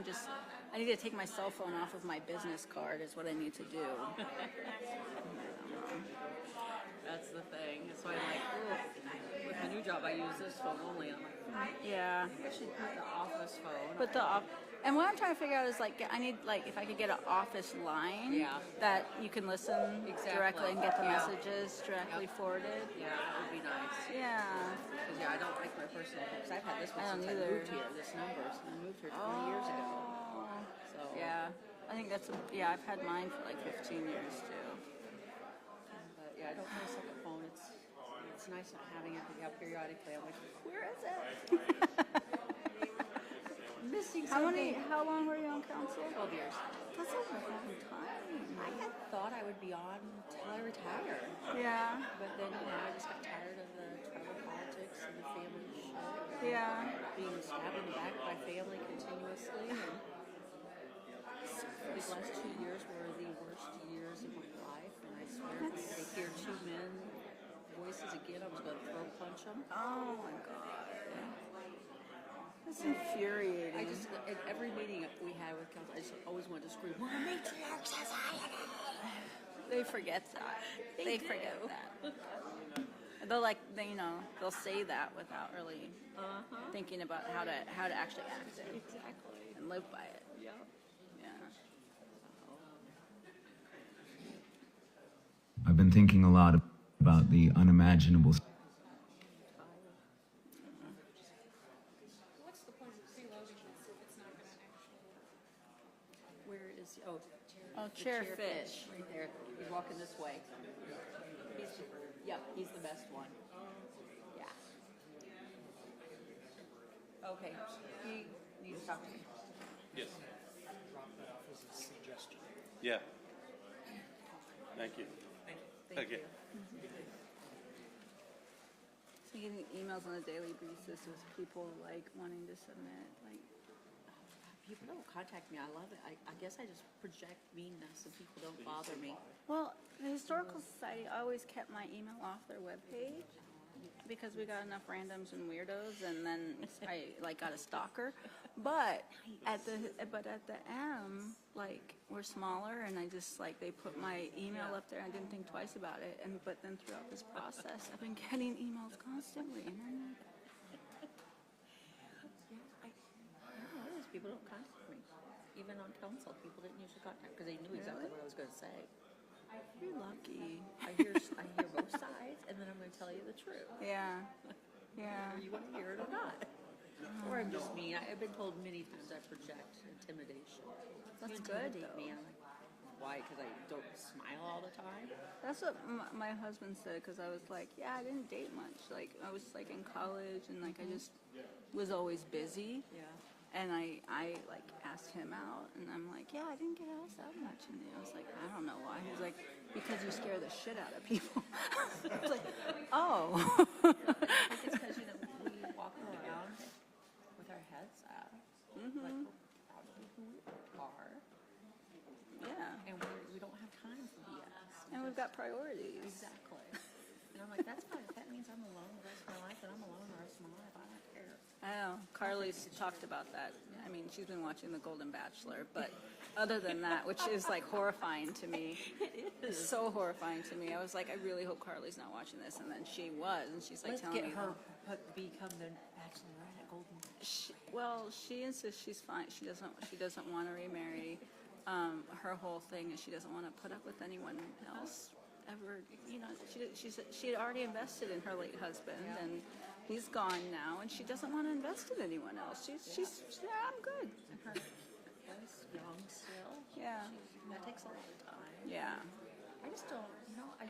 need to take my cell phone off of my business card is what I need to do. That's the thing. That's why I'm like, oh, with my new job, I use this phone only. I'm like, yeah. I should put the office phone. But and what I'm trying to figure out is like, I need like if I could get an office line that you can listen directly and get the messages directly forwarded. Yeah, that would be nice. Yeah. Because I don't like my personal phone. Because I've had this one since I moved here. This number, I moved here 20 years ago. So yeah, I think I've had mine for like 15 years too. But yeah, I don't have a second phone. It's nice not having it. Yeah, periodically I'm like, where is it? Missing something. How long were you on council? 12 years. That's a long time. I had thought I would be on until I retire. Yeah. But then I just got tired of the tribal politics and the family shit. Yeah. Being stabbed in the back by family continuously. And these last 2 years were the worst years of my life. And I swear if I hear two men voices again, I was going to throat punch them. Oh my God. That's infuriating. I just, at every meeting we had with council, I just always wanted to scream, we're a matriarch society. They forget that. They forget that. They'll say that without really thinking about how to actually act it. Exactly. And live by it. Yeah. Yeah. I've been thinking a lot about the unimaginable. What's the point of preloading this if it's not going to actually? Where is, oh, Oh, the chairfish. right there. He's walking this way. Yep, he's the best one. Yeah. Okay, he needs to talk to me. Yes. Yeah. Thank you. Thank you. So getting emails on a daily basis with people like wanting to submit, like, People don't contact me. I love it. I guess I just project meanness and people don't bother me. well, the Historical Society always kept my email off their webpage because we got enough randoms and weirdos, and then I like got a stalker. But at the M, like, we're smaller, and I just like they put my email up there. I didn't think twice about it, but then throughout this process, I've been getting emails constantly, and I'm like, People don't contact me. Even on council, people didn't usually contact because they knew exactly what I was going to say. you're lucky. I hear both sides, and then I'm going to tell you the truth. Yeah, yeah. Whether you want to hear it or not. Or I'm just mean. I've been told many times I project intimidation. That's You good, intimidate me. though. I'm like, why? Because I don't smile all the time? That's what my husband said, because I was like, yeah, I didn't date much. Like, I was like in college, and like I just was always busy. Yeah. And I like asked him out, and I'm like, yeah, I didn't get asked out much. And I was like, I don't know why. He's like, because you scare the shit out of people. I was like, oh. I think it's because, we walk around with our heads up, like we're probably who we are, Yeah. and we don't have time for BS. And we've got priorities. Exactly. And I'm like, that's fine. If that means I'm alone the rest of my life, then I'm alone the rest of my life. I don't care. I know. Carly's talked about that. I mean, she's been watching The Golden Bachelor, but other than that, which is like horrifying to me. It's so horrifying to me. I was like, I really hope Carly's not watching this, and then she was, and she's like Let's telling get me. her become the bachelorette at Golden. She insists she's fine. She doesn't want to remarry. Her whole thing is she doesn't want to put up with anyone else ever. She had already invested in her late husband, and he's gone now, and she doesn't want to invest in anyone else. She's I'm good. And her voice young still. Yeah. That takes a lot of time. Yeah. I just don't, I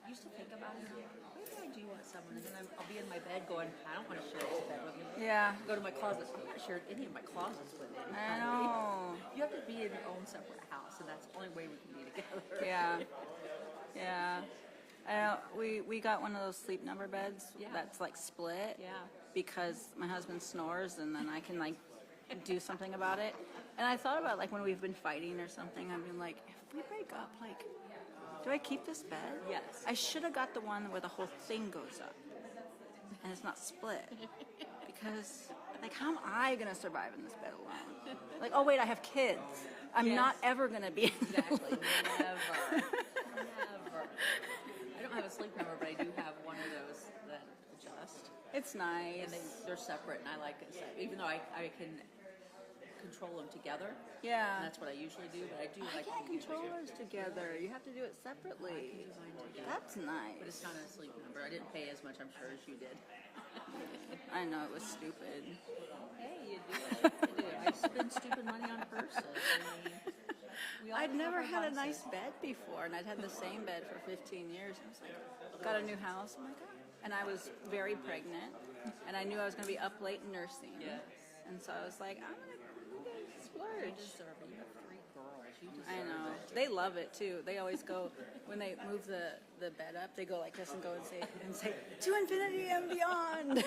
used to think about it. What if I do want someone, and then I'll be in my bed going, I don't want to share this bed with you. Yeah. Go to my closet. I'm not sharing any of my closets with anybody. I know. You have to be in your own separate house, and that's the only way we can be together. Yeah. Yeah. We got one of those sleep number beds that's like split. Yeah. Because my husband snores, and then I can like do something about it. And I thought about like when we've been fighting or something, I've been like, if we break up, like, do I keep this bed? Yes. I should have got the one where the whole thing goes up and it's not split. Because like, how am I gonna survive in this bed alone? Like, oh wait, I have kids. I'm not ever gonna be. Exactly. Never. Never. I don't have a sleep number, but I do have one of those that adjust. It's nice. And they're separate, and I like it. Even though I can control them together. Yeah. And that's what I usually do, but I do I like can't to use control ours together. You have to do it separately. That's nice. But it's not a sleep number. I didn't pay as much, I'm sure, as you did. I know, it was stupid. Hey, you do it. You do it. I spend stupid money on purses. I'd never had a nice bed before, and I'd had the same bed for 15 years. I was like, got a new house. I'm like, oh. And I was very pregnant, and I knew I was going to be up late nursing. Yes. And so I was like, I'm going to splurge. You deserve it. You have 3 girls. You deserve I know. it. They love it, too. They always go, when they move the bed up, they go like this and go and say, to infinity and beyond.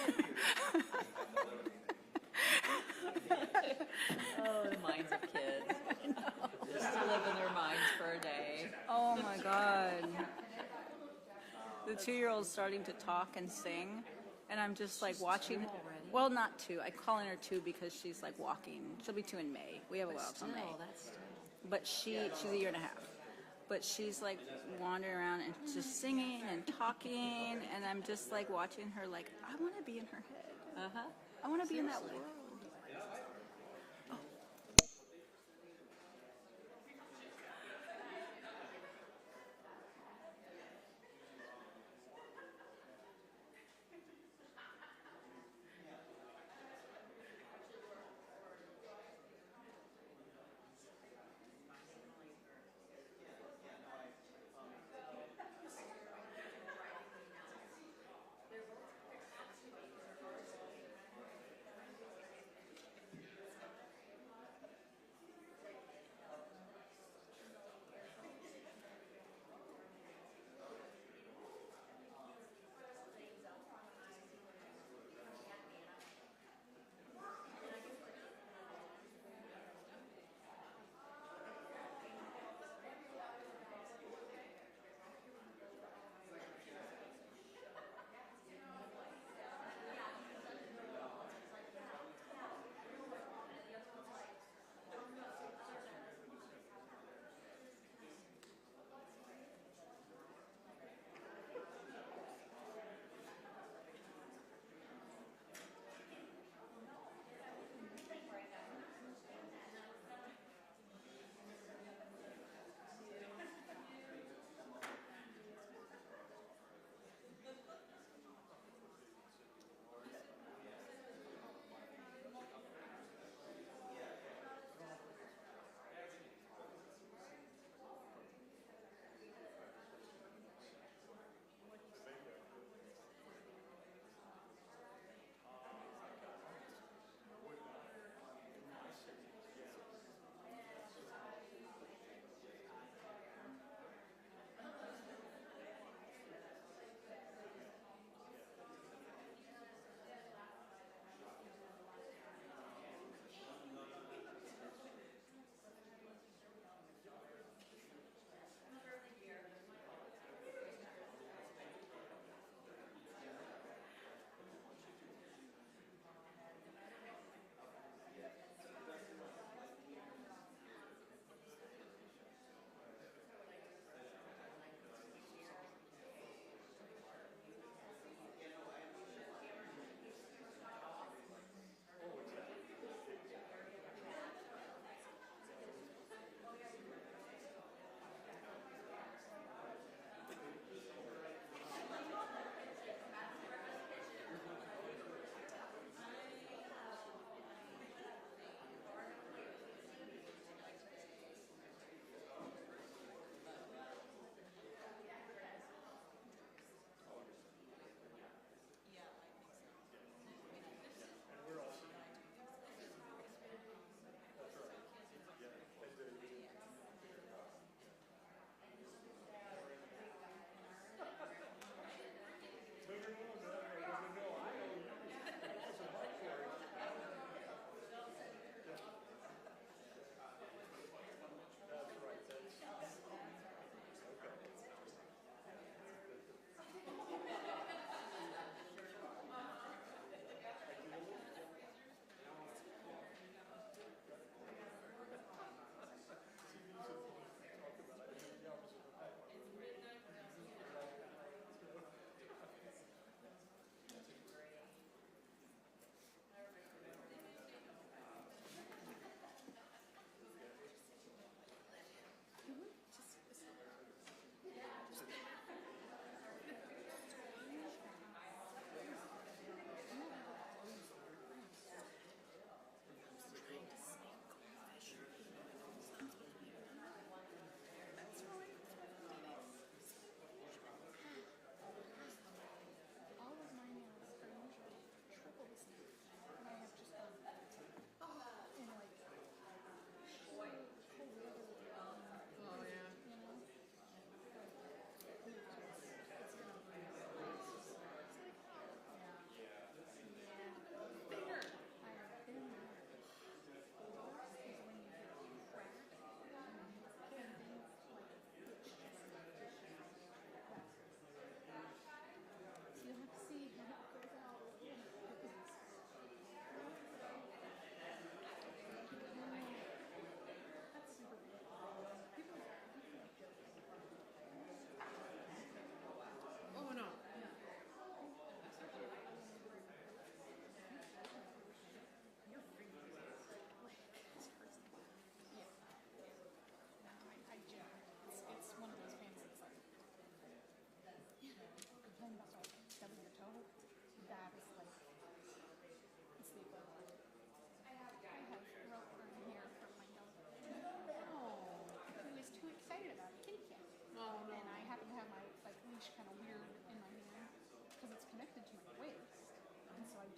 Oh, the minds of kids. Just to live in their minds for a day. Oh my God. The 2-year-old's starting to talk and sing, and I'm just like watching. Well, not 2. I call her 2 because she's like walking. She'll be 2 in May. We have a well till May. But she's a year and a half. But she's like wandering around and just singing and talking, and I'm just like watching her like, I want to be in her head. I want to be in that world.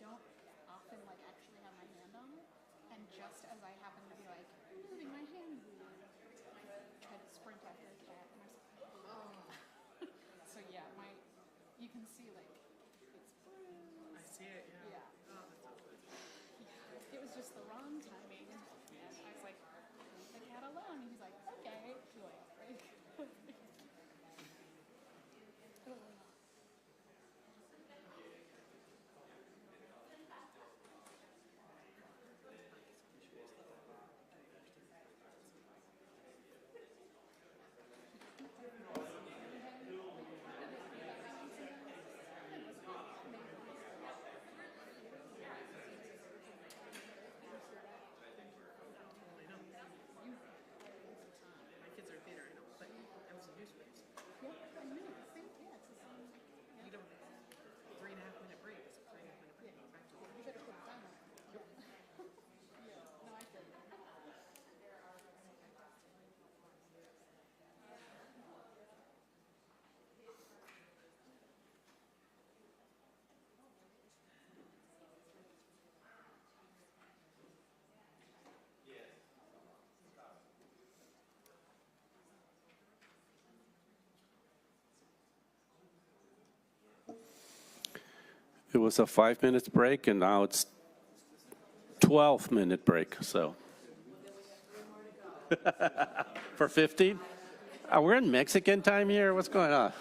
don't often like actually have my hand on it. And just as I happen to be like moving my hand, I tried to sprint after a cat, and I was like, oh. So yeah, you can see like it's bruised. I see it. Yeah. Oh, that's awesome. Yeah. It was just the wrong timing, and I was like, leave the cat alone. And he's like, okay. It was a 5-minute break, and now it's 12-minute break, so. For 15? We're in Mexican time here? What's going on?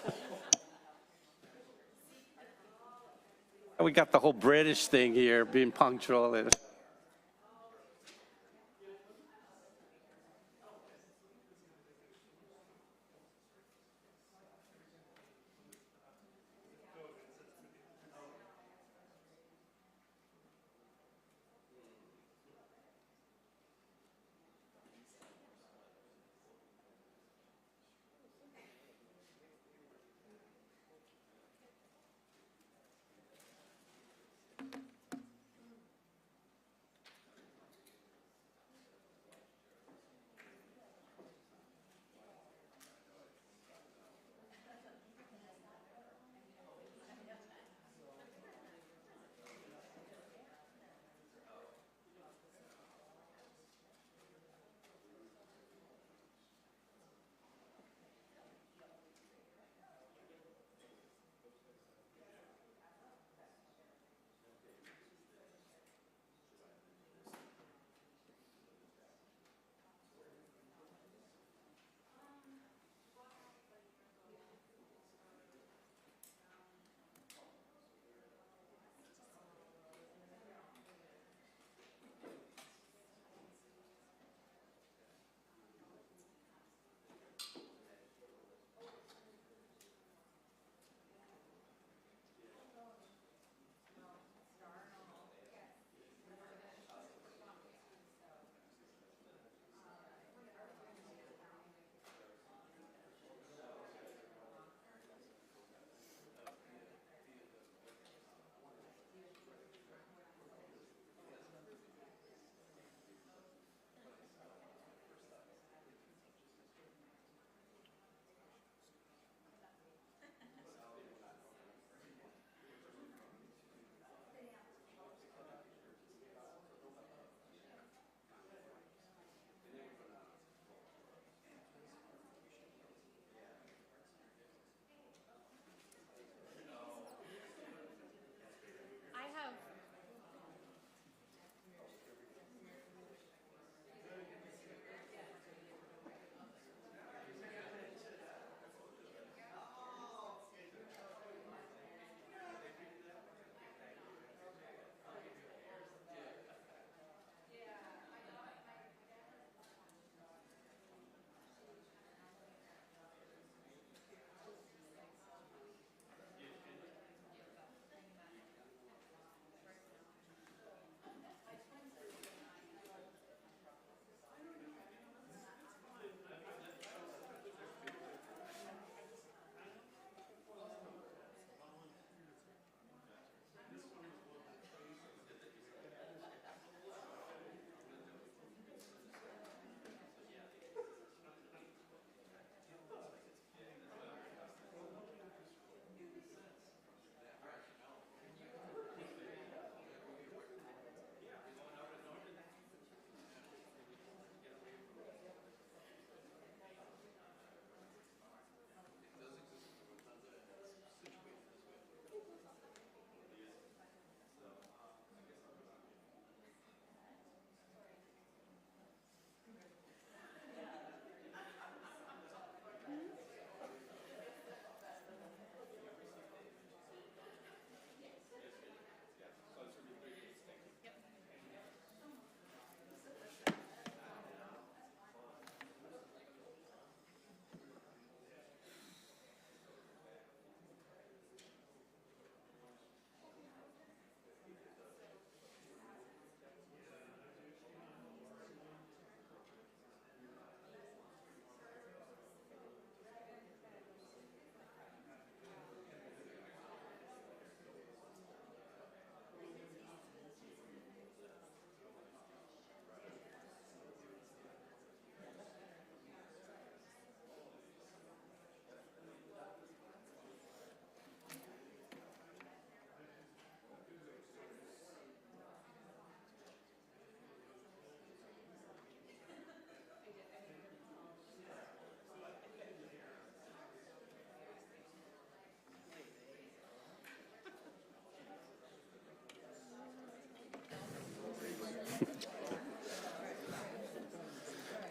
We got the whole British thing here, being punctual.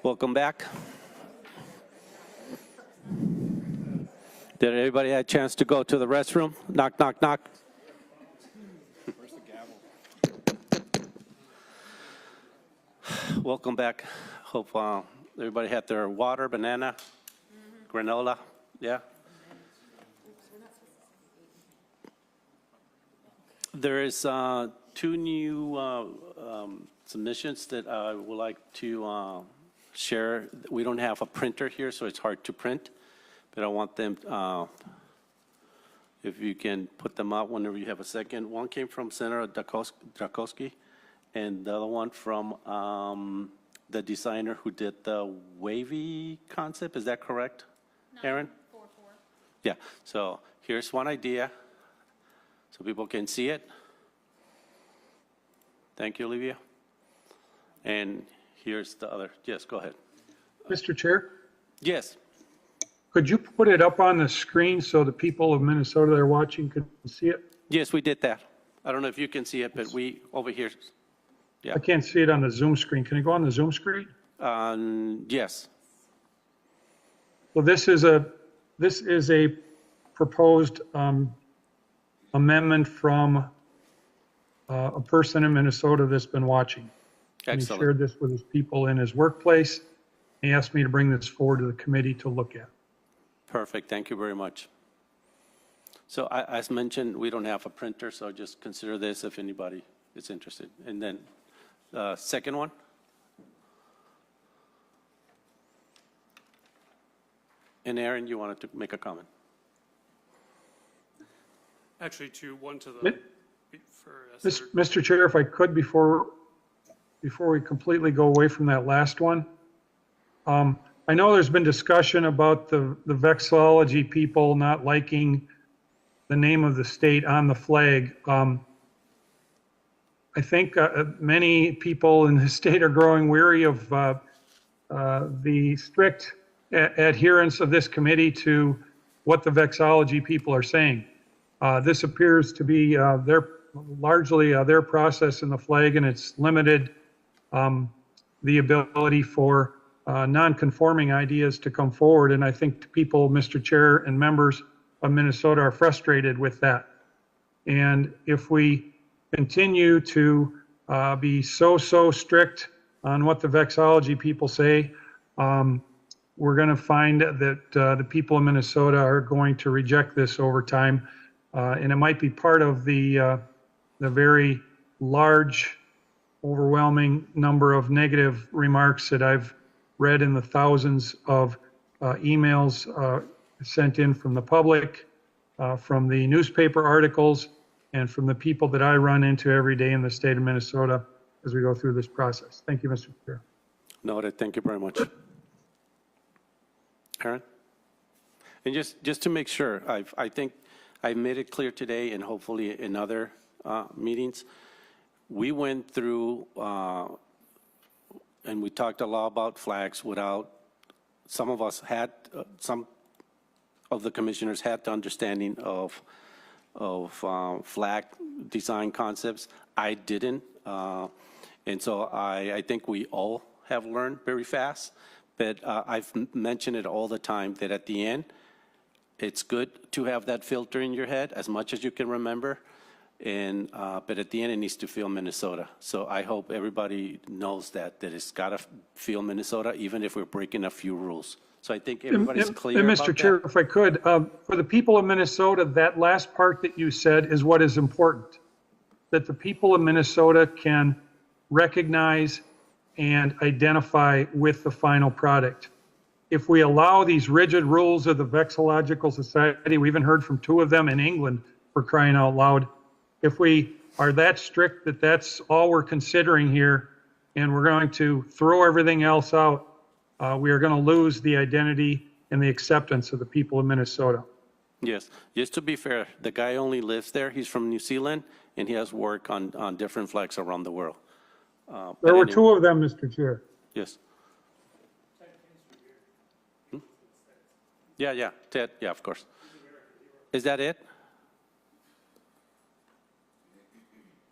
Welcome back. Did everybody have a chance to go to the restroom? Knock, knock, knock. Where's the gavel? Welcome back. Hope everybody had their water, banana, granola. Yeah. There is 2 new submissions that I would like to share. We don't have a printer here, so it's hard to print, but I want them, if you can put them out whenever you have a second. One came from Senator Drakowski, and the other one from the designer who did the wavy concept. Is that correct, Aaron? 4-4. Yeah, so here's one idea, so people can see it. Thank you, Olivia. And here's the other. Yes, go ahead. Mr. Chair, Yes. could you put it up on the screen so the people of Minnesota that are watching can see it? Yes, we did that. I don't know if you can see it, but we over here. Yeah. I can't see it on the Zoom screen. Can it go on the Zoom screen? Yes. Well, this is a proposed amendment from a person in Minnesota that's been watching. And he Excellent. shared this with his people in his workplace. He asked me to bring this forward to the committee to look at. Perfect. Thank you very much. So as mentioned, we don't have a printer, so just consider this if anybody is interested. And then second one. And Aaron, you wanted to make a comment? Actually, one to the, for Mr. Chair, if I could, before we completely go away from that last one, I know there's been discussion about the vexillology people not liking the name of the state on the flag. I think many people in the state are growing weary of the strict adherence of this committee to what the vexillology people are saying. This appears to be largely their process in the flag, and it's limited the ability for non-conforming ideas to come forward. And I think people, Mr. Chair, and members of Minnesota are frustrated with that. And if we continue to be so strict on what the vexillology people say, we're going to find that the people of Minnesota are going to reject this over time. And it might be part of the very large, overwhelming number of negative remarks that I've read in the thousands of emails sent in from the public, from the newspaper articles, and from the people that I run into every day in the state of Minnesota as we go through this process. Thank you, Mr. Chair. Noted. Thank you very much. Aaron? And just to make sure, I think I made it clear today, and hopefully in other meetings, we went through and we talked a lot about flags without, some of us had, some of the commissioners had the understanding of flag design concepts. I didn't. And so I think we all have learned very fast. But I've mentioned it all the time that at the end, it's good to have that filter in your head as much as you can remember. And but at the end, it needs to feel Minnesota. So I hope everybody knows that it's got to feel Minnesota, even if we're breaking a few rules. So I think everybody's clear and about Mr. Chair, that. if I could, for the people of Minnesota, that last part that you said is what is important. That the people of Minnesota can recognize and identify with the final product. If we allow these rigid rules of the Vexillological Society, we even heard from 2 of them in England, for crying out loud. If we are that strict that that's all we're considering here, and we're going to throw everything else out, we are going to lose the identity and the acceptance of the people of Minnesota. Yes, just to be fair, the guy only lives there. He's from New Zealand, and he has work on different flags around the world. There were 2 of them, Mr. Chair. Yes. Yeah, Ted, yeah, of course. Is that it?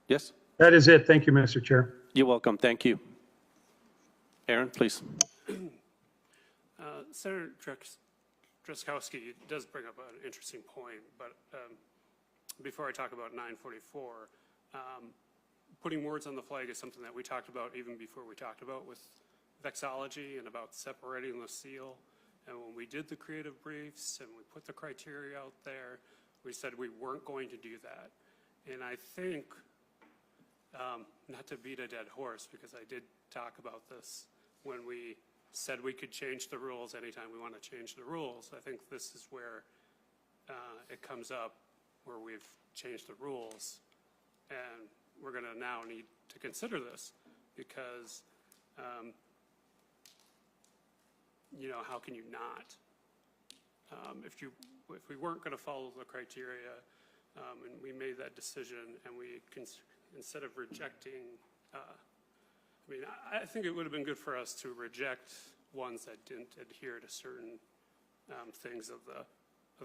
Yes? That is it. Thank you, Mr. Chair. You're welcome. Thank you. Aaron, please. Senator Drazkowski does bring up an interesting point, but before I talk about 944, putting words on the flag is something that we talked about even before we talked about with vexology and about separating the seal. And when we did the creative briefs and we put the criteria out there, we said we weren't going to do that. And I think, not to beat a dead horse, because I did talk about this when we said we could change the rules anytime we want to change the rules. I think this is where it comes up, where we've changed the rules. And we're going to now need to consider this because, you know, how can you not? If we weren't going to follow the criteria and we made that decision and we, instead of rejecting, I mean, I think it would have been good for us to reject ones that didn't adhere to certain things of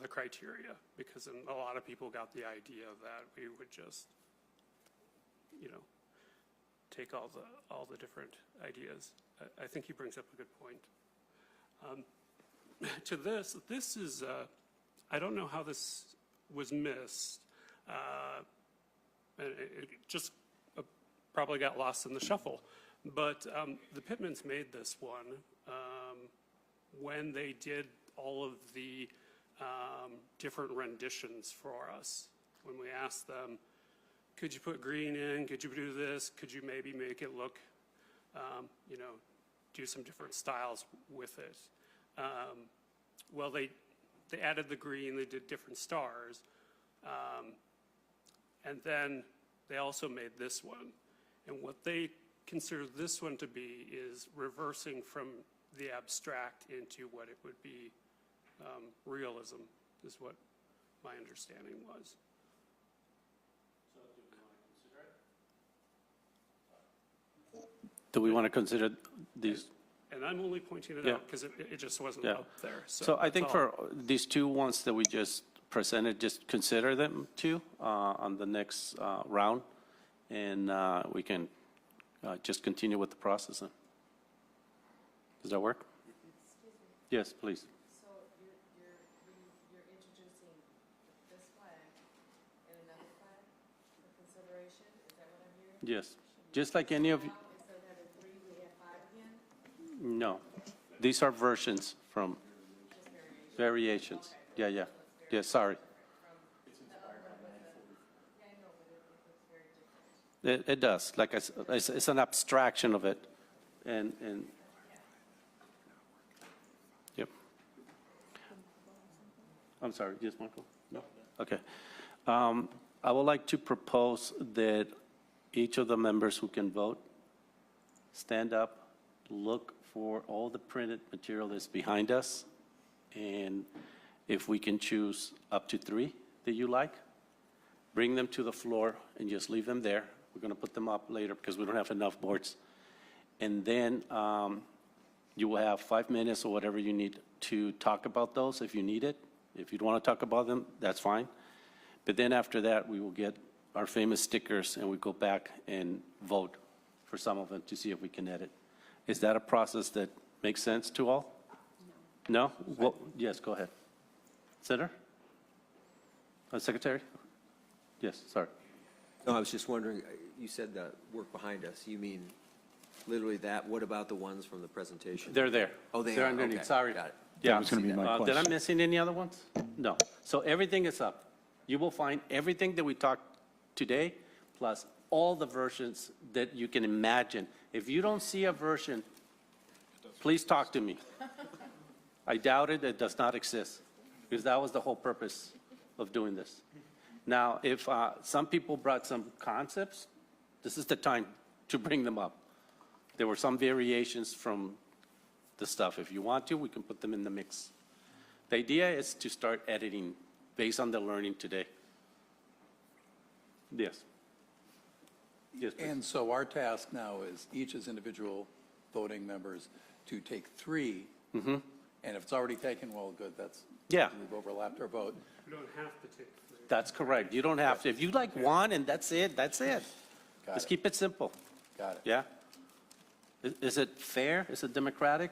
the criteria, because a lot of people got the idea that we would just, you know, take all the different ideas. I think he brings up a good point. To this is, I don't know how this was missed. It just probably got lost in the shuffle. But the Pittmans made this one when they did all of the different renditions for us. When we asked them, could you put green in? Could you do this? Could you maybe make it look, you know, do some different styles with it? Well, they added the green, they did different stars. And then they also made this one. And what they consider this one to be is reversing from the abstract into what it would be realism, is what my understanding was. Do we want to consider these? And I'm only pointing it out because it just wasn't up there. So I think for these two ones that we just presented, just consider them too on the next round, and we can just continue with the process then. Does that work? Yes, please. So you're introducing this flag and another flag for consideration? Is that what I'm hearing? Yes, just like any of you. Instead of having 3, we have 5 again? No, these are versions from variations. Yeah, yeah. Yeah, sorry. It does. Like it's an abstraction of it, and yep. I'm sorry. Yes, Marco. No. Okay. I would like to propose that each of the members who can vote stand up, look for all the printed material that's behind us, and if we can choose up to 3 that you like, bring them to the floor and just leave them there. We're going to put them up later because we don't have enough boards. And then you will have 5 minutes or whatever you need to talk about those if you need it. If you don't want to talk about them, that's fine. But then after that, we will get our famous stickers and we go back and vote for some of them to see if we can edit. Is that a process that makes sense to all? No? Well, yes, go ahead. Senator? Secretary? Yes, sorry. No, I was just wondering, you said the work behind us. You mean literally that? What about the ones from the presentation? They're there. Oh, they They're are? underneath. Okay, Sorry. got it. Yeah, That was going to be my question. Did I miss any other ones? No. So everything is up. You will find everything that we talked today, plus all the versions that you can imagine. If you don't see a version, please talk to me. I doubt it does not exist, because that was the whole purpose of doing this. Now, if some people brought some concepts, this is the time to bring them up. There were some variations from the stuff. If you want to, we can put them in the mix. The idea is to start editing based on the learning today. Yes. Yes, please. And so our task now is each as individual voting members to take 3. And if it's already taken, well, good, that's, Yeah. we've overlapped our vote. You don't have to take 3. That's correct. You don't have to. If you like one and that's it, that's it. Let's keep it simple. Got it. Yeah? Is it fair? Is it democratic?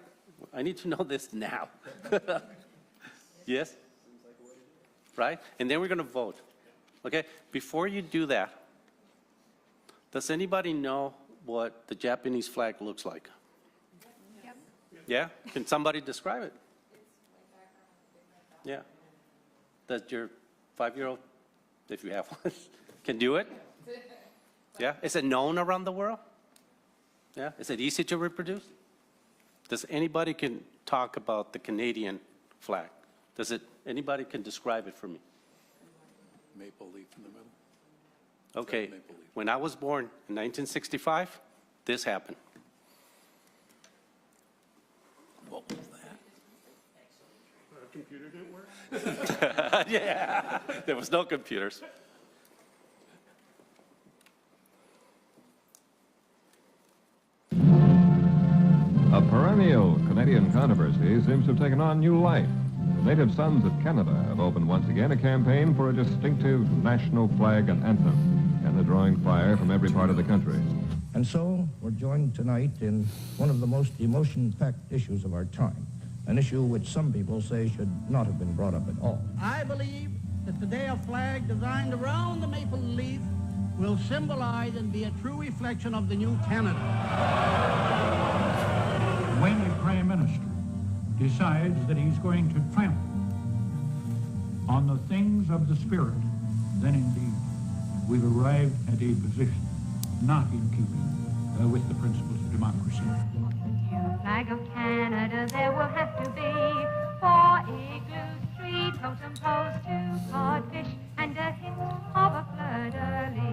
I need to know this now. Yes? Right? And then we're going to vote. Okay? Before you do that, does anybody know what the Japanese flag looks like? Yep. Yeah? Can somebody describe it? Yeah. Does your 5-year-old, if you have one, can do it? Yeah? Is it known around the world? Yeah? Is it easy to reproduce? Does anybody can talk about the Canadian flag? Anybody can describe it for me? Maple leaf in the middle. Okay, when I was born in 1965, this happened. What was that? Computer didn't work? Yeah, there was no computers. A perennial Canadian controversy seems to have taken on new life. The Native Sons of Canada have opened once again a campaign for a distinctive national flag and anthem, and they're drawing fire from every part of the country. And so we're joined tonight in one of the most emotion-packed issues of our time, an issue which some people say should not have been brought up at all. I believe that today a flag designed around the maple leaf will symbolize and be a true reflection of the new Canada. When a prime minister decides that he's going to trample on the things of the spirit, then indeed we've arrived at a position not in keeping with the principles of democracy. Flag of Canada there will have to be 4 igloos, 3 totem poles, 2 codfish, and a hint of a fleur-de-lis.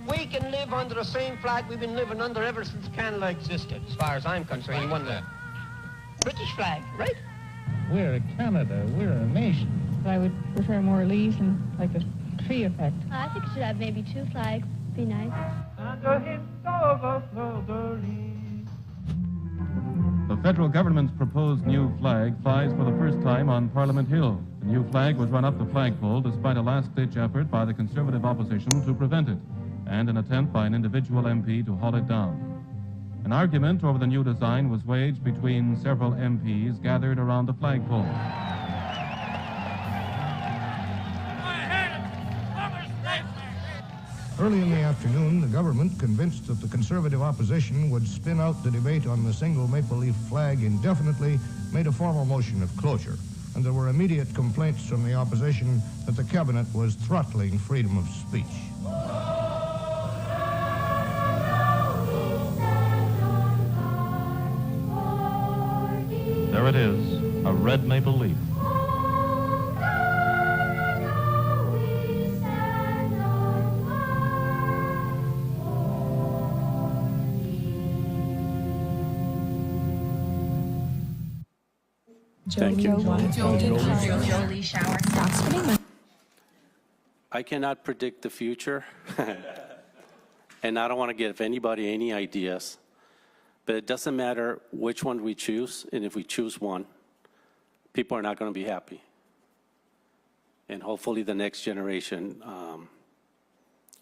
We can live under the same flag we've been living under ever since Canada existed, as far as I'm concerned. One the British flag, right? We're a Canada, we're a nation. I would prefer more leaves and like a tree effect. I think it should have maybe 2 flags. Be nice. The federal government's proposed new flag flies for the first time on Parliament Hill. The new flag was run up the flagpole despite a last-ditch effort by the Conservative opposition to prevent it, and an attempt by an individual MP to haul it down. An argument over the new design was waged between several MPs gathered around the flagpole. Early in the afternoon, the government, convinced that the Conservative opposition would spin out the debate on the single maple leaf flag indefinitely, made a formal motion of closure. And there were immediate complaints from the opposition that the cabinet was throttling freedom of speech. There it is, a red maple leaf. Thank you. Jolie shower. I cannot predict the future, and I don't want to give anybody any ideas, but it doesn't matter which one we choose, and if we choose one, people are not going to be happy. And hopefully the next generation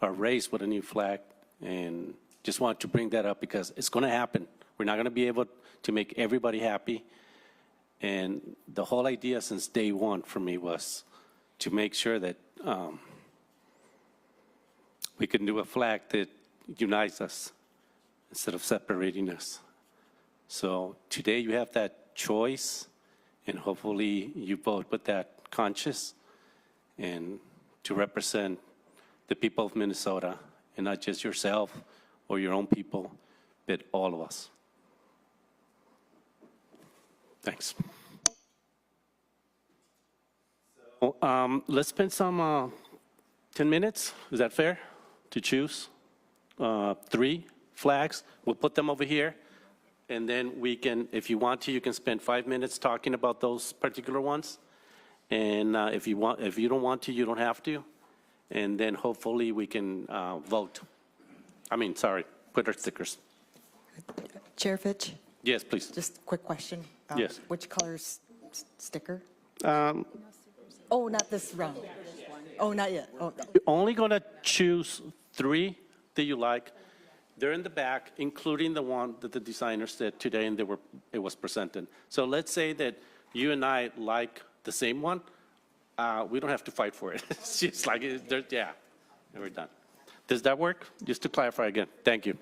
are raised with a new flag, and just want to bring that up because it's going to happen. We're not going to be able to make everybody happy. And the whole idea since day one for me was to make sure that we can do a flag that unites us instead of separating us. So today you have that choice, and hopefully you vote with that conscience and to represent the people of Minnesota, and not just yourself or your own people, but all of us. Thanks. So, let's spend some 10 minutes. Is that fair to choose 3 flags? We'll put them over here, and then we can, if you want to, you can spend 5 minutes talking about those particular ones. And if you don't want to, you don't have to. And then hopefully we can vote. Put our stickers. Chair Fitch? Yes, please. Just a quick question. Yes. Which color's sticker? Um, Oh, not this round. Oh, not yet. Oh, no. You're only going to choose 3 that you like, They're in the back, including the one that the designer said today and it was presented. So let's say that you and I like the same one. We don't have to fight for it. It's just like, yeah, we're done. Does that work? Just to clarify again. Thank you.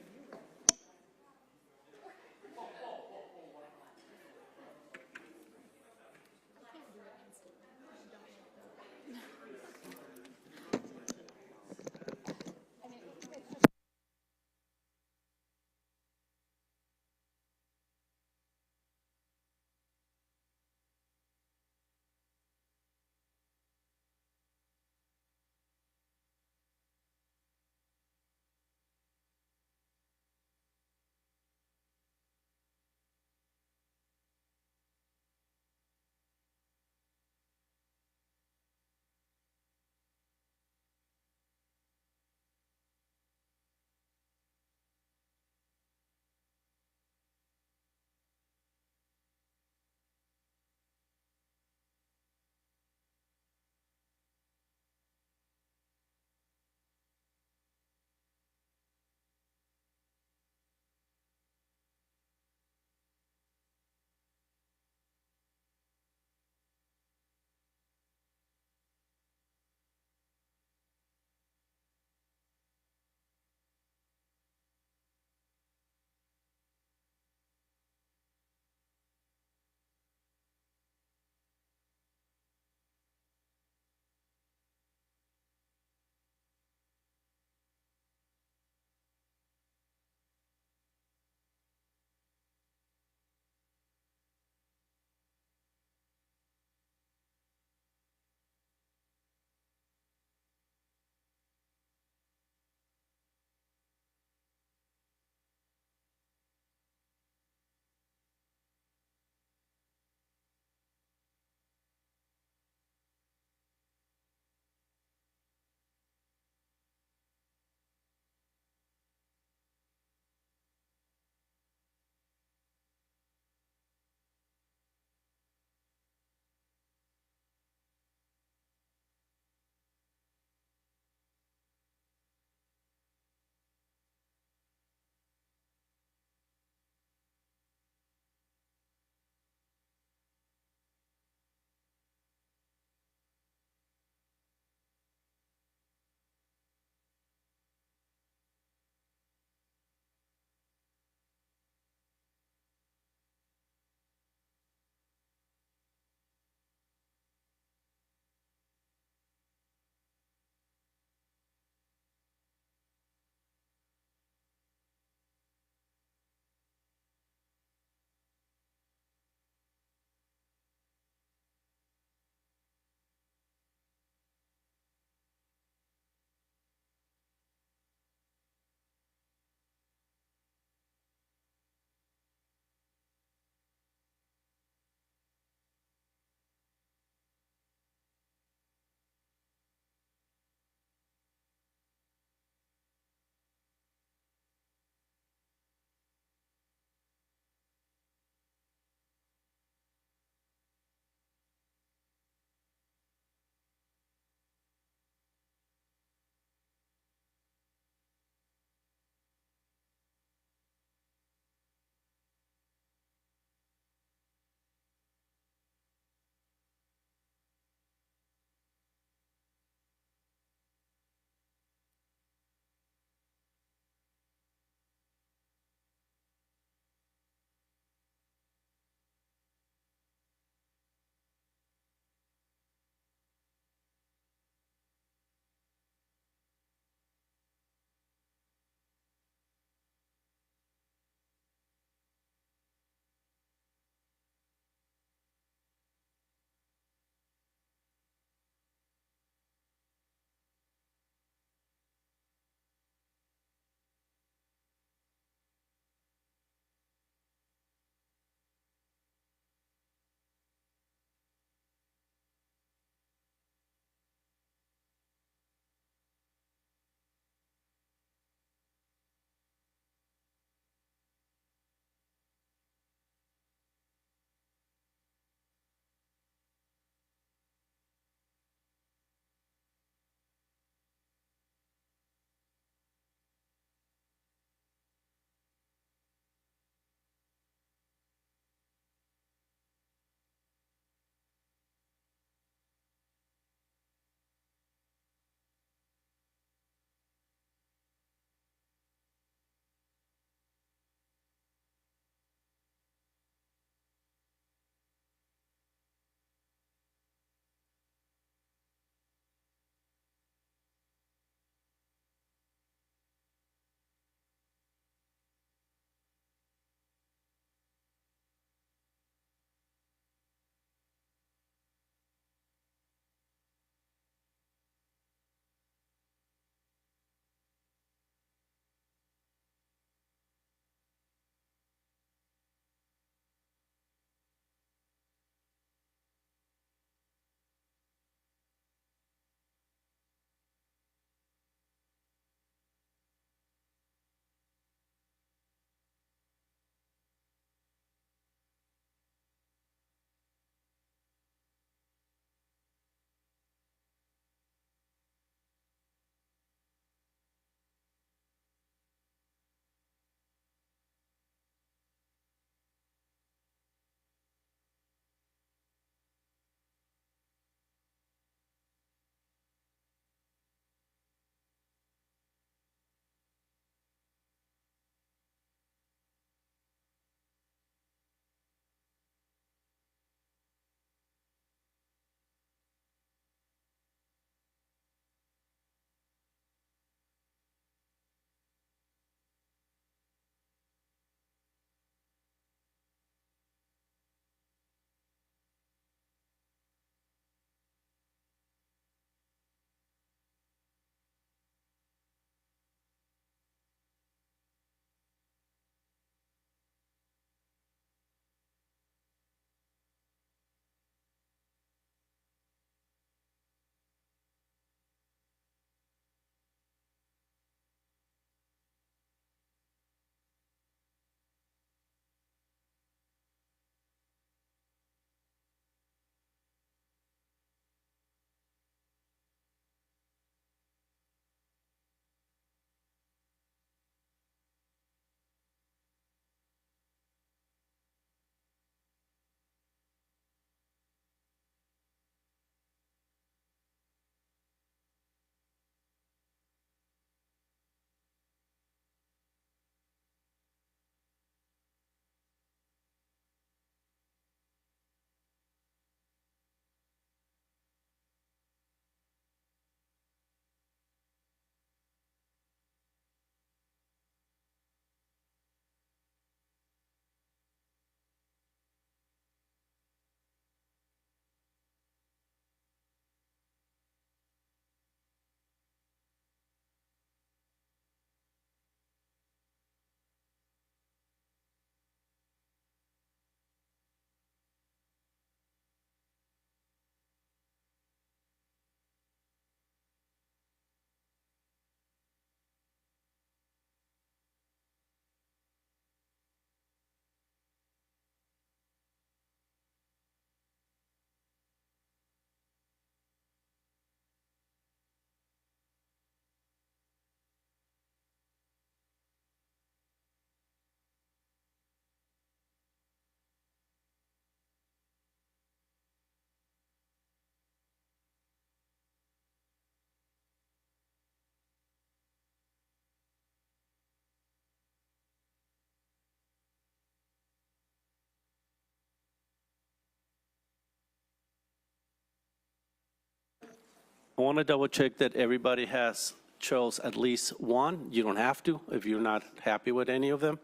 want to double check that everybody has chose at least one. You don't have to if you're not happy with any of them,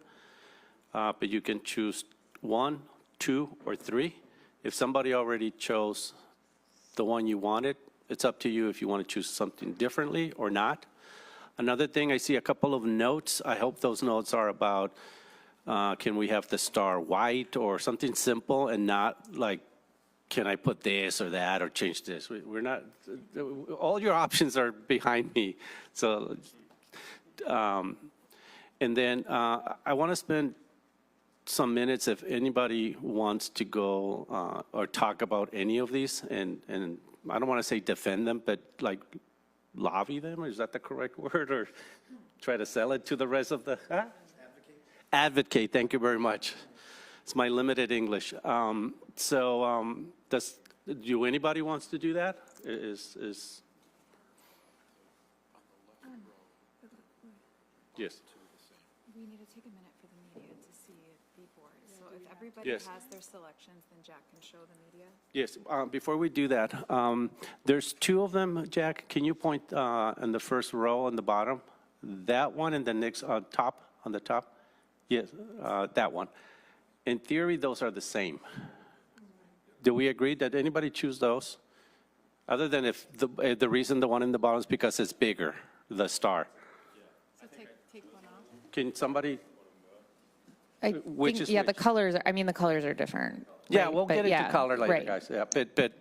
but you can choose 1, 2, or 3. If somebody already chose the one you wanted, it's up to you if you want to choose something differently or not. Another thing, I see a couple of notes. I hope those notes are about, can we have the star white or something simple and not like, can I put this or that or change this? We're not, all your options are behind me. So, and then I want to spend some minutes if anybody wants to go or talk about any of these, and I don't want to say defend them, but like lobby them, is that the correct word? Or try to sell it to the rest of the, Advocate, thank you very much. It's my limited English. Do anybody wants to do that? Yes. We need to take a minute for the media to see the board. So if everybody Yes. has their selections, then Jack can show the media. Yes, before we do that, there's 2 of them, Jack. Can you point in the first row on the bottom? That one and the next on the top? Yes, that one. In theory, those are the same. Do we agree that anybody choose those? Other than if the reason the one in the bottom is because it's bigger, the star. So take one off. Can somebody? I Which think, is yeah, which? the colors, I mean, the colors are different. Yeah, right? we'll But get into yeah, color later, right. guys. Yeah, but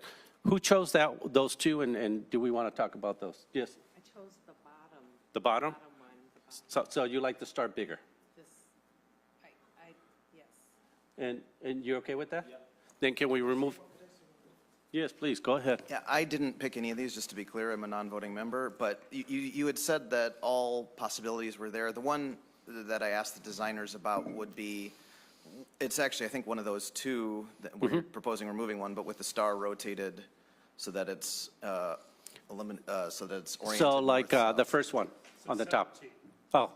who chose those 2, and do we want to talk about those? Yes. I chose the bottom. The bottom? One. So you like to start bigger? Yes. And you're okay with that? Yeah. Then can we remove? Yes, please, go ahead. Yeah, I didn't pick any of these, just to be clear, I'm a non-voting member, but you had said that all possibilities were there. The one that I asked the designers about would be, it's actually, I think, one of those 2, that we're proposing removing one, but with the star rotated so that it's, so that it's oriented. So like the first one on the top. Oh.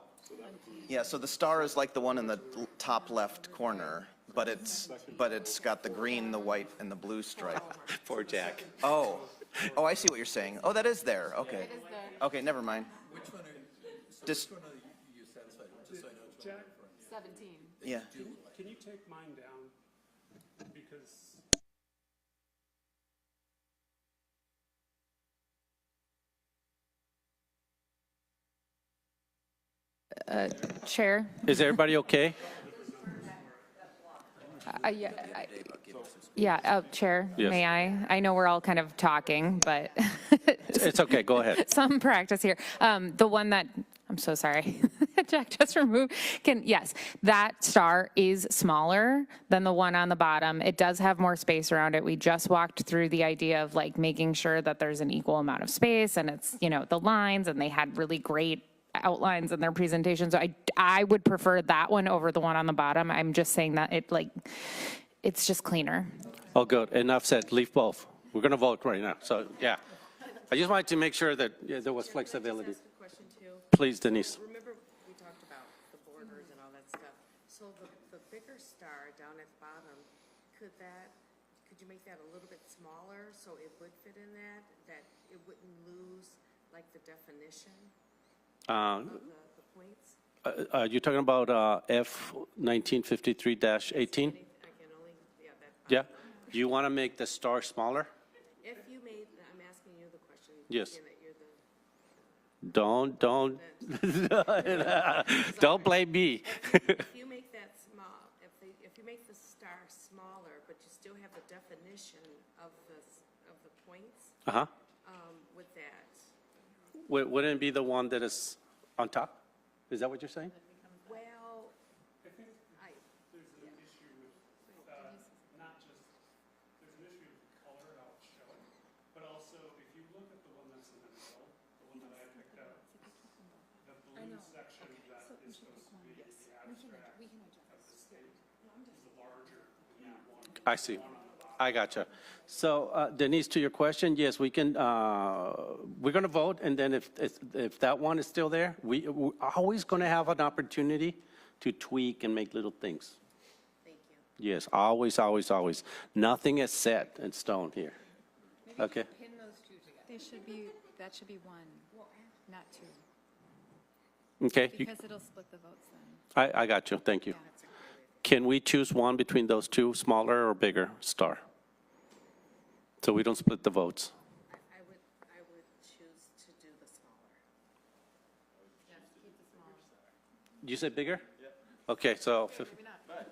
Yeah, so the star is like the one in the top left corner, but it's got the green, the white, and the blue stripe. Poor Jack. Oh, I see what you're saying. Oh, that is there, okay. Okay, never mind. Which one are you satisfied with, just so I know? Jack? 17. Yeah. Can you take mine down? Because Chair? Is everybody okay? Chair, Yes. may I? I know we're all kind of talking, but It's okay, go ahead. some practice here. The one that, I'm so sorry, Jack just removed, yes, that star is smaller than the one on the bottom. It does have more space around it. We just walked through the idea of like making sure that there's an equal amount of space, and it's, the lines, and they had really great outlines in their presentation. So I would prefer that one over the one on the bottom. I'm just saying that it's just cleaner. Oh, good, enough said, leave both. We're going to vote right now, so, yeah. I just wanted to make sure that there was flexibility. Please, Denise. Remember, we talked about the borders and all that stuff. So the bigger star down at the bottom, could you make that a little bit smaller so it would fit in that it wouldn't lose like the definition of the points? You're talking about F 1953-18? Yeah. Do you want to make the star smaller? If you made, I'm asking you the question. Yes. being that you're Don't blame me. If you make that small, if you make the star smaller, but you still have the definition of the points, with that. Wouldn't it be the one that is on top? Is that what you're saying? Well, there's an issue with not just, there's an issue with color, how it's shown, but also if you look at the one that's in the middle, the one that I picked out, the blue section that is supposed to be the abstract of the state is larger than that one. I see. I gotcha. So Denise, to your question, yes, we can. We're going to vote, and then if that one is still there, we're always going to have an opportunity to tweak and make little things. Thank you. Yes, always, always, always. Nothing is set in stone here. Okay. They should be that should be one, not two, Okay, because it'll split the votes then. I got you, thank you. Can we choose one between those two, smaller or bigger star? So we don't split the votes. I would choose to do the smaller. You said bigger? Yeah. Okay, so,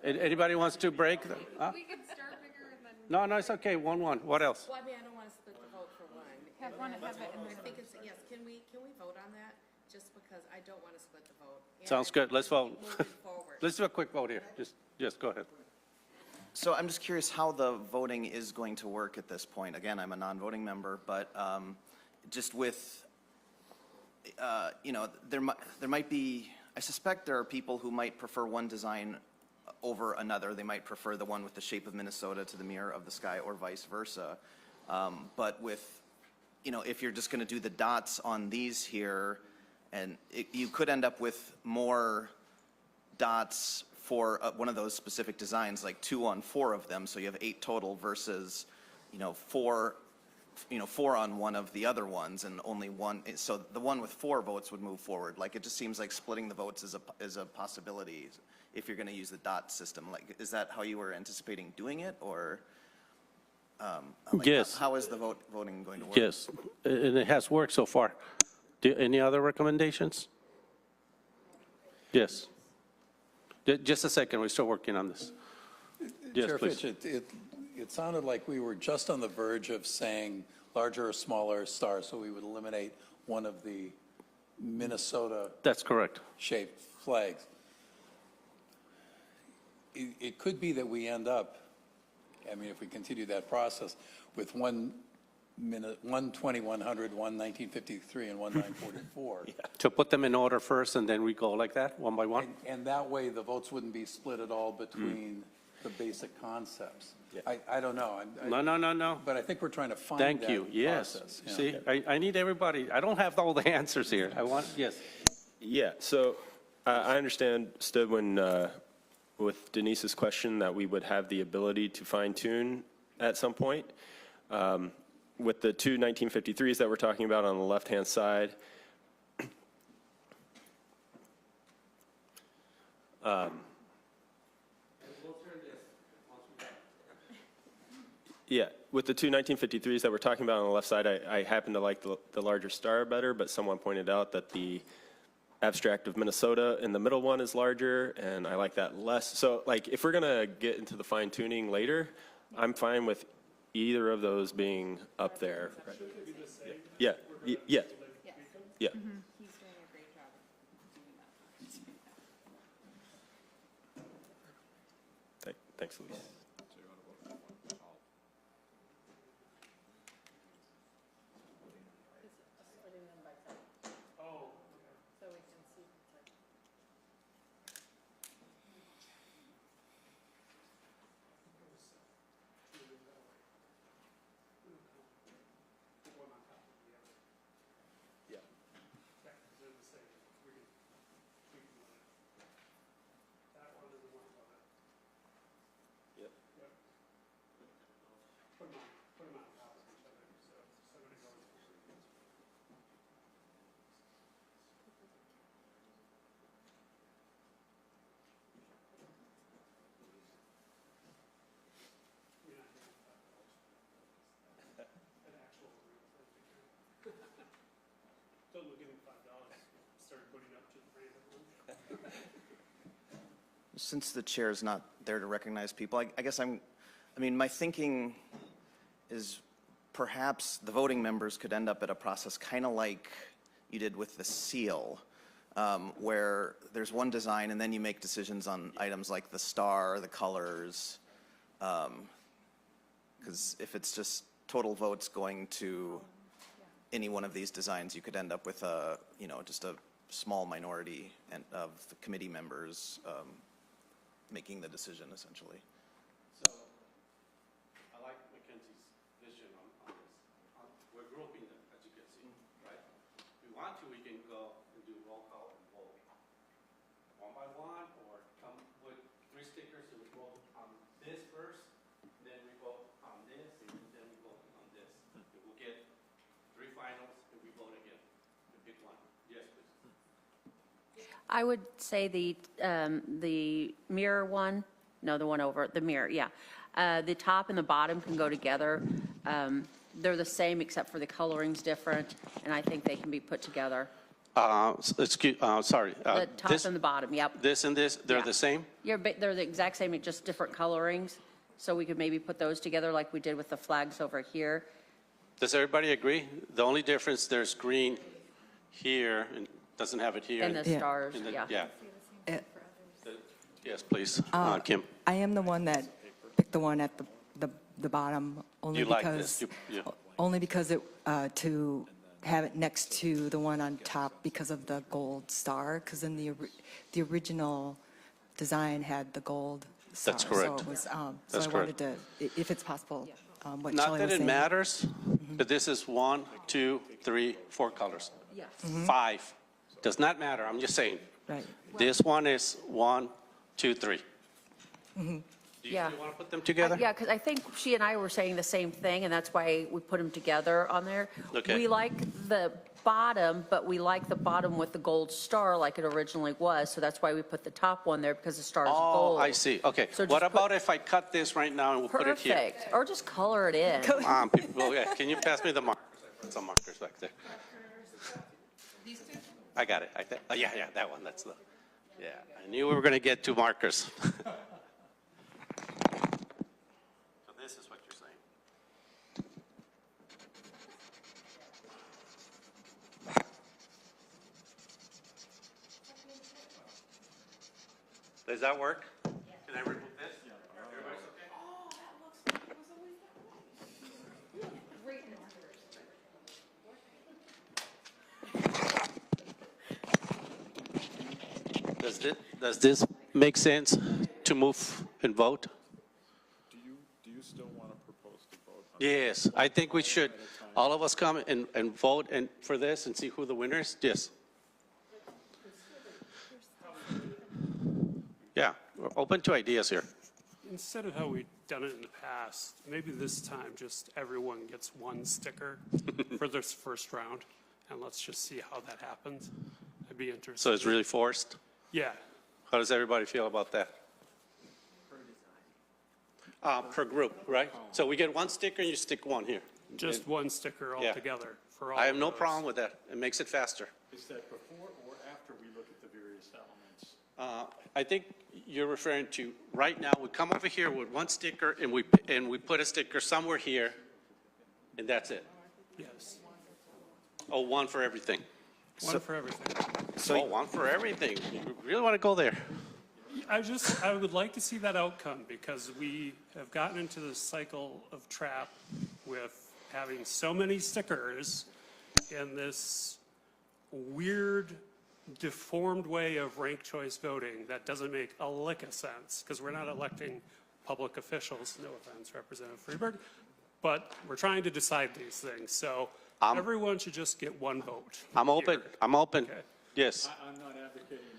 anybody wants to break? Huh? We can start bigger and then. No, it's okay, 1-1. What else? Well, I mean, I don't want to split the vote for one. Have one, have it in I the. think it's, yes, can we vote on that? Just because I don't want to split the vote. And Sounds good, let's vote. moving forward. Let's do a quick vote here, just go ahead. So I'm just curious how the voting is going to work at this point. Again, I'm a non-voting member, but just with, you know, there might be, I suspect there are people who might prefer one design over another. They might prefer the one with the shape of Minnesota to the mirror of the sky or vice versa. But with, you know, if you're just going to do the dots on these here, and you could end up with more dots for one of those specific designs, like 2 on 4 of them, so you have 8 total versus, 4 on one of the other ones, and only one. So the one with 4 votes would move forward. Like, it just seems like splitting the votes is a possibility if you're going to use the dot system. Like, is that how you were anticipating doing it, or? Like, Yes. How is the voting going to work? Yes, and it has worked so far. Any other recommendations? Yes. Just a second, we're still working on this. Yes, Chair please. Fitch, it sounded like we were just on the verge of saying larger or smaller stars, so we would eliminate one of the Minnesota That's correct. shaped flags. It could be that we end up, I mean, if we continue that process, with one 20, 100, one 1953, and one 944. To put them in order first, and then we go like that, one by one? And that way, the votes wouldn't be split at all between the basic concepts. I don't know. No. But I think we're trying to find Thank that you, yes. process, yeah. See, I need everybody, I don't have all the answers here. I want, yes. Yeah, so I understood when, with Denise's question, that we would have the ability to fine tune at some point. With the 2 1953s that we're talking about on the left-hand side, yeah, with the 2 1953s that we're talking about on the left side, I happen to like the larger star better, but someone pointed out that the abstract of Minnesota in the middle one is larger, and I like that less. So, like, if we're gonna get into the fine tuning later, I'm fine with either of those being up there. Yeah. Mm-hmm. He's doing a great job of doing that. Thanks, Luis. Since the chair is not there to recognize people, I guess my thinking is perhaps the voting members could end up at a process kind of like you did with the seal, where there's one design and then you make decisions on items like the star, the colors, because if it's just total votes going to any one of these designs, you could end up with just a small minority of the committee members making the decision, essentially. So, I like Mackenzie's vision on this. We're grouping them, as you can see, right? If we want to, we can go and do roll call and vote. One by one, or come with 3 stickers and we vote on this first, then we vote on this, and then we vote on this. If we get 3 finals, and we vote I would say the mirror one, no, the one over, the mirror, yeah. The top and the bottom can go together. They're the same except for the coloring's different, and I think they can be put together. Sorry. The top and the bottom, yep. This and this, they're Yeah. the same? They're the exact same, just different colorings. So we could maybe put those together like we did with the flags over here. Does everybody agree? The only difference, there's green here, and doesn't have it here. And the stars, and then- yeah. Yes, please, Kim. I am the one that picked the one at the bottom, only You like because, this? Yeah. only because it, to have it next to the one on top because of the gold star, because in the original design had the gold star. That's correct. So it was, That's so I correct. wanted to, if it's possible, what Not Shelley that was it saying. matters, but this is 1, 2, 3, 4 colors. Yes. 5, does not matter, I'm just saying. Right. This one is 1, 2, 3. Do you Yeah. want to put them together? Yeah, because I think she and I were saying the same thing, and that's why we put them together on there. Okay. We like the bottom, but we like the bottom with the gold star like it originally was, so that's why we put the top one there, because the star is Oh, gold. I see, okay. So What just about if I cut this right now and we'll put it here? Perfect, or just color it in. People, yeah, can you pass me the markers? Some markers back there. I got it. Yeah, that one. That's the. Yeah, I knew we were going to get 2 markers. So this is what you're saying. Does that work? Can I remove this? Everybody's okay? Does this make sense to move and vote? Do you still want to propose to vote? Yes, I think we should. All of us come and vote and for this and see who the winner is? Yes. Yeah, we're open to ideas here. Instead of how we've done it in the past, maybe this time just everyone gets 1 sticker for this first round, and let's just see how that happens. I'd be interested. So it's really forced? Yeah. How does everybody feel about that? Per group, right? So we get 1 sticker and you stick 1 here. Just 1 sticker Yeah. altogether for all I have of no those. problem with that. It makes it faster. Is that before or after we look at the various elements? I think you're referring to, right now, we come over here with 1 sticker and we put a sticker somewhere here, and that's it. Yes. Oh, 1 for everything. 1 for everything. Oh, 1 for everything. You really want to go there? I would like to see that outcome because we have gotten into this cycle of trap with having so many stickers in this weird, deformed way of ranked choice voting that doesn't make a lick of sense because we're not electing public officials, no offense, Representative Freeberg, but we're trying to decide these things. So everyone should just get 1 vote. I'm open. here. I'm open. Okay. Yes. I'm not advocating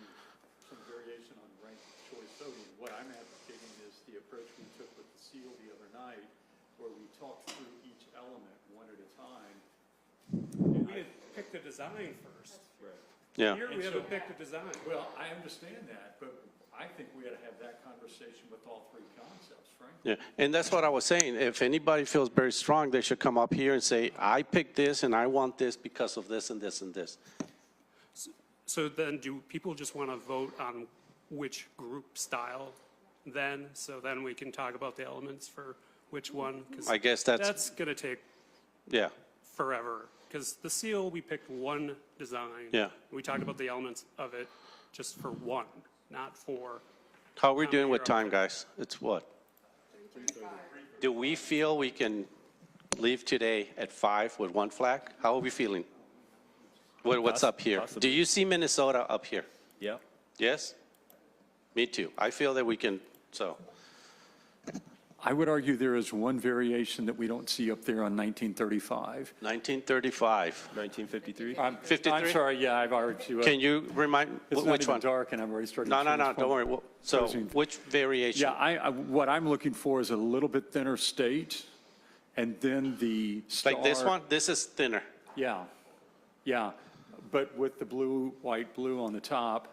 some variation on ranked choice voting. What I'm advocating is the approach we took with the seal the other night, where we talked through each element 1 at a time. We had picked a design first. Right. Yeah. Here we haven't picked a design. Well, I understand that, but I think we ought to have that conversation with all 3 concepts, frankly. Yeah, and that's what I was saying. If anybody feels very strong, they should come up here and say, I picked this and I want this because of this and this and this. So then do people just want to vote on which group style then? So then we can talk about the elements for which one? 'Cause I guess that's- that's going to take Yeah. forever. Because the seal, we picked 1 design. Yeah. We talked about the elements of it just for 1, not for. How are we doing with time, guys? It's what? Do we feel we can leave today at 5 with 1 flag? How are we feeling? What's up here? Possibly. Do you see Minnesota up here? Yeah. Yes? Me too. I feel that we can, so. I would argue there is one variation that we don't see up there on 1935. 1935. 1953? 53? I'm sorry, yeah, I've already. Can you remind, It's not which even one? dark, and I'm already starting No, to no, change don't worry. So Closing. which variation? Yeah, what I'm looking for is a little bit thinner state, and then the star. Like this one? This is thinner. Yeah, yeah, but with the blue, white, blue on the top,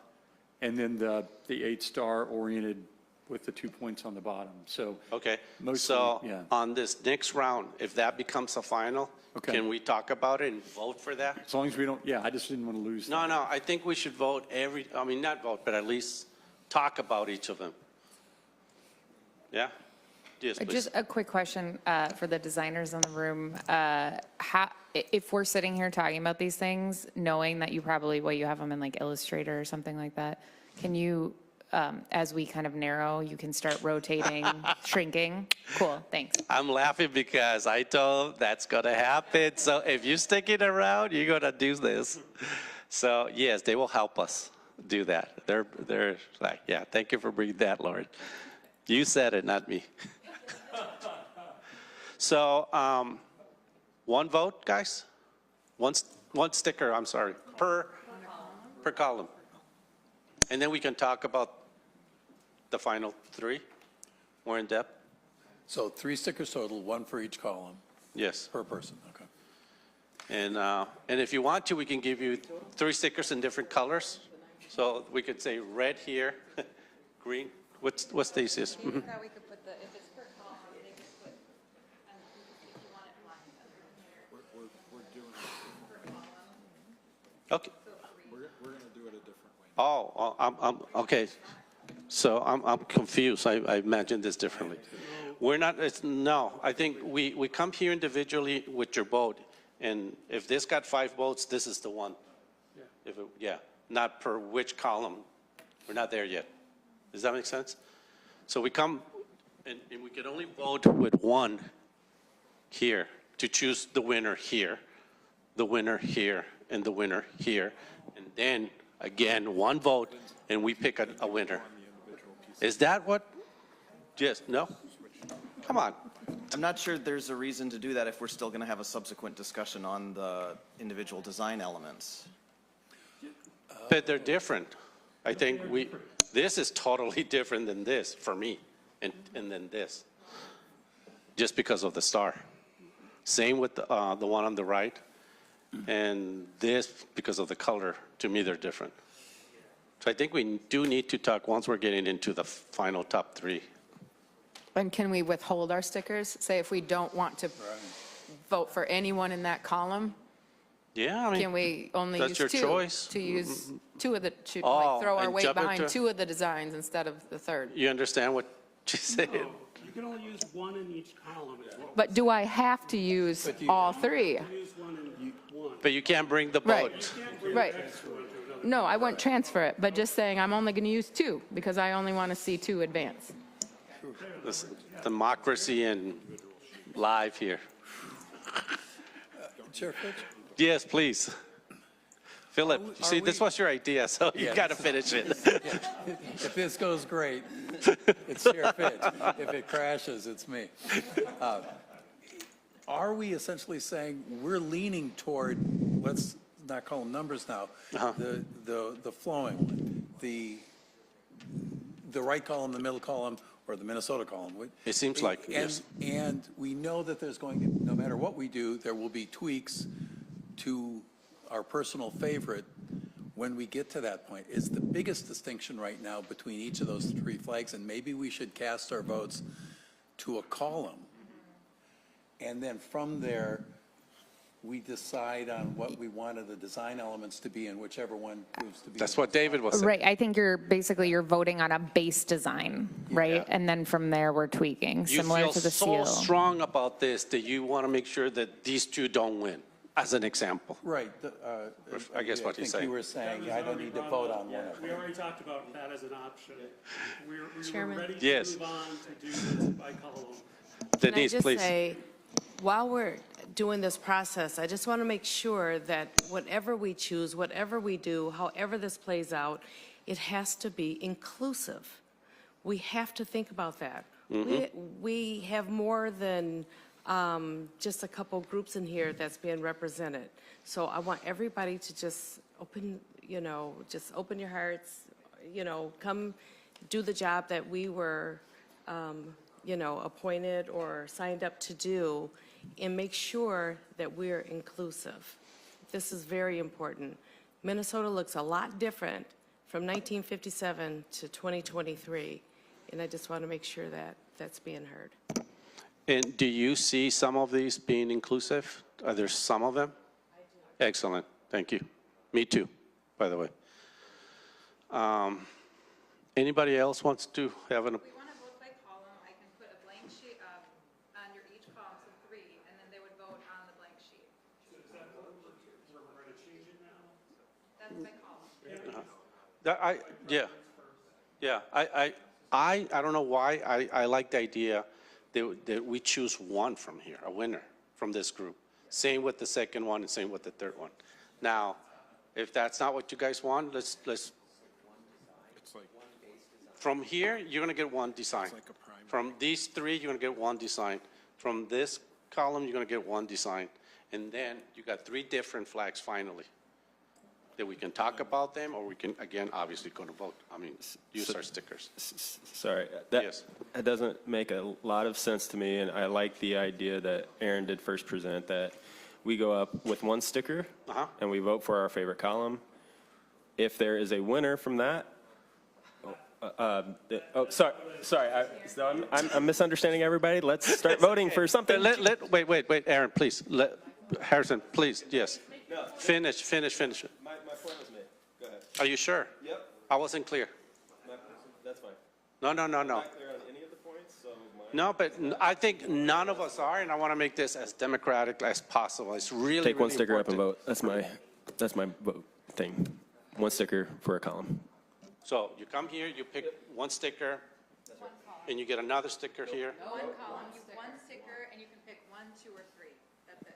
and then the 8-star oriented with the 2 points on the bottom. So Okay, mostly, so yeah. on this next round, if that becomes a final, Okay. can we talk about it and vote for that? As long as we don't, yeah, I just didn't want to lose. No, no, I think we should vote not vote, but at least talk about each of them. Yeah? Yes, please. Just a quick question for the designers in the room. If we're sitting here talking about these things, knowing that you probably, you have them in like Illustrator or something like that, can you, as we kind of narrow, you can start rotating, shrinking? Cool, thanks. I'm laughing because I told that's going to happen. So if you stick it around, you're going to do this. So yes, they will help us do that. They're like, yeah, thank you for bringing that, Lauren. You said it, not me. So one vote, guys? One sticker, I'm sorry, per column. And then we can talk about the final 3 more in depth. So 3 stickers total, 1 for each column. Yes. Per person, okay. And if you want to, we can give you 3 stickers in different colors. So we could say red here, green. What's the easiest? Maybe that we could put if it's per column, they could put, if you want it black. We're doing Okay. We're going to do it a different way. Oh, I'm okay. So I'm confused. I imagined this differently. We're not, no, I think we come here individually with your vote. And if this got 5 votes, this is the one. Yeah. Not per which column. We're not there yet. Does that make sense? So we come, and we can only vote with 1 here to choose the winner here, the winner here, and the winner here. And then, again, 1 vote, and we pick a winner. Is that what? Yes, no? Come on. I'm not sure there's a reason to do that if we're still going to have a subsequent discussion on the individual design elements. But they're different. I think this is totally different than this for me, and then this, just because of the star. Same with the one on the right, and this because of the color. To me, they're different. So I think we do need to talk once we're getting into the final top 3. And can we withhold our stickers? Say if we don't want to vote for anyone in that column? Yeah, I mean, Can we only that's use your 2? choice. To use 2 of the, Oh, throw our and weight jump behind into- 2 of the designs instead of the 3rd? You understand what she said? You can only use 1 in each column. But do I have to use all 3? Use 1 in one. But you can't bring the Right. vote. Right. No, I wouldn't transfer it, but just saying I'm only going to use 2 because I only want to see 2 advance. This democracy and live here. Chair Fitch? Yes, please. Philip, see, this was your idea, so you Yeah, got to this finish it. If this goes great, it's Chair Fitch. If it crashes, it's me. Are we essentially saying we're leaning toward, let's not call them numbers now, the flowing one, the right column, the middle column, or the Minnesota column? It seems like, yes. And we know that there's going to, no matter what we do, there will be tweaks to our personal favorite when we get to that point. Is the biggest distinction right now between each of those 3 flags, and maybe we should cast our votes to a column. And then from there, we decide on what we wanted the design elements to be and whichever one proves to be. That's what David was saying. Right, I think you're voting on a base design, right? And then from there, we're tweaking, You similar feel to the so seal. strong about this that you want to make sure that these 2 don't win, as an example. Right. I guess what he's I think saying. you were saying, I don't need to vote on one of We them. already talked about that as an option. We were Chairman? ready to Yes. move on to do this by column. Denise, Can I please. just say, while we're doing this process, I just want to make sure that whatever we choose, whatever we do, however this plays out, it has to be inclusive. We have to think about that. We have more than just a couple groups in here that's being represented. So I want everybody to just open your hearts, come do the job that we were, appointed or signed up to do, and make sure that we're inclusive. This is very important. Minnesota looks a lot different from 1957 to 2023, and I just want to make sure that that's being heard. And do you see some of these being inclusive? Are there some of them? I do. Excellent, thank you. Me too, by the way. Anybody else wants to have an? If we want to vote by column, I can put a blank sheet up under each column, so 3, and then they would vote on the blank sheet. Is that what we're going to change it now? That's by column. I don't know why, I like the idea that we choose one from here, a winner from this group. Same with the second one and same with the third one. Now, if that's not what you guys want, let's from here, you're going to get one design. From these 3, you're going to get one design. From this column, you're going to get one design. And then you got 3 different flags finally that we can talk about them, or we can, again, obviously go to vote. I mean, use our stickers. Sorry, that doesn't make a lot of sense to me, and I like the idea that Aaron did first present, that we go up with 1 sticker, and we vote for our favorite column. If there is a winner from that, sorry, I'm misunderstanding everybody. Let's start voting for something. Wait, Aaron, please. Harrison, please, yes. No, finish. My point was made. Go ahead. Are you sure? Yep. I wasn't clear. That's fine. No. I'm not clear on any of the points, so No, but I think none of us are, and I want to make this as democratic as possible. It's really, take 1 really sticker important. up and vote. That's my vote thing. 1 sticker for a column. So you come here, you pick 1 sticker, and you get another sticker here. One column, 1 sticker, and you can pick 1, 2, or 3. That's it.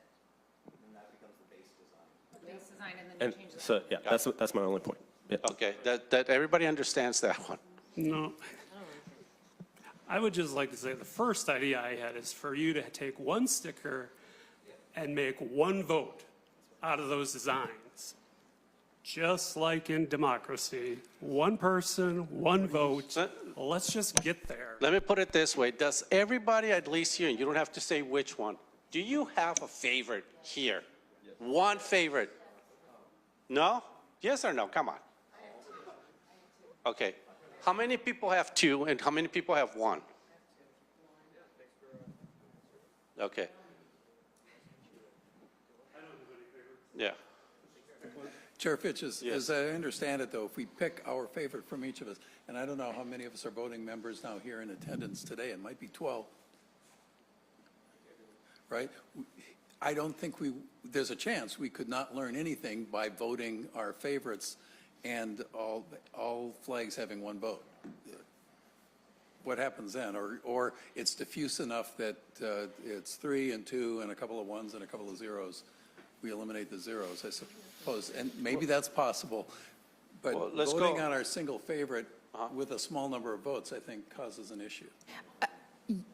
And that becomes the base design. Base design, and then And you change the. so, yeah, that's my only point. Yeah. Okay, that everybody understands that one. No. I would just like to say the first idea I had is for you to take 1 sticker and make 1 vote out of those designs. Just like in democracy, 1 person, 1 vote. Let's just get there. Let me put it this way. Does everybody, at least here, and you don't have to say which one, do you have a favorite here? 1 favorite? No? Yes or no? Come on. Okay. How many people have 2 and how many people have 1? Okay. Yeah. Chair Fitch, as I understand it, though, if we pick our favorite from each of us, and I don't know how many of us are voting members now here in attendance today, it might be 12, right? I don't think there's a chance we could not learn anything by voting our favorites and all flags having 1 vote. What happens then? Or it's diffuse enough that it's 3 and 2 and a couple of 1s and a couple of 0s. We eliminate the 0s, I suppose. And maybe that's possible. But voting on our single favorite with a small number of votes, I think, causes an issue.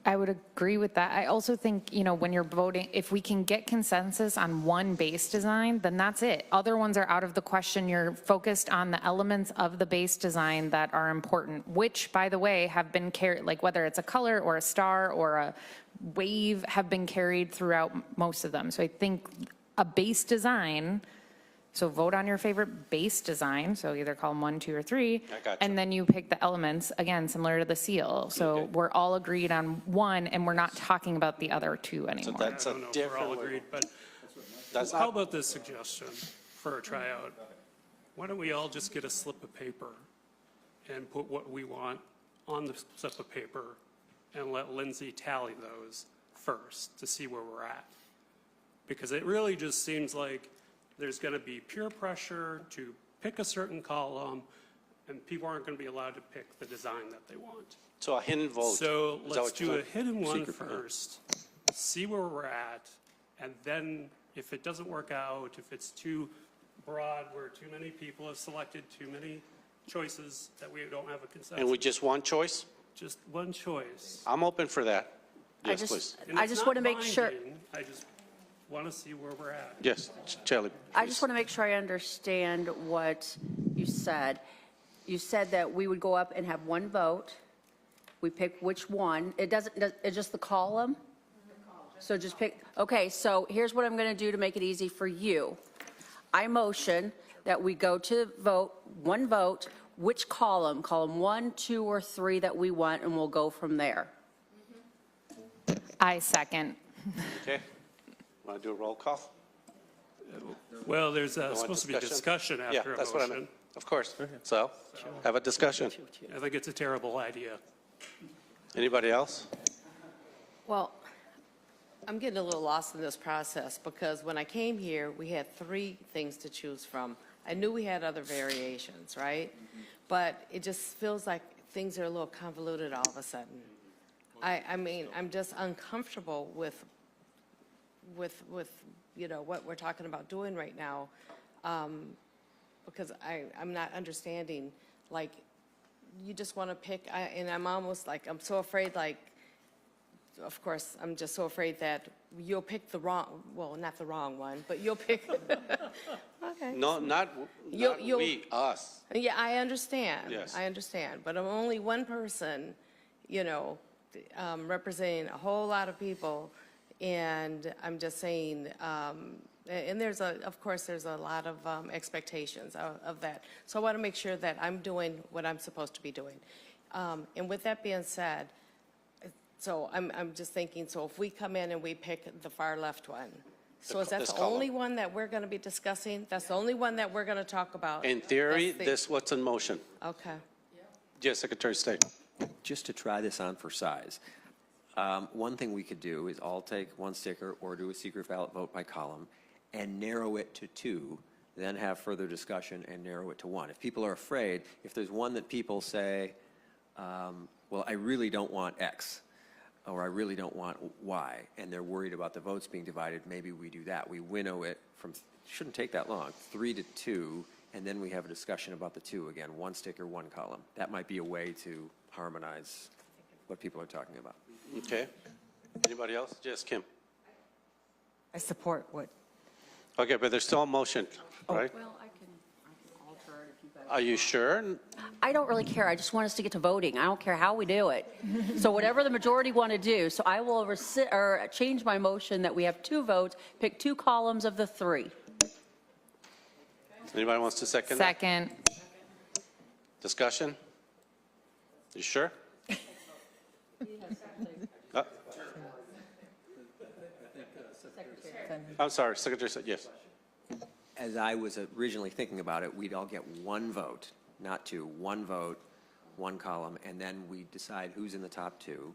I would agree with that. I also think, when you're voting, if we can get consensus on 1 base design, then that's it. Other ones are out of the question. You're focused on the elements of the base design that are important, which, by the way, have been carried, like whether it's a color or a star or a wave, have been carried throughout most of them. So I think a base design, so vote on your favorite base design, so either column 1, 2, or 3, and then you pick the elements, again, similar to the seal. So we're all agreed on 1, and we're not talking about the other 2 anymore. So that's I don't know if we're all agreed, but how about this suggestion for a tryout? Why don't we all just get a slip of paper and put what we want on the slip of paper and let Lindsay tally those first to see where we're at? Because it really just seems like there's going to be peer pressure to pick a certain column, and people aren't going to be allowed to pick the design that they want. So a hidden vote. So let's do a hidden one first, see where we're at, and then if it doesn't work out, if it's too broad, where too many people have selected too many choices that we don't have a consensus. And with just 1 choice? Just 1 choice. I'm open for that. Yes, please. I just want to make sure. I just want to see where we're at. Yes, Shelley. I just want to make sure I understand what you said. You said that we would go up and have 1 vote. We pick which one. It's just the column? So just pick, okay, so here's what I'm going to do to make it easy for you. I motion that we go to vote, 1 vote. which column 1, 2, or 3 that we want, and we'll go from there. I second. Okay. Want to do a roll call? Well, there's You want supposed to be discussion Yeah, after a that's what I motion. meant. Of course. So, have a discussion. I think it's a terrible idea. Anybody else? Well, I'm getting a little lost in this process because when I came here, we had 3 things to choose from. I knew we had other variations, right? But it just feels like things are a little convoluted all of a sudden. I mean, I'm just uncomfortable with you know, what we're talking about doing right now, because I'm not understanding, like, you just want to pick, and I'm almost like, I'm so afraid, like, of course, I'm just so afraid that you'll pick the wrong, well, not the wrong one, but you'll pick, okay. No, not we, us. Yeah, I understand. Yes. I understand, but I'm only one person, you know, representing a whole lot of people, and I'm just saying, and there's of course, there's a lot of expectations of that. So I want to make sure that I'm doing what I'm supposed to be doing. And with that being said, so I'm just thinking, so if we come in and we pick the far left one, so is that this the column. only one that we're going to be discussing? That's the only one that we're going to talk about? In theory, That's the- this what's in motion. Okay. Yes, Secretary of State. Just to try this on for size, one thing we could do is all take one sticker or do a secret ballot vote by column and narrow it to 2, then have further discussion and narrow it to 1. If people are afraid, if there's one that people say, well, I really don't want X, or I really don't want Y, and they're worried about the votes being divided, maybe we do that. We winnow it from, shouldn't take that long, 3 to 2, and then we have a discussion about the 2 again, 1 sticker, 1 column. That might be a way to harmonize what people are talking about. Okay. Anybody else? Yes, Kim. I support what, Okay, but there's still a motion, right? Well, I can alter it if you guys. Are you sure? I don't really care. I just want us to get to voting. I don't care how we do it. So whatever the majority want to do. So I will change my motion that we have 2 votes, pick 2 columns of the 3. Anybody wants to second that? Second. Discussion? You sure? I'm sorry, Secretary said yes. As I was originally thinking about it, we'd all get 1 vote, not 2, 1 vote, 1 column, and then we decide who's in the top 2.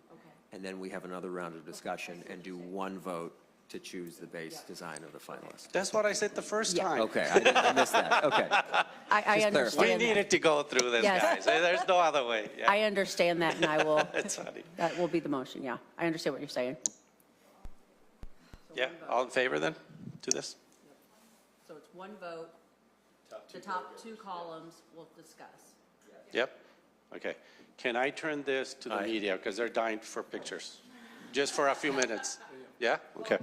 And then we have another round of discussion and do 1 vote to choose the base design of the finalist. That's what I said the first time. Okay, I missed that, okay. I Just understand. We needed to go through this, Yes. guys. There's no other way. Yeah. I understand that, and I will, It's funny. that will be the motion, yeah. I understand what you're saying. Yeah, all in favor then, to this? So it's 1 vote. The top 2 columns we'll discuss. Yep. Okay. Can I turn this to the media, because they're dying for pictures? Just for a few minutes. Yeah? Okay.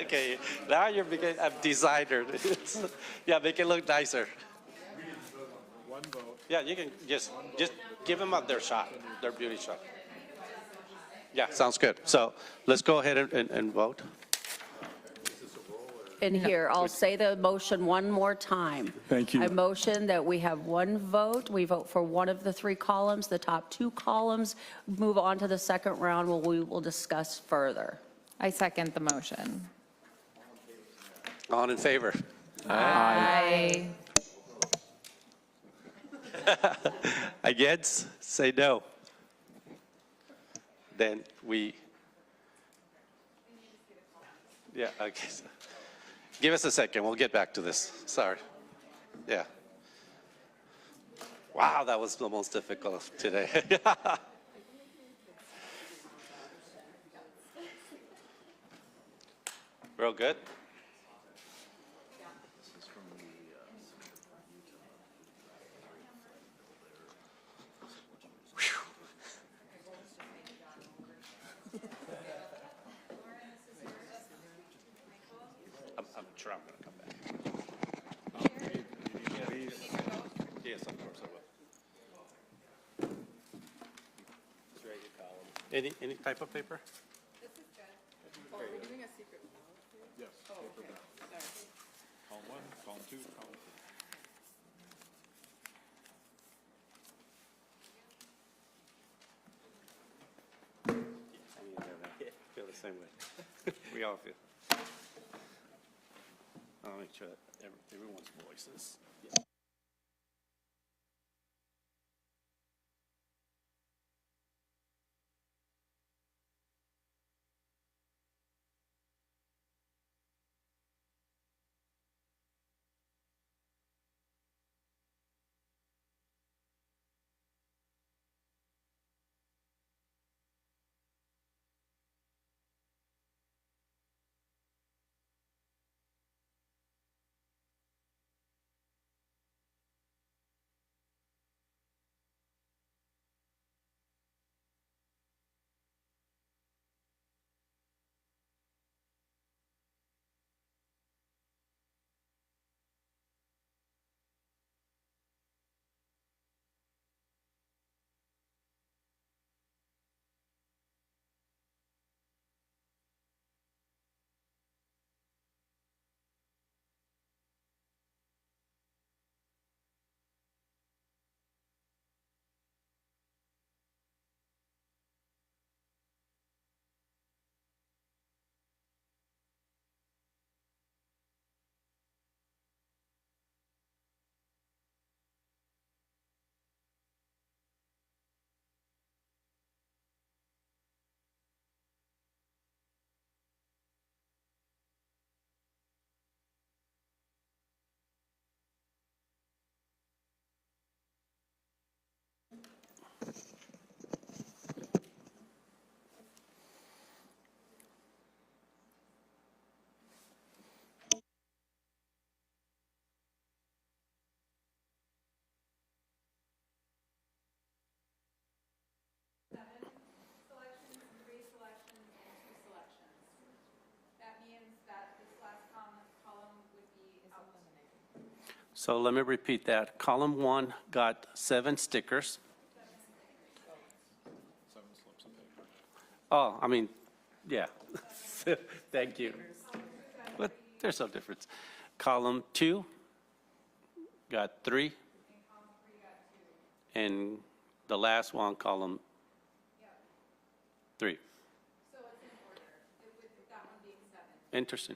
Okay, now you're becoming a designer. Yeah, make it look nicer. One vote. Yeah, you can just give them up their shot, their beauty shot. Yeah, sounds good. So let's go ahead and vote. And here, I'll say the motion one more time. Thank you. I motion that we have 1 vote. We vote for 1 of the 3 columns. The top 2 columns move on to the second round where we will discuss further. I second the motion. All in favor? Aye. Against? Say no. Then we, yeah, okay. So give us a second, we'll get back to this. Sorry. Yeah. Wow, that was the most difficult today. Real good? I'm sure I'm going to come back. Yes, of course I will. Any type of paper? This is good. Oh, are we doing a Yes, paper ballot. Column 1, column 2, column 3. Feel the same way. We all feel. I'll make sure that everyone's voices. So let me repeat that. Column 1 got 7 stickers. 7 slips of paper. Oh, I mean, yeah. Thank you. But there's no difference. Column 2 got 3. And the last one, column 3. Interesting.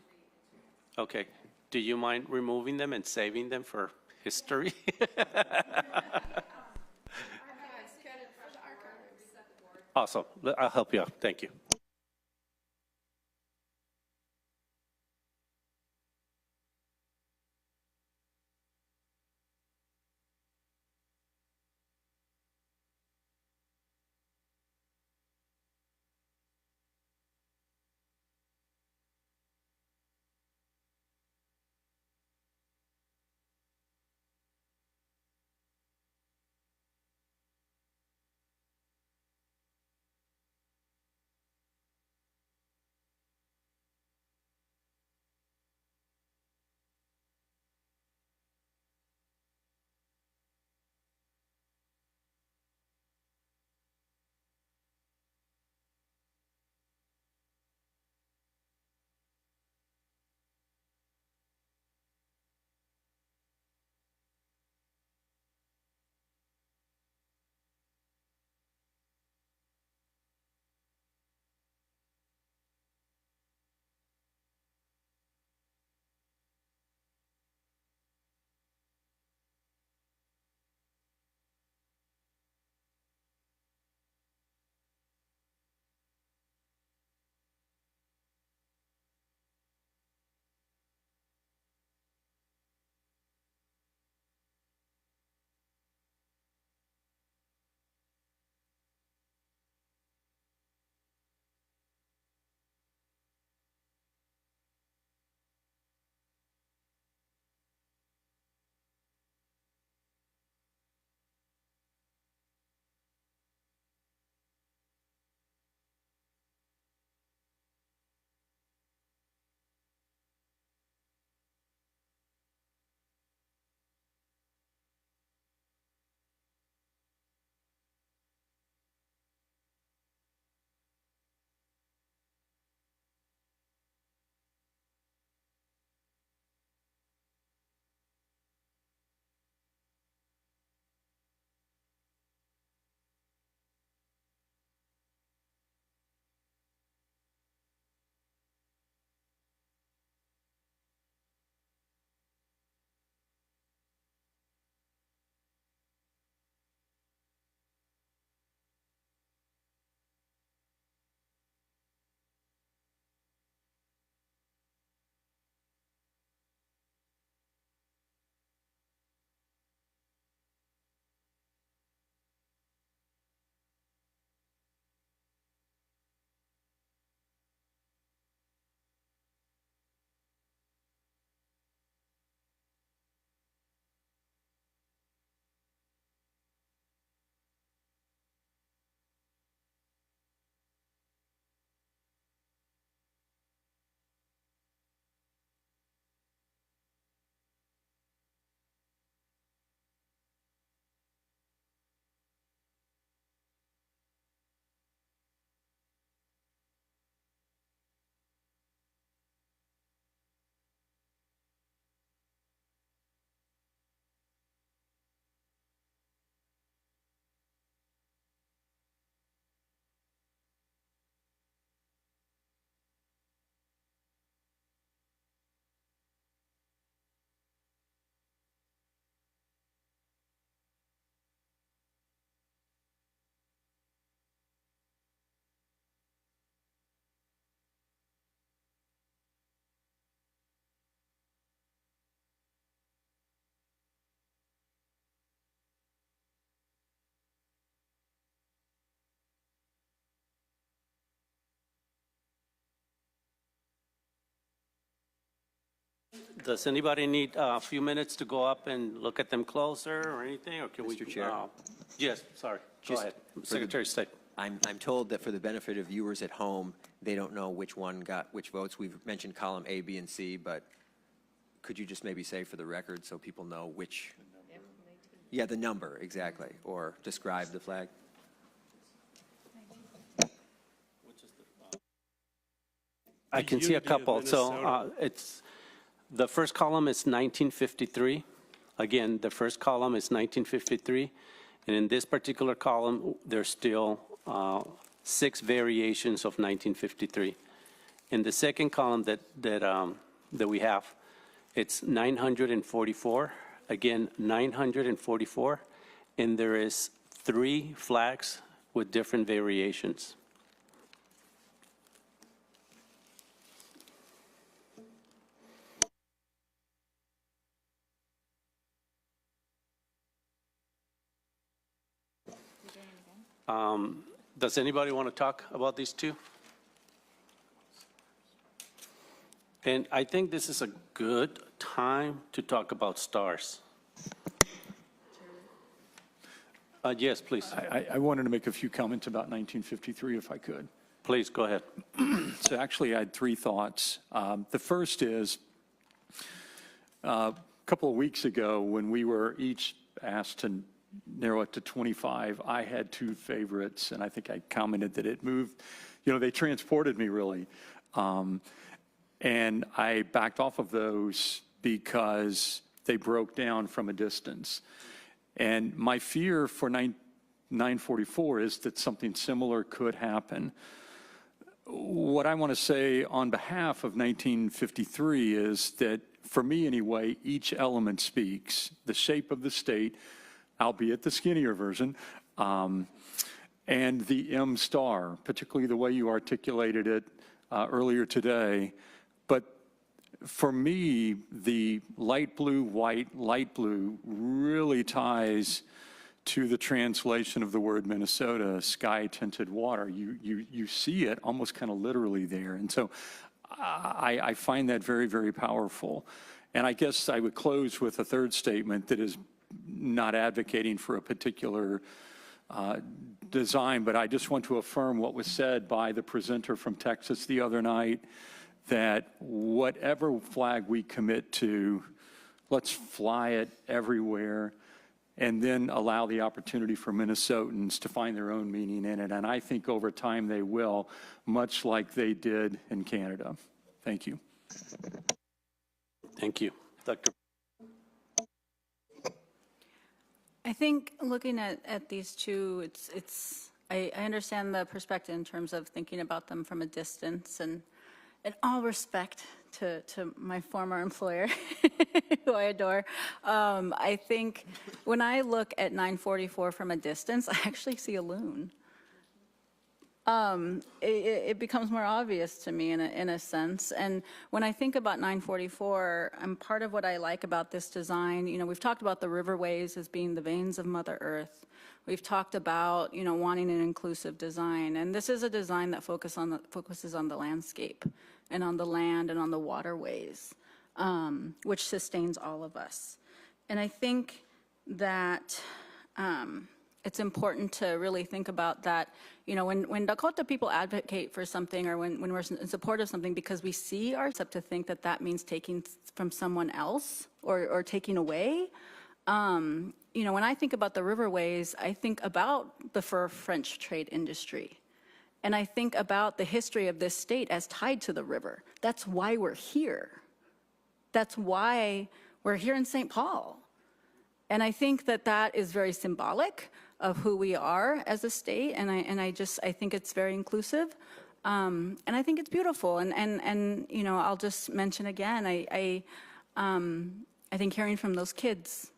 Okay. Do you mind removing them and saving them for history? Awesome. I'll help you out. Thank you. Does anybody need a few minutes to go up and look at them closer or anything, or can we? Mr. Chair? Yes, sorry. Go Just ahead. for the- Secretary of State. I'm told that for the benefit of viewers at home, they don't know which one got which votes. We've mentioned column A, B, and C, but could you just maybe say for the record so people know which? Yeah, the number, exactly, or describe the flag. I can see a unity of couple. So Minnesota. it's, the first column is 1953. Again, the first column is 1953. And in this particular column, there's still 6 variations of 1953. In the second column that we have, it's 944. Again, 944. And there is 3 flags with different variations. Does anybody want to talk about these two? And I think this is a good time to talk about stars. Yes, please. I wanted to make a few comments about 1953, if I could. Please, go ahead. So actually, I had 3 thoughts. The first is, a couple of weeks ago, when we were each asked to narrow it to 25, I had 2 favorites, and I think I commented that it moved, they transported me really. And I backed off of those because they broke down from a distance. And my fear for 944 is that something similar could happen. What I want to say on behalf of 1953 is that, for me anyway, each element speaks. The shape of the state, albeit the skinnier version, and the M star, particularly the way you articulated it earlier today. But for me, the light blue, white, light blue really ties to the translation of the word Minnesota, sky-tinted water. You see it almost kind of literally there. And so I find that very, very powerful. And I guess I would close with a third statement that is not advocating for a particular design, but I just want to affirm what was said by the presenter from Texas the other night, that whatever flag we commit to, let's fly it everywhere and then allow the opportunity for Minnesotans to find their own meaning in it. And I think over time they will, much like they did in Canada. Thank you. Thank you. Dr. I think looking at these two, I understand the perspective in terms of thinking about them from a distance, and in all respect to my former employer, who I adore, I think when I look at 944 from a distance, I actually see a loon. It becomes more obvious to me in a sense. And when I think about 944, part of what I like about this design, we've talked about the riverways as being the veins of Mother Earth. We've talked about, wanting an inclusive design. And this is a design that focuses on the landscape and on the land and on the waterways, which sustains all of us. And I think that it's important to really think about that, when Dakota people advocate for something, or when we're in support of something, because we see ourselves to think that that means taking from someone else or taking away. When I think about the riverways, I think about the French trade industry. And I think about the history of this state as tied to the river. That's why we're here. That's why we're here in St. Paul. And I think that that is very symbolic of who we are as a state, and I think it's very inclusive, and I think it's beautiful. And I'll just mention again, I think hearing from those kids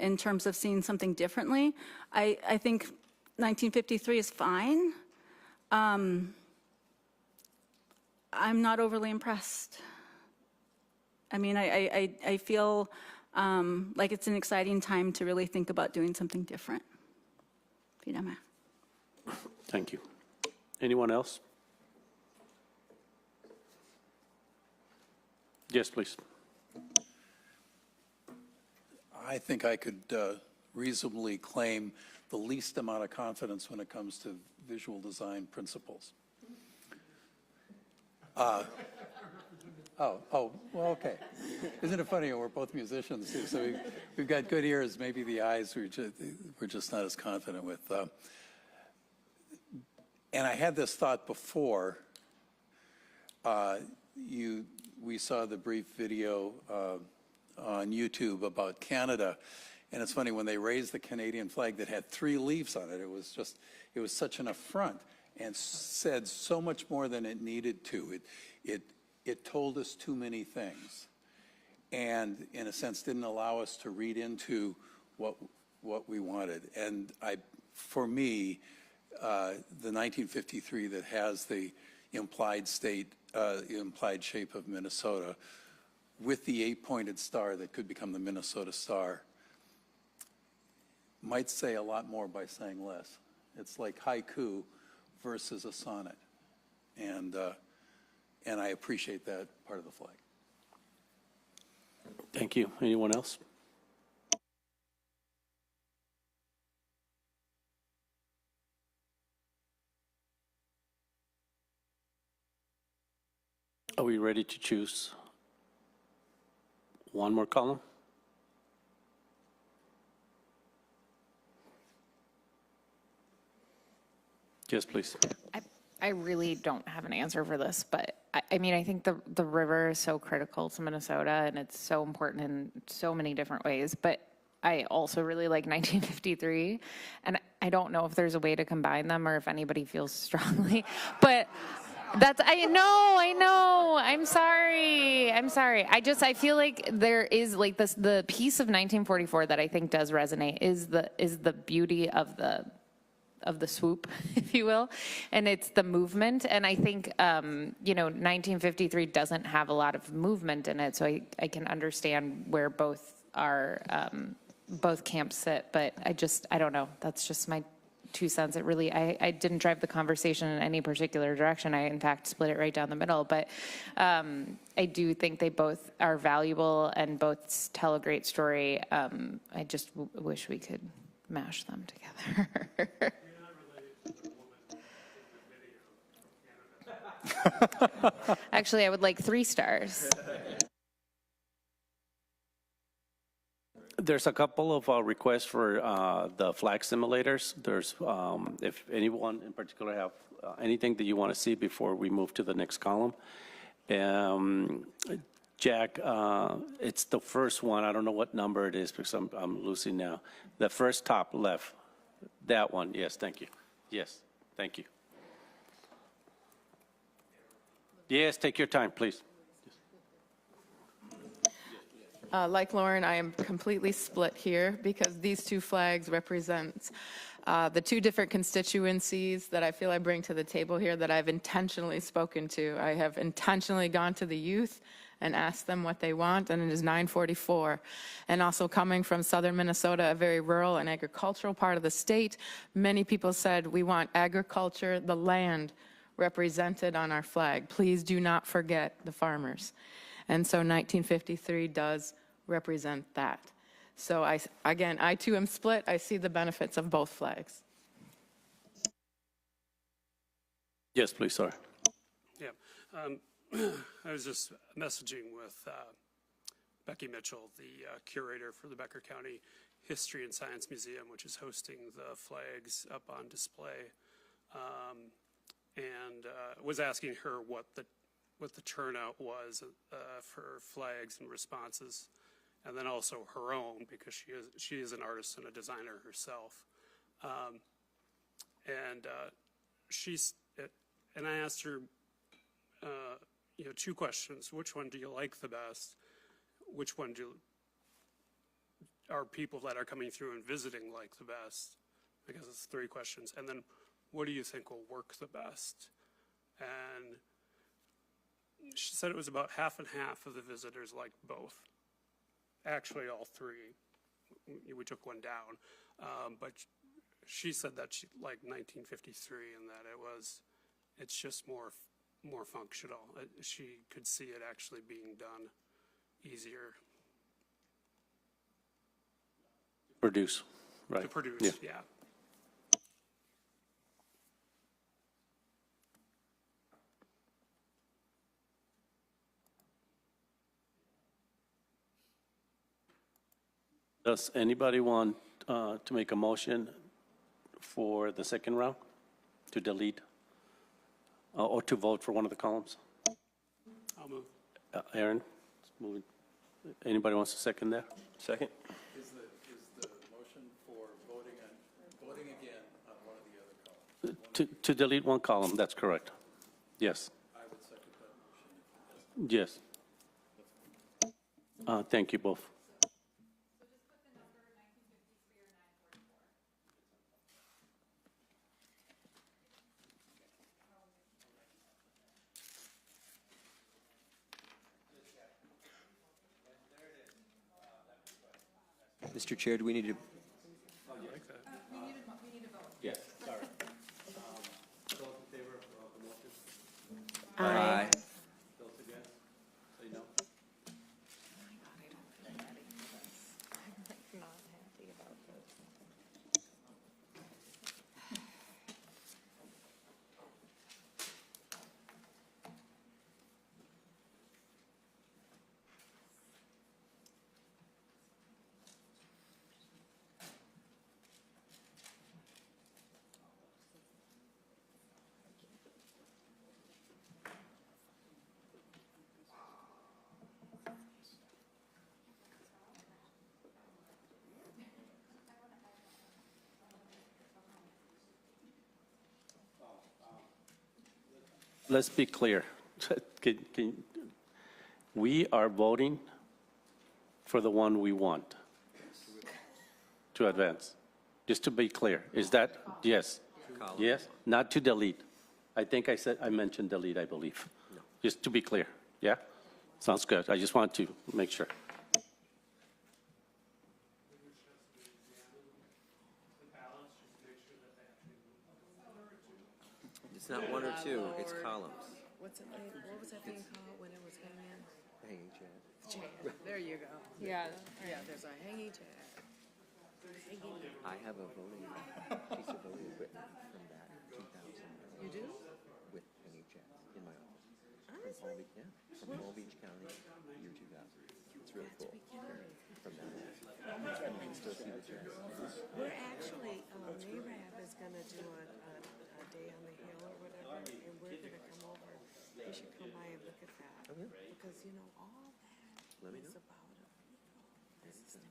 in terms of seeing something differently, I think 1953 is fine. I'm not overly impressed. I mean, I feel like it's an exciting time to really think about doing something different. If you don't mind. Thank you. Anyone else? Yes, please. I think I could reasonably claim the least amount of confidence when it comes to visual design principles. Well, okay. Isn't it funny? We're both musicians, too, so we've got good ears. Maybe the eyes we're just not as confident with. And I had this thought before. We saw the brief video on YouTube about Canada, and it's funny, when they raised the Canadian flag that had 3 leaves on it, it was such an affront and said so much more than it needed to. It told us too many things, and in a sense didn't allow us to read into what we wanted. And for me, the 1953 that has the implied shape of Minnesota with the 8-pointed star that could become the Minnesota Star might say a lot more by saying less. It's like haiku versus a sonnet. And I appreciate that part of the flag. Thank you. Anyone else? Are we ready to choose one more column? Yes, please. I really don't have an answer for this, but I mean, I think the river is so critical to Minnesota, and it's so important in so many different ways, but I also really like 1953, and I don't know if there's a way to combine them or if anybody feels strongly, but I know, I'm sorry. I feel like there is like the piece of 1944 that I think does resonate is the beauty of the swoop, if you will, and it's the movement. And I think, 1953 doesn't have a lot of movement in it, so I can understand where both camps sit, but I don't know. That's just my 2 cents. It really, I didn't drive the conversation in any particular direction. I, in fact, split it right down the middle, but I do think they both are valuable and both tell a great story. I just wish we could mash them together. Actually, I would like 3 stars. There's a couple of requests for the flag simulators. There's, if anyone in particular have anything that you want to see before we move to the next column. Jack, it's the first one. I don't know what number it is because I'm losing now. The first top left, that one. Yes, thank you. Yes, thank you. Yes, take your time, please. Like Lauren, I am completely split here because these 2 flags represent the 2 different constituencies that I feel I bring to the table here that I've intentionally spoken to. I have intentionally gone to the youth and asked them what they want, and it is 944. And also coming from southern Minnesota, a very rural and agricultural part of the state, many people said, we want agriculture, the land, represented on our flag. Please do not forget the farmers. And so 1953 does represent that. So I too am split. I see the benefits of both flags. Yes, please, sorry. Yeah. I was just messaging with Becky Mitchell, the curator for the Becker County History and Science Museum, which is hosting the flags up on display. And was asking her what the turnout was for flags and responses, and then also her own, because she is an artist and a designer herself. And I asked her, 2 questions. Which one do you like the best? Which one are people that are coming through and visiting like the best? I guess it's 3 questions. And then, what do you think will work the best? And she said it was about half and half of the visitors liked both. Actually, all 3. We took one down. But she said that she liked 1953 and that it's just more functional. She could see it actually being done easier. Produce, right? To produce, Yeah. yeah. Does anybody want to make a motion for the second round, to delete or to vote for one of the columns? I'll move. Aaron, moving. Anybody wants to second that? Second? Is the motion for voting again on one of the other columns? To delete one column, that's correct. Yes. I would second that motion. Yes. Thank you both. Mr. Chair, do we need to? Yes, sorry. Those in favor of the motion? Aye. Those against? Say no. Let's be clear. We are voting for the one we want to advance. Just to be clear, is that, yes? Yes, not to delete. I think I mentioned delete, I believe. Just to be clear, yeah? Sounds good. I just want to make sure. It's not one or two, it's columns. What was that thing called when it was hanging? Hanging chat. Chad. There you go. Yeah. Yeah, there's a hanging chad. I have a piece of voting equipment from that 2000. You do? With hanging chats in my office. From Palm Beach County, year 2000. It's really cool. From that. You can still see the chats. We're actually, NARAB is gonna do a day on the hill or whatever, and we're gonna come over. You should come by and look at that. Because, you know, all that is about a system.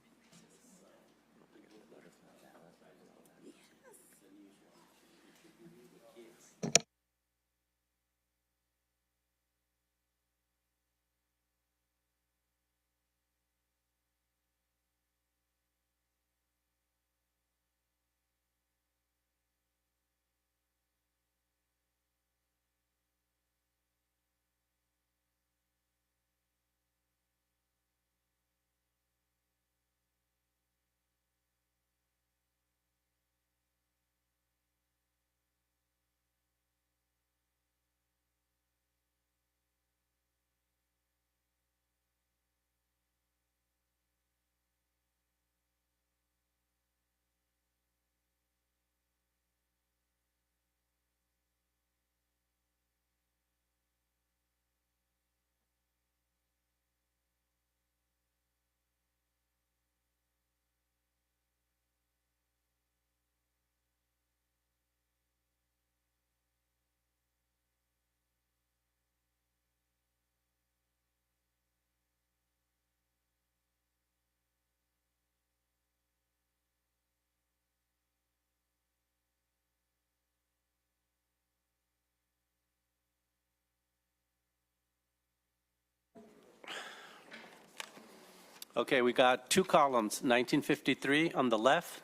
Okay, we got two columns, 1953 on the left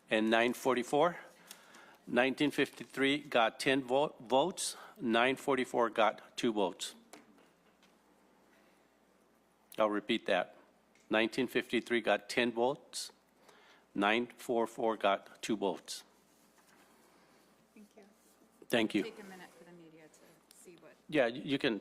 and 944. 1953 got 10 votes, 944 got 2 votes. I'll repeat that. 1953 got 10 votes, 944 got 2 votes. Thank you. Thank you. Take a minute for the media to see what. Yeah, you can.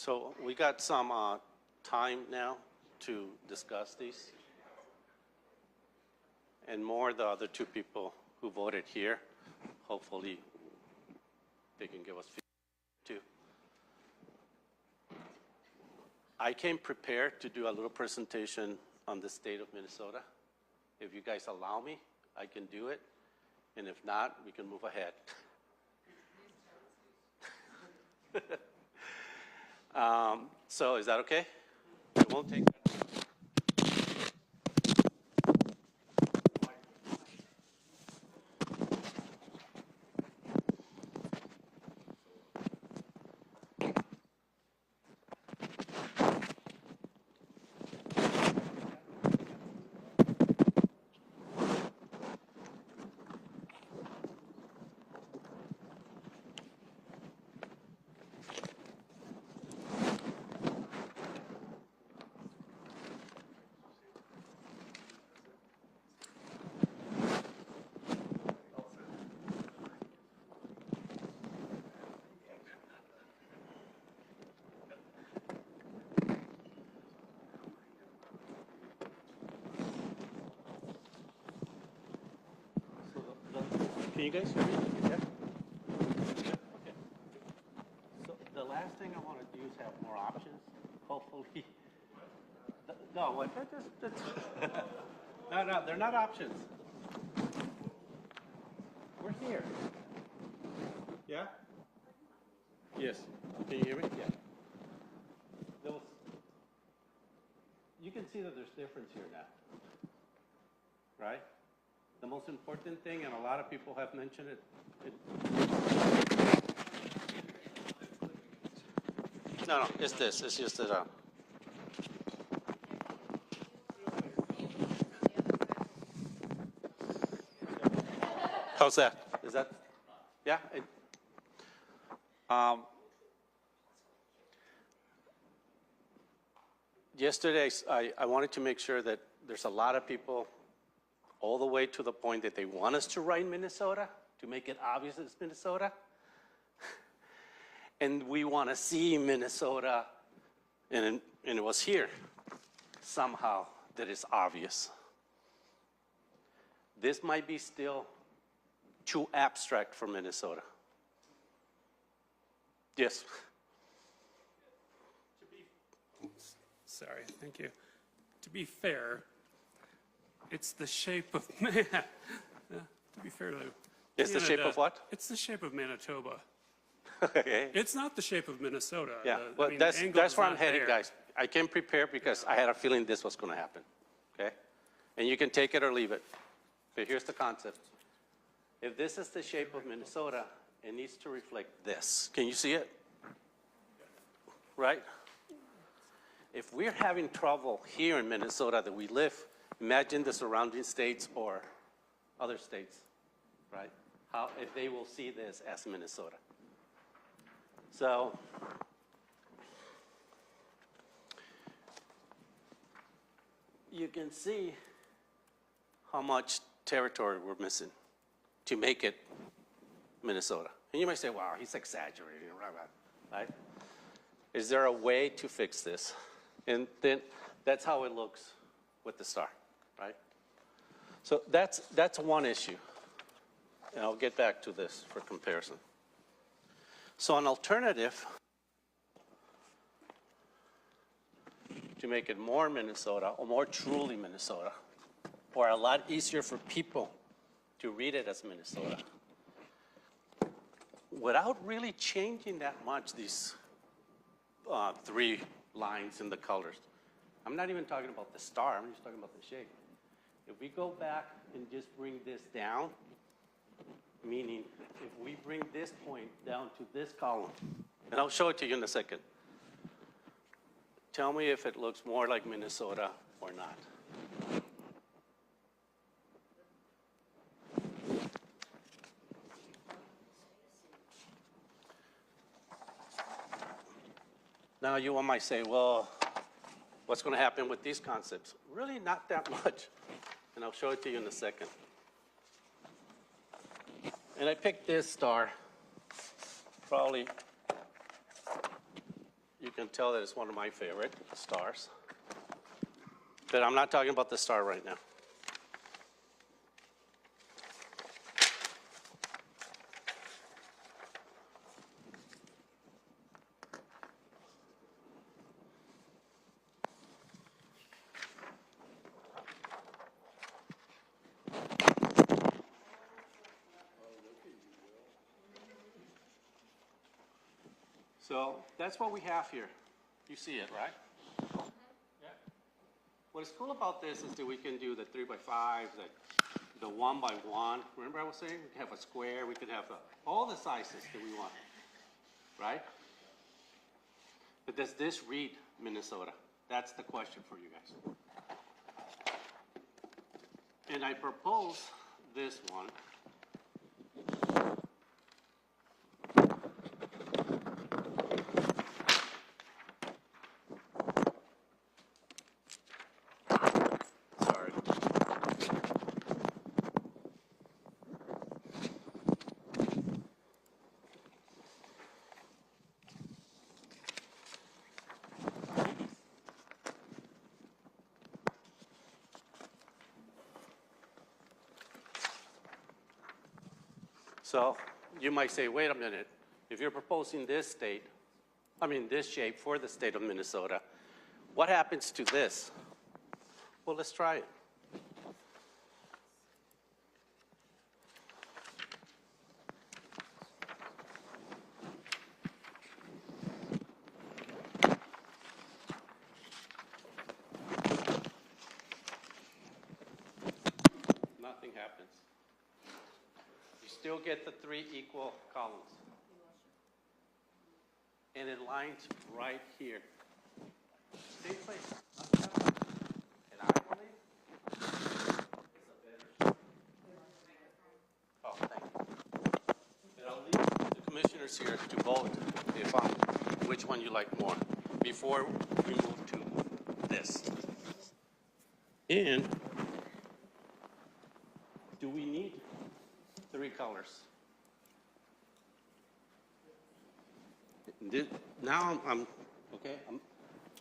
So we got some time now to discuss these. And more the other two people who voted here, hopefully they can give us feedback too. I came prepared to do a little presentation on the state of Minnesota. If you guys allow me, I can do it. And if not, we can move ahead. So is that okay? It won't take that long. Can you guys hear me? Yeah? Okay. So the last thing I want to do is have more options, hopefully. No, what? No, they're not options. We're here. Yeah? Yes. Can you hear me? Yeah. You can see that there's difference here now. Right? The most important thing, and a lot of people have mentioned it. No, it's this. It's just that. How's that? Is that? Yeah. Yesterday, I wanted to make sure that there's a lot of people all the way to the point that they want us to write Minnesota, to make it obvious it's Minnesota. And we want to see Minnesota, and it was here, somehow, that it's obvious. This might be still too abstract for Minnesota. Yes? Sorry, thank you. To be fair, it's the shape of man. To be fair to It's the shape of what? It's the shape of Manitoba. Okay. It's not the shape of Minnesota. Yeah, The- well, I mean, the that's angle is where I'm not heading, there. guys. I came prepared because I had a feeling this was going to happen, okay? And you can take it or leave it. But here's the concept. If this is the shape of Minnesota, it needs to reflect this. Can you see it? Right? If we're having trouble here in Minnesota that we live, imagine the surrounding states or other states, right? How, if they will see this as Minnesota. So, you can see how much territory we're missing to make it Minnesota. And you might say, wow, he's exaggerating, right? Is there a way to fix this? And then that's how it looks with the star, right? So that's one issue. And I'll get back to this for comparison. So an alternative to make it more Minnesota, or more truly Minnesota, or a lot easier for people to read it as Minnesota, without really changing that much these three lines in the colors. I'm not even talking about the star, I'm just talking about the shape. If we go back and just bring this down, meaning if we bring this point down to this column, and I'll show it to you in a second. Tell me if it looks more like Minnesota or not. Now you might say, well, what's going to happen with these concepts? Really not that much, and I'll show it to you in a second. And I picked this star. Probably you can tell that it's one of my favorite stars. But I'm not talking about the star right now. So that's what we have here. You see it, right? Yeah. What is cool about this is that we can do the 3x5, the 1x1. Remember I was saying we can have a square, we can have all the sizes that we want, right? But does this read Minnesota? That's the question for you guys. And I propose this one. Sorry. So you might say, wait a minute, if you're proposing this shape for the state of Minnesota, what happens to this? Well, let's try it. Nothing happens. You still get the 3 equal columns. And it lines right here. Same place. Nothing happens. And I believe it's a better. Oh, thank you. And I'll leave the commissioners here to vote which one you like more before we move to this. And do we need 3 colors? Now I'm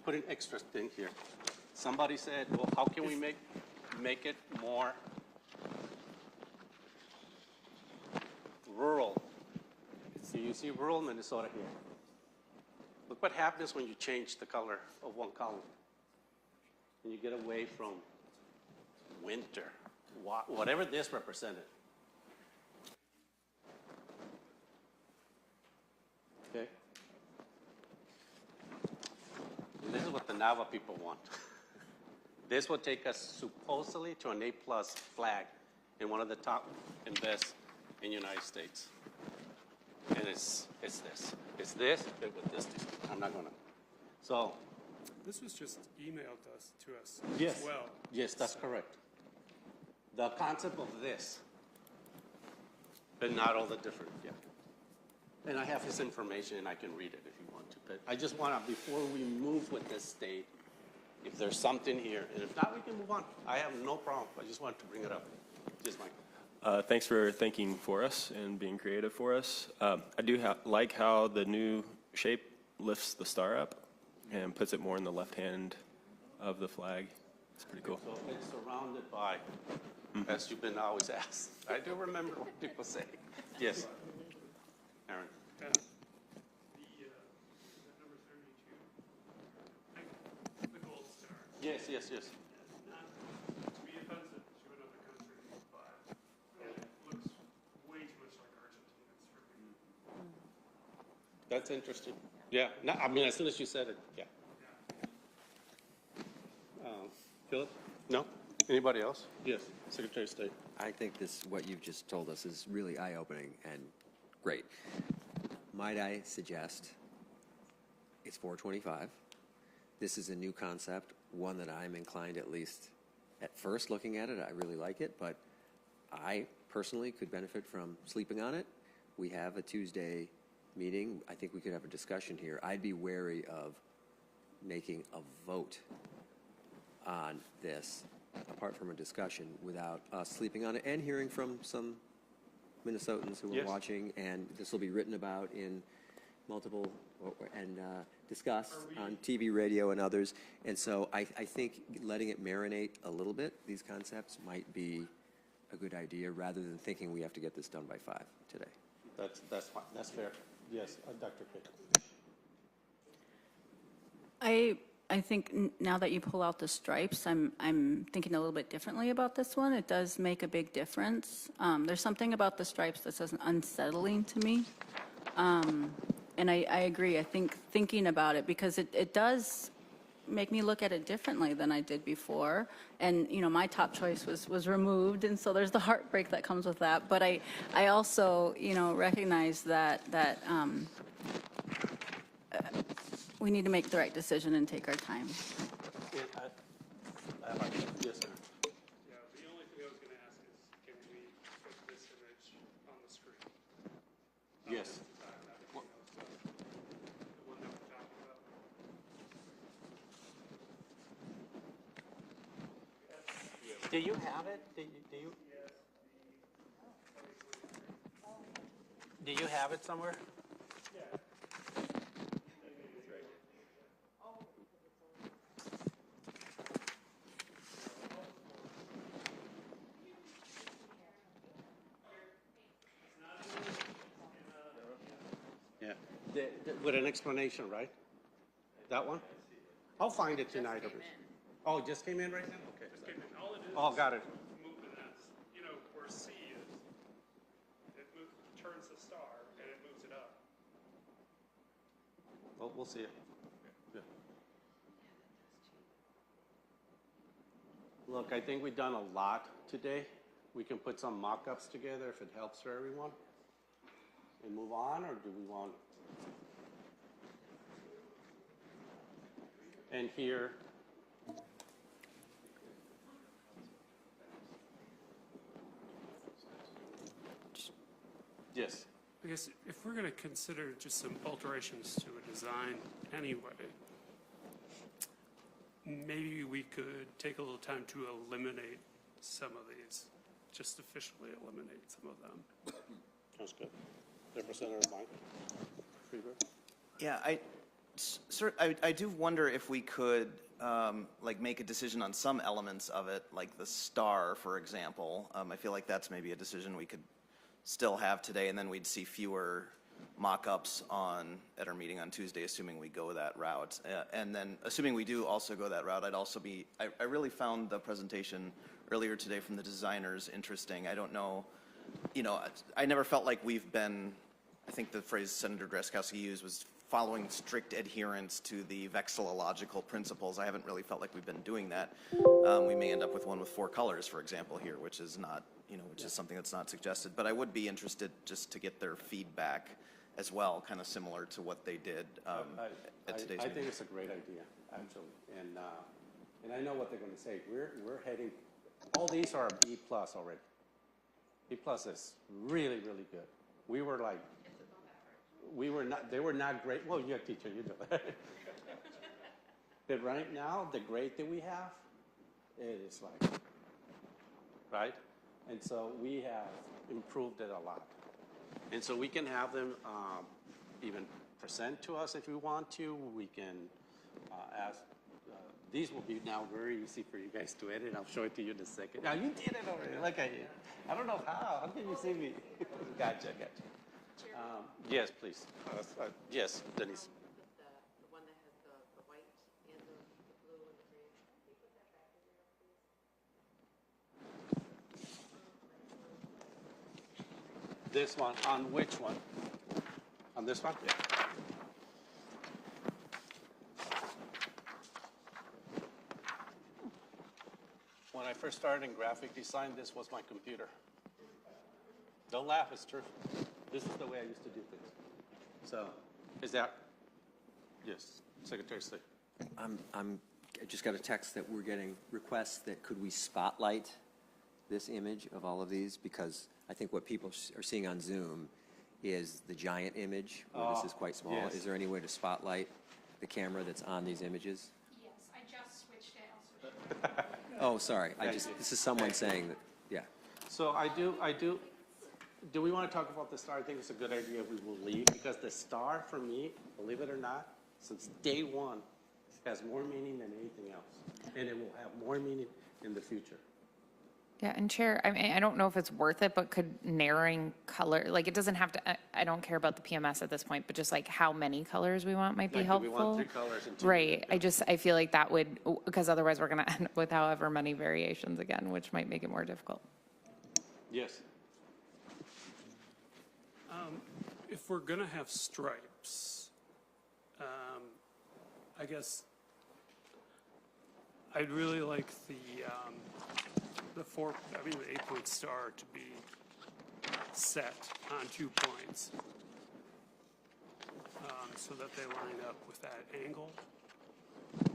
putting extra thing here. Somebody said, well, how can we make it more rural? So you see rural Minnesota here. Look what happens when you change the color of one column. And you get away from winter, whatever this represented. Okay? And this is what the Nava people want. This will take us supposedly to an A+ flag in one of the top and best in the United States. And it's this. It's this, but with this. I'm not gonna. So. This was just emailed to us Yes. as well. Yes, that's correct. The concept of this, but not all the different, yeah. And I have his information and I can read it if you want to. But I just want to, before we move with this state, if there's something here, and if not, we can move on. I have no problem. I just wanted to bring it up. Just Mike. Thanks for thinking for us and being creative for us. I do like how the new shape lifts the star up and puts it more in the left hand of the flag. It's pretty cool. So it's surrounded by, as you've been always asked. I do remember what people say. Yes. Aaron. The number 32, the gold star. Yes. Not to be offensive to another country, but it looks way too much like Argentina's for me. That's interesting. Yeah. No, I mean, as soon as you said it, yeah. Philip? No? Anybody else? Yes, Secretary of State. I think what you've just told us is really eye-opening and great. Might I suggest it's 425. This is a new concept, one that I'm inclined, at least at first looking at it, I really like it, but I personally could benefit from sleeping on it. We have a Tuesday meeting. I think we could have a discussion here. I'd be wary of making a vote on this, apart from a discussion, without us sleeping on it and hearing from some Minnesotans who are watching, and this will be written about in multiple, and discussed on TV, radio, and others. And so I think letting it marinate a little bit, these concepts, might be a good idea, rather than thinking we have to get this done by 5 today. That's fine, that's fair. Yes, Dr. Pitt. I think now that you pull out the stripes, I'm thinking a little bit differently about this one. It does make a big difference. There's something about the stripes that's unsettling to me. And I agree. I think thinking about it, because it does make me look at it differently than I did before. And, you know, my top choice was removed, and so there's the heartbreak that comes with that. But I also, you know, recognize that we need to make the right decision and take our time. Yes, sir. Yeah, the only thing I was going to ask is, can we put this image on the screen? Yes. The one that we're talking about. Do you have it? Do you have it somewhere? Yeah, with an explanation, right? That one? I'll find it tonight. Oh, it just came in right now? Okay. All it is. Oh, got it. Moving that, you know, where C is, it turns the star and it moves it up. Well, we'll see it. Yeah. Look, I think we've done a lot today. We can put some mock-ups together if it helps for everyone. And move on, or do we want? And here. Yes. I guess if we're going to consider just some alterations to a design anyway, maybe we could take a little time to eliminate some of these, just officially eliminate some of them. Sounds good. Representative Mike Freeberg. Yeah, sir, I do wonder if we could, like, make a decision on some elements of it, like the star, for example. I feel like that's maybe a decision we could still have today, and then we'd see fewer mock-ups at our meeting on Tuesday, assuming we go that route. And then, assuming we do also go that route, I really found the presentation earlier today from the designers interesting. I don't know, you know, I never felt like we've been, I think the phrase Senator Drazkowski used was following strict adherence to the vexillological principles. I haven't really felt like we've been doing that. We may end up with one with 4 colors, for example, here, which is not, you know, which is something that's not suggested. But I would be interested just to get their feedback as well, kind of similar to what they did at today's meeting. I think it's a great idea, actually. And I know what they're going to say. We're heading, all these are a B+ already. B+ is really, really good. We were like, they were not great. Well, you're a teacher, you know that. But right now, the grade that we have, it is like, right? And so we have improved it a lot. And so we can have them even present to us if we want to. We can ask, these will be now very easy for you guys to edit. I'll show it to you in a second. Now, you did it already. Look at you. I don't know how. How can you see me? Gotcha. Yes, please. Yes, Denise. The one that has the white and the blue and the green. Can you put that back in there, please? This one, on which one? On this one? Yeah. When I first started in graphic design, this was my computer. Don't laugh, it's true. This is the way I used to do things. So, is that, yes, Secretary of State. I just got a text that we're getting requests that could we spotlight this image of all of these? Because I think what people are seeing on Zoom is the giant image, where this is quite small. Yes. Is there any way to spotlight the camera that's on these images? Yes, I just switched it. Oh, sorry. This is someone saying that, yeah. So do we want to talk about the star? I think it's a good idea if we will leave, because the star, for me, believe it or not, since day one, has more meaning than anything else, and it will have more meaning in the future. Yeah, and Chair, I mean, I don't know if it's worth it, but could narrowing color, like, it doesn't have to, I don't care about the PMS at this point, but just like how many colors we want might be Like, do helpful. we want 3 colors and 2? Right, I feel like that would, because otherwise we're going to end up with however many variations again, which might make it more difficult. Yes. If we're going to have stripes, I guess I'd really like the 8-point star to be set on 2 points so that they line up with that angle,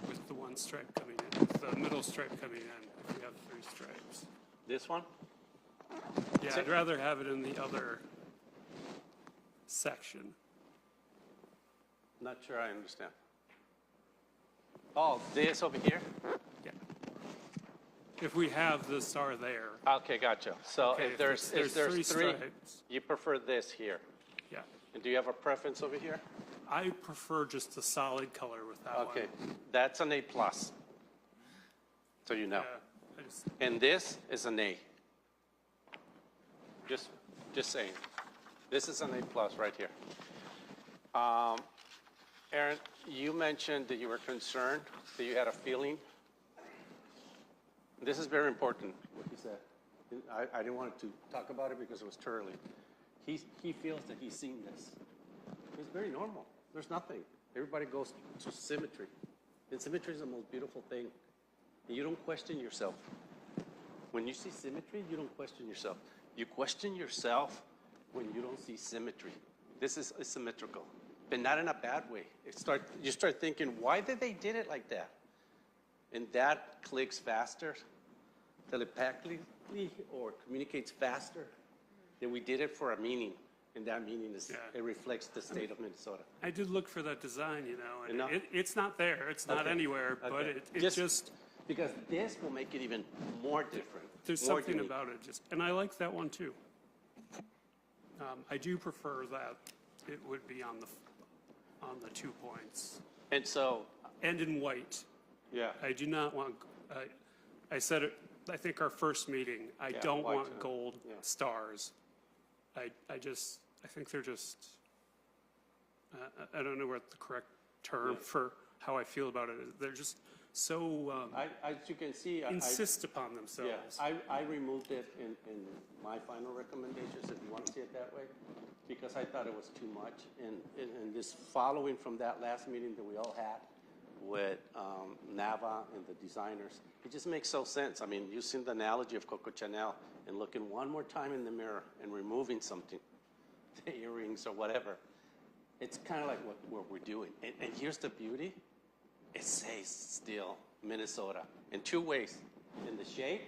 with the one stripe coming in, with the middle stripe coming in, if we have 3 stripes. This one? Yeah, I'd rather have it in the other section. Not sure I understand. Oh, this over here? Yeah. If we have the star there. Okay, gotcha. So Okay, if there's 3 3, stripes. you prefer this here. Yeah. And do you have a preference over here? I prefer just a solid color with that one. Okay, that's an A+. So you know. Yeah, I just, And this is an A. Just saying. This is an A+ right here. Aaron, you mentioned that you were concerned, that you had a feeling. This is very important, what he said. I didn't want to talk about it because it was too early. He feels that he's seen this. It's very normal. There's nothing. Everybody goes to symmetry. And symmetry is the most beautiful thing. And you don't question yourself. When you see symmetry, you don't question yourself. You question yourself when you don't see symmetry. This is asymmetrical, but not in a bad way. You start thinking, why did they did it like that? And that clicks faster, telepathically, or communicates faster, that we did it for a meaning. And that meaning is, it reflects the state of Minnesota. I did look for that design, and Enough? it's not there. It's not Okay. anywhere, but Okay. it just, Because this will make it even more different. there's more something unique. about it just, and I like that one too. I do prefer that it would be on the 2 points. And so. And in white. Yeah. I do not want, I said it, I think our first meeting, I Yeah, don't white, want gold yeah. stars. I think they're just, I don't know what the correct term for how I feel about it is. They're just so, As you can see, insist upon themselves. Yeah, I removed it in my final recommendations, if you want to see it that way, because I thought it was too much. And this following from that last meeting that we all had with NAVA and the designers, it just makes so sense. I mean, using the analogy of Coco Chanel and looking one more time in the mirror and removing something, the earrings or whatever, it's kind of like what we're doing. And here's the beauty. It says still Minnesota in 2 ways, in the shape,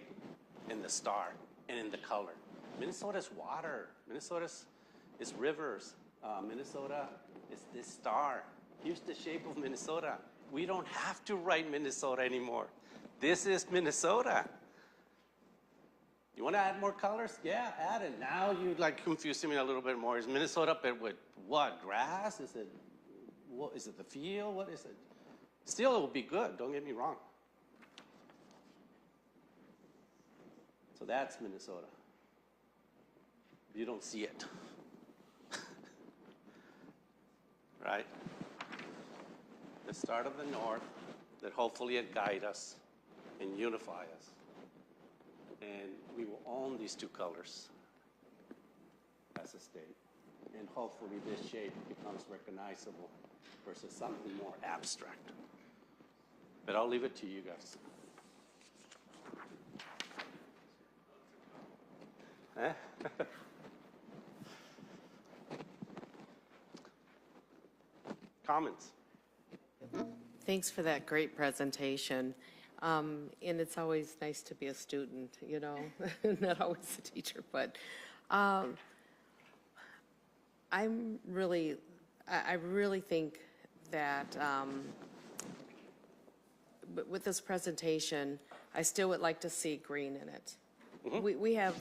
in the star, and in the color. Minnesota's water. Minnesota's is rivers. Minnesota is this star. Here's the shape of Minnesota. We don't have to write Minnesota anymore. This is Minnesota. You want to add more colors? Yeah, add it. Now you confusing me a little bit more. Is Minnesota but with what? Grass? Is it the field? What is it? Still, it will be good, don't get me wrong. So that's Minnesota. You don't see it. Right? The start of the north, that hopefully it guide us and unify us. And we will own these 2 colors as a state. And hopefully this shape becomes recognizable versus something more abstract. But I'll leave it to you guys. Comments? Thanks for that great presentation. And it's always nice to be a student, you know, not always a teacher, but I really think that with this presentation, I still would like to see green in it. Mm-hmm. We have,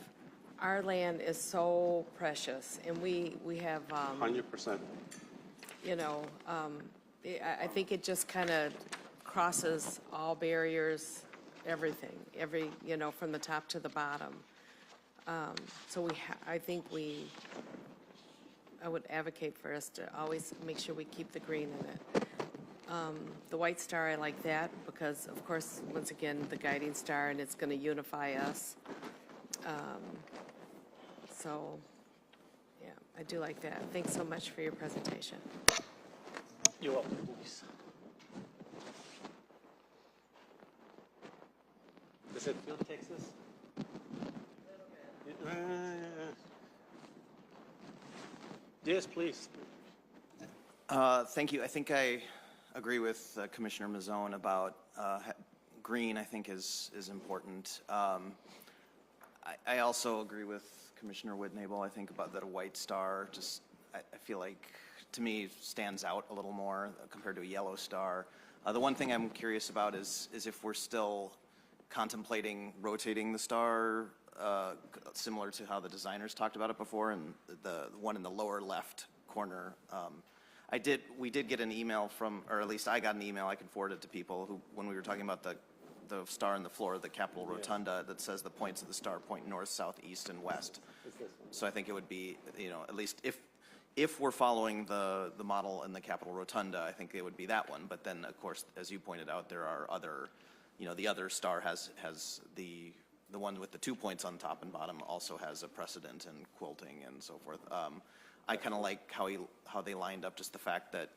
our land is so precious, and we have, 100%. you know, I think it just kind of crosses all barriers, everything, from the top to the bottom. So I would advocate for us to always make sure we keep the green in it. The white star, I like that because, of course, once again, the guiding star, and it's going to unify us. So, yeah, I do like that. Thanks so much for your presentation. You're welcome, Louise. Does it feel Texas? Yes, please. Thank you. I think I agree with Commissioner Mazzone about green, I think is important. I also agree with Commissioner Whitnable. I think about that a white star just, I feel like, to me, stands out a little more compared to a yellow star. The one thing I'm curious about is if we're still contemplating rotating the star, similar to how the designers talked about it before, and the one in the lower left corner. We did get an email from, or at least I got an email, I can forward it to people, who, when we were talking about the star in the floor of the Capitol Rotunda, that says the points of the star point north, south, east, and west. So I think it would be, at least if we're following the model in the Capitol Rotunda, I think it would be that one. But then, of course, as you pointed out, there are other, the other star has the one with the 2 points on top and bottom also has a precedent in quilting and so forth. I kind of like how they lined up just the fact that,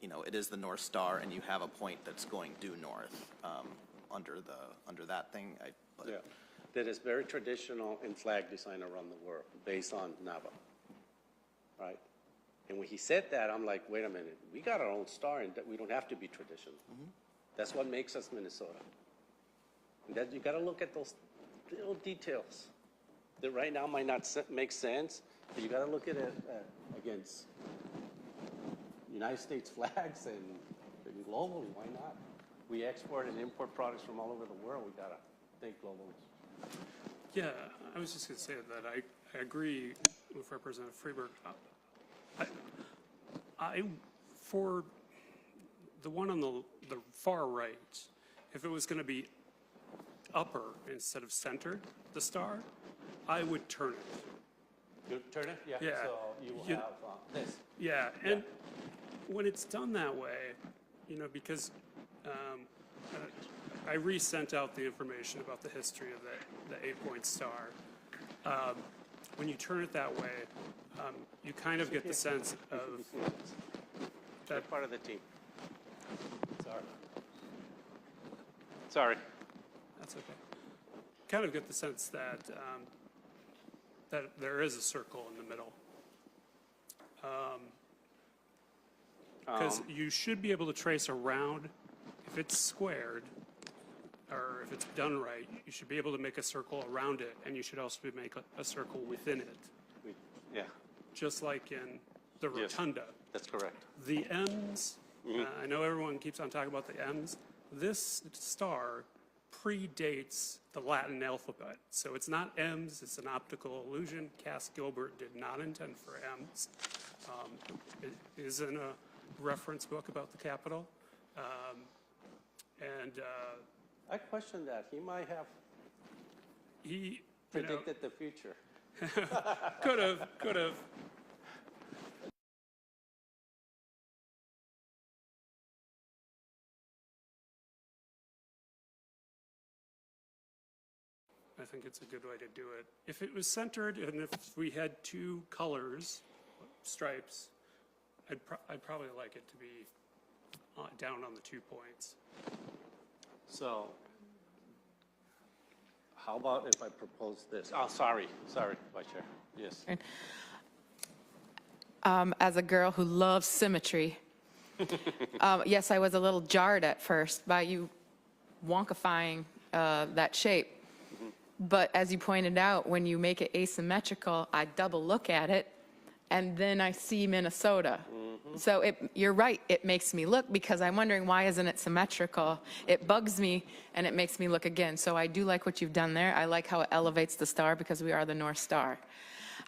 it is the North Star and you have a point that's going due north under that thing. Yeah, that is very traditional in flag design around the world, based on Navajo, right? And when he said that, I'm like, wait a minute, we got our own star and that we don't have to be traditional. That's what makes us Minnesota. And that you got to look at those little details that right now might not make sense, but you got to look at it against United States flags and globally. Why not? We export and import products from all over the world. We got to think globally. Yeah, I was just going to say that I agree with Representative Freeberg. For the one on the far right, if it was going to be upper instead of centered, the star, I would turn it. You turn it? Yeah. Yeah. So you will have this. Yeah, and when it's done that way, because I resent out the information about the history of the 8-point star. When you turn it that way, you kind of get the sense of that part of the team. Sorry. That's okay. Kind of get the sense that that there is a circle in the middle. Because you should be able to trace around, if it's squared, or if it's done right, you should be able to make a circle around it, and you should also make a circle within it. Yeah. Just like in the rotunda. Yes, that's correct. The M's, I know everyone keeps on talking about the M's. This star predates the Latin alphabet. So it's not M's, it's an optical illusion. Cass Gilbert did not intend for M's. It is in a reference book about the Capitol. I question that. He might have predicted the future. Could have. I think it's a good way to do it. If it was centered and if we had 2 colors, stripes, I'd probably like it to be down on the 2 points. So how about if I propose this? Oh, sorry, Vice Chair. Yes. As a girl who loves symmetry, yes, I was a little jarred at first by you wonkifying that shape. But as you pointed out, when you make it asymmetrical, I double look at it, and then I see Minnesota. So you're right, it makes me look, because I'm wondering, why isn't it symmetrical? It bugs me, and it makes me look again. So I do like what you've done there. I like how it elevates the star, because we are the North Star.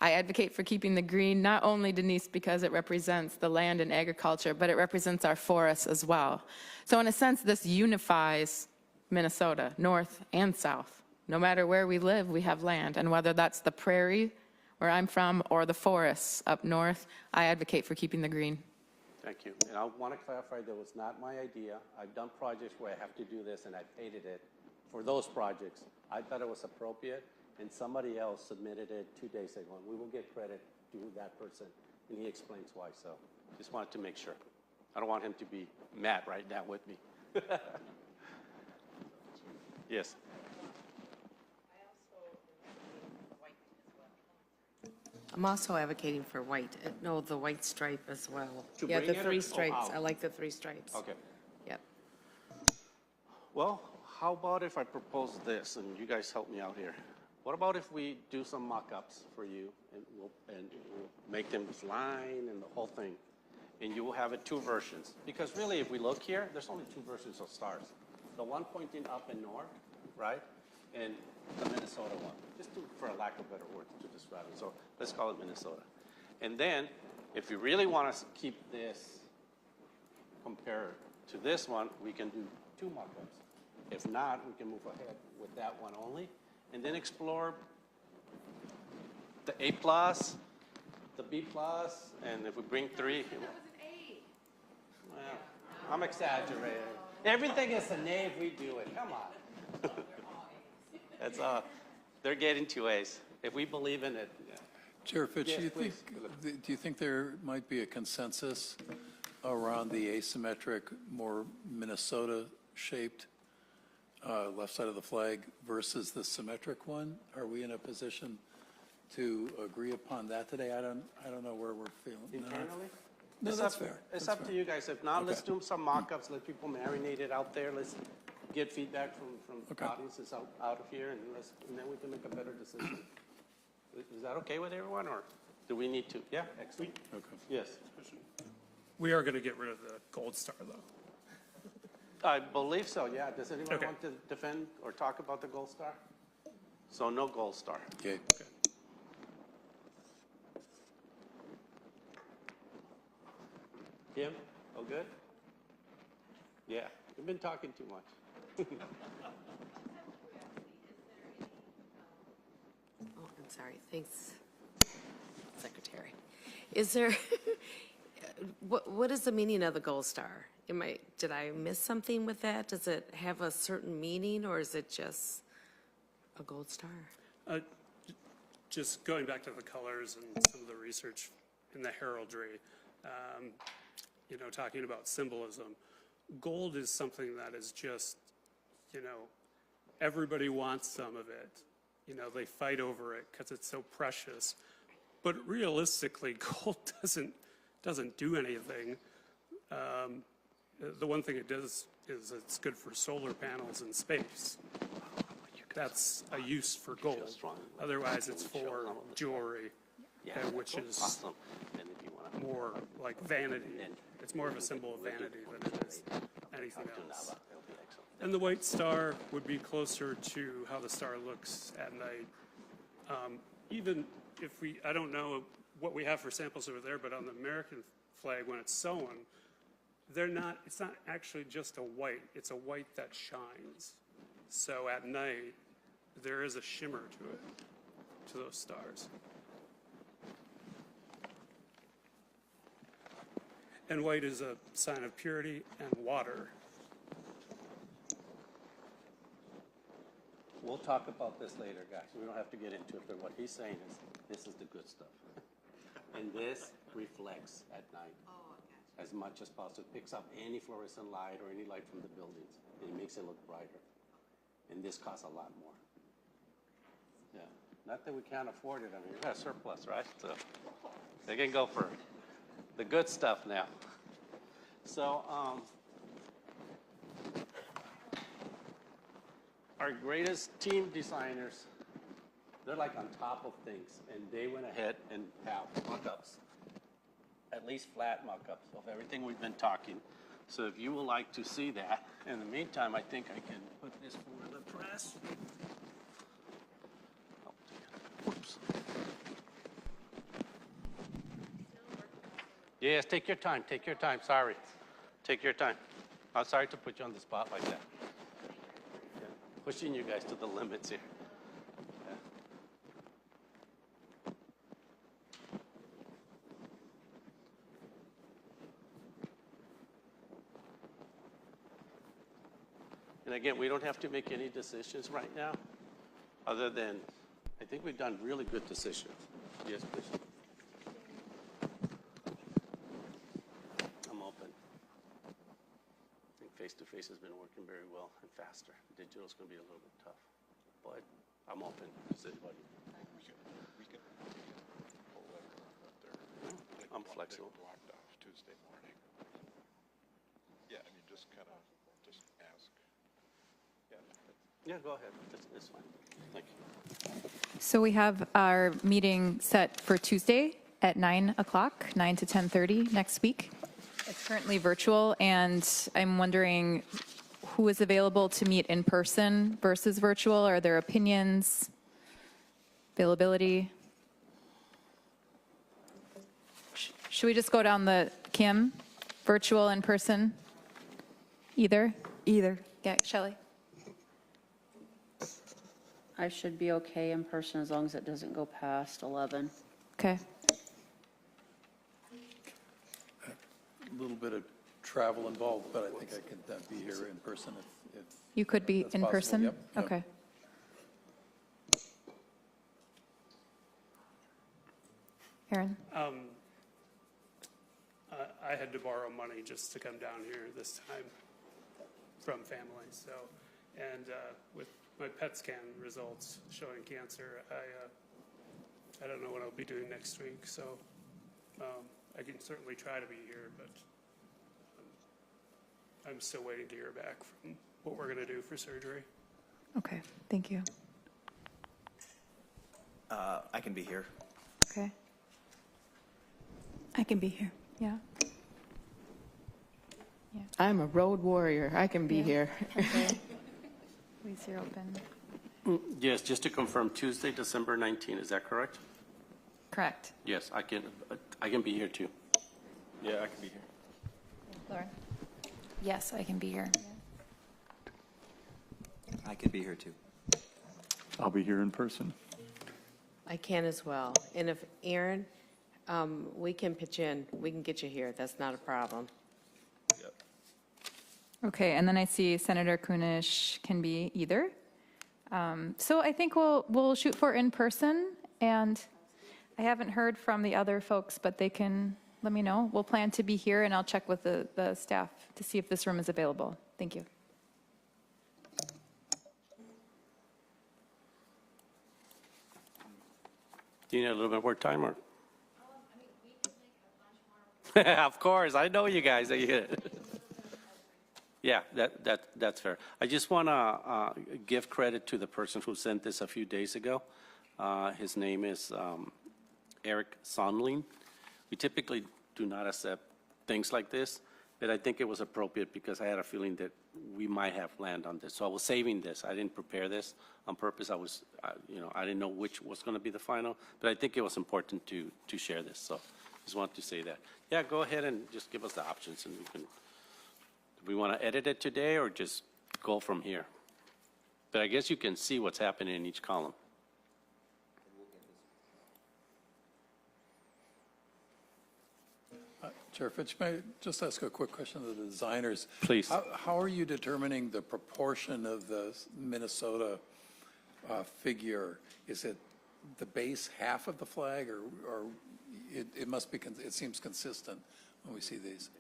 I advocate for keeping the green, not only, Denise, because it represents the land and agriculture, but it represents our forests as well. So in a sense, this unifies Minnesota, north and south. No matter where we live, we have land, and whether that's the prairie, where I'm from, or the forests up north, I advocate for keeping the green. Thank you. And I want to clarify, that was not my idea. I've done projects where I have to do this, and I've hated it. For those projects, I thought it was appropriate, and somebody else submitted it 2 days ago, and we will get credit to that person, and he explains why. So just wanted to make sure. I don't want him to be mad right now with me. Yes. I'm also advocating for white, no, the white stripe as well. To Yeah, bring the it or- three oh, stripes, out? I like the three stripes. Okay. Yep. Well, how about if I propose this, and you guys help me out here? What about if we do some mock-ups for you, and we'll make them this line and the whole thing, and you will have it 2 versions. Because really, if we look here, there's only 2 versions of stars. The one pointing up and north, right, and the Minnesota one. Just for a lack of better words to describe it. So let's call it Minnesota. And then, if you really want to keep this compared to this one, we can do 2 mock-ups. If not, we can move ahead with that one only, and then explore the A+, the B+, and if we bring 3. Well, I'm exaggerating. Everything is an A if we do it. Come on. That's they're getting 2 A's. If we believe in it. Yeah. Chair Fitch, Yes, do you think there might be a consensus around the asymmetric, more Minnesota-shaped left side of the flag versus the symmetric one? Are we in a position to agree upon that today? I don't know where we're feeling. Internally? No, that's fair. It's That's up fair. to you guys. If not, Okay. let's do some mock-ups, let people marinate it out there. Let's get feedback from Okay. audiences out of here, and then we can make a better decision. Is that okay with everyone, or do we need to? Yeah, excellent. Okay. Yes. We are going to get rid of the gold star, though. I believe so, yeah. Does anyone Okay. want to defend or talk about the gold star? So no gold star. Okay. Kim, all good? Yeah, we've been talking too much. Oh, I'm sorry, thanks, Secretary. Is there, what is the meaning of the gold star? Did I miss something with that? Does it have a certain meaning, or is it just a gold star? Just going back to the colors and some of the research in the heraldry, talking about symbolism, gold is something that is just, everybody wants some of it. They fight over it because it's so precious. But realistically, gold doesn't do anything. The one thing it does is it's good for solar panels in space. That's a use for gold. Otherwise, it's for jewelry, which is Awesome. And if you want to more like vanity. It's more of a symbol of vanity than it is anything else. And the white star would be closer to how the star looks at night. Even if I don't know what we have for samples over there, but on the American flag, when it's sewn, it's not actually just a white, it's a white that shines. So at night, there is a shimmer to it, to those stars. And white is a sign of purity and water. We'll talk about this later, guys. We don't have to get into it, but what he's saying is this is the good stuff. And this reflects at night as much as possible. It picks up any fluorescent light or any light from the buildings, and it makes it look brighter. And this costs a lot more. Yeah. Not that we can't afford it. I mean, we got a surplus, right? So they can go for the good stuff now. So, our greatest team designers, they're like on top of things, and they went ahead and have mock-ups, at least flat mock-ups of everything we've been talking. So if you would like to see that, in the meantime, I think I can put this for the press. Oops. Yes, take your time, sorry. Take your time. I'm sorry to put you on the spot like that. Yeah, pushing you guys to the limits here. Yeah. And again, we don't have to make any decisions right now, other than, I think we've done really good decisions. Yes, please. I'm open. I think face-to-face has been working very well and faster. Digital's going to be a little bit tough, but I'm open. Does anybody? I'm flexible. Blocked off Tuesday morning. Yeah, I mean, just kind of, just ask. Yeah, go ahead. That's fine. Thank you. So we have our meeting set for Tuesday at 9 o'clock, 9 to 10:30 next week. It's currently virtual, and I'm wondering who is available to meet in person versus virtual? Are there opinions, availability? Should we just go down the Kim, virtual, in person? Either? Either. Yeah, Shelley? I should be okay in person as long as it doesn't go past 11. Okay. A little bit of travel involved, but I think I could be here in person if You could be that's in possible. person? Yep, yep. Okay. Aaron? I had to borrow money just to come down here this time from family, so, and with my PET scan results showing cancer, I don't know what I'll be doing next week, so I can certainly try to be here, but I'm still waiting to hear back from what we're going to do for surgery. Okay, thank you. I can be here. Okay, I can be here. yeah. I'm a road warrior. I can be here. Okay. Please, you're open. Yes, just to confirm, Tuesday, December 19, is that correct? Correct. Yes, I can be here too. Yeah, I can be here. Lauren? Yes, I can be here. I could be here too. I'll be here in person. I can as well. And if, Aaron, we can pitch in, we can get you here. That's not a problem. Okay, and then I see Senator Kunish can be either. So I think we'll shoot for in person, and I haven't heard from the other folks, but they can let me know. We'll plan to be here, and I'll check with the staff to see if this room is available. Thank you. Do you need a little bit more time, or? Of course, I know you guys. Yeah, that's fair. I just want to give credit to the person who sent this a few days ago. His name is Eric Sonlin. We typically do not accept things like this, but I think it was appropriate because I had a feeling that we might have land on this. So I was saving this. I didn't prepare this on purpose. I didn't know which was going to be the final, but I think it was important to share this. So just wanted to say that. Yeah, go ahead and just give us the options, and we can. Do we want to edit it today or just go from here? But I guess you can see what's happening in each column. Chair Fitch, may I just ask a quick question of the designers? Please. How are you determining the proportion of the Minnesota figure? Is it the base half of the flag, or it must be, it seems consistent when we see these?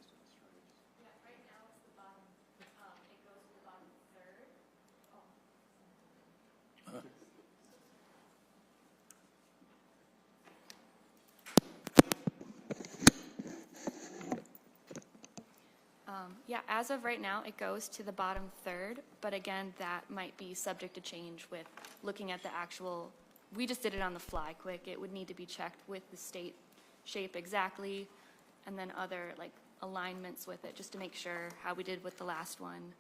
Yeah, as of right now, it goes to the bottom third, but again, that might be subject to change with looking at the actual, we just did it on the fly quick. It would need to be checked with the state shape exactly, and then other like alignments with it, just to make sure how we did with the last one.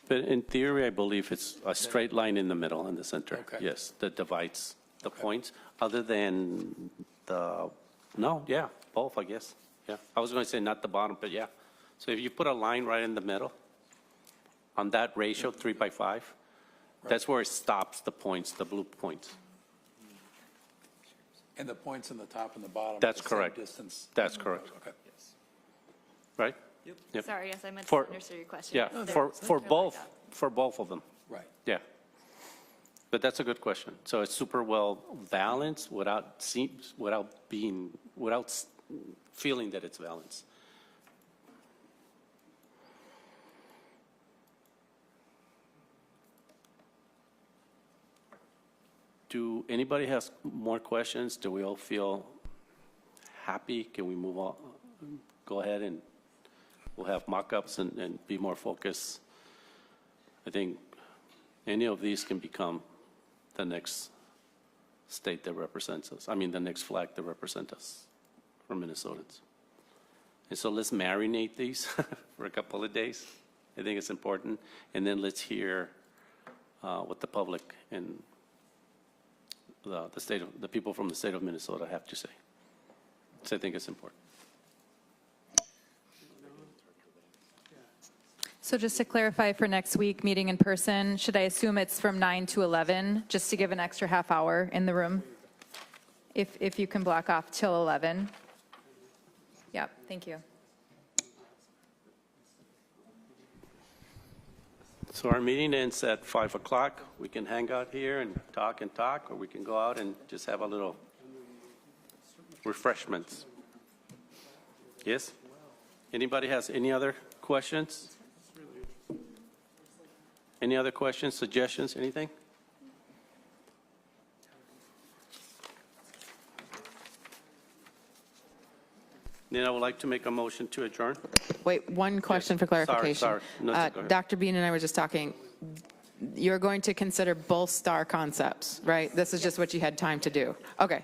But in theory, I believe it's a straight line in the middle, in the center. Okay. Yes, that divides the points, other than the No, yeah, both, I guess. Yeah, I was going to say not the bottom, but yeah. So if you put a line right in the middle, on that ratio, 3 by 5, that's where it stops the points, the blue points. And the points in the top and the bottom. are That's the same correct. Distance. That's correct. Okay. Right? Yep. Sorry, yes, I meant For- to understand your question. Yeah, for both of them. Right. Yeah. But that's a good question. So it's super well balanced without feeling that it's balanced. Do anybody has more questions? Do we all feel happy? Can we move on? Go ahead and we'll have mock-ups and be more focused. I think any of these can become the next state that represents us. I mean, the next flag that represents us for Minnesotans. And so let's marinate these for a couple of days. I think it's important. And then let's hear what the public and the people from the state of Minnesota have to say. So I think it's important. So just to clarify for next week, meeting in person, should I assume it's from 9 to 11, just to give an extra half hour in the room? If you can block off till 11. Yep, thank you. So our meeting ends at 5 o'clock. We can hang out here and talk, or we can go out and just have a little refreshments. Yes? Anybody has any other questions? Any other questions, suggestions, anything? Then I would like to make a motion to adjourn. Wait, one question for clarification. Sorry. No, go ahead. Dr. Bean and I were just talking. You're going to consider both star concepts, right? This is just what you had time to do. Okay.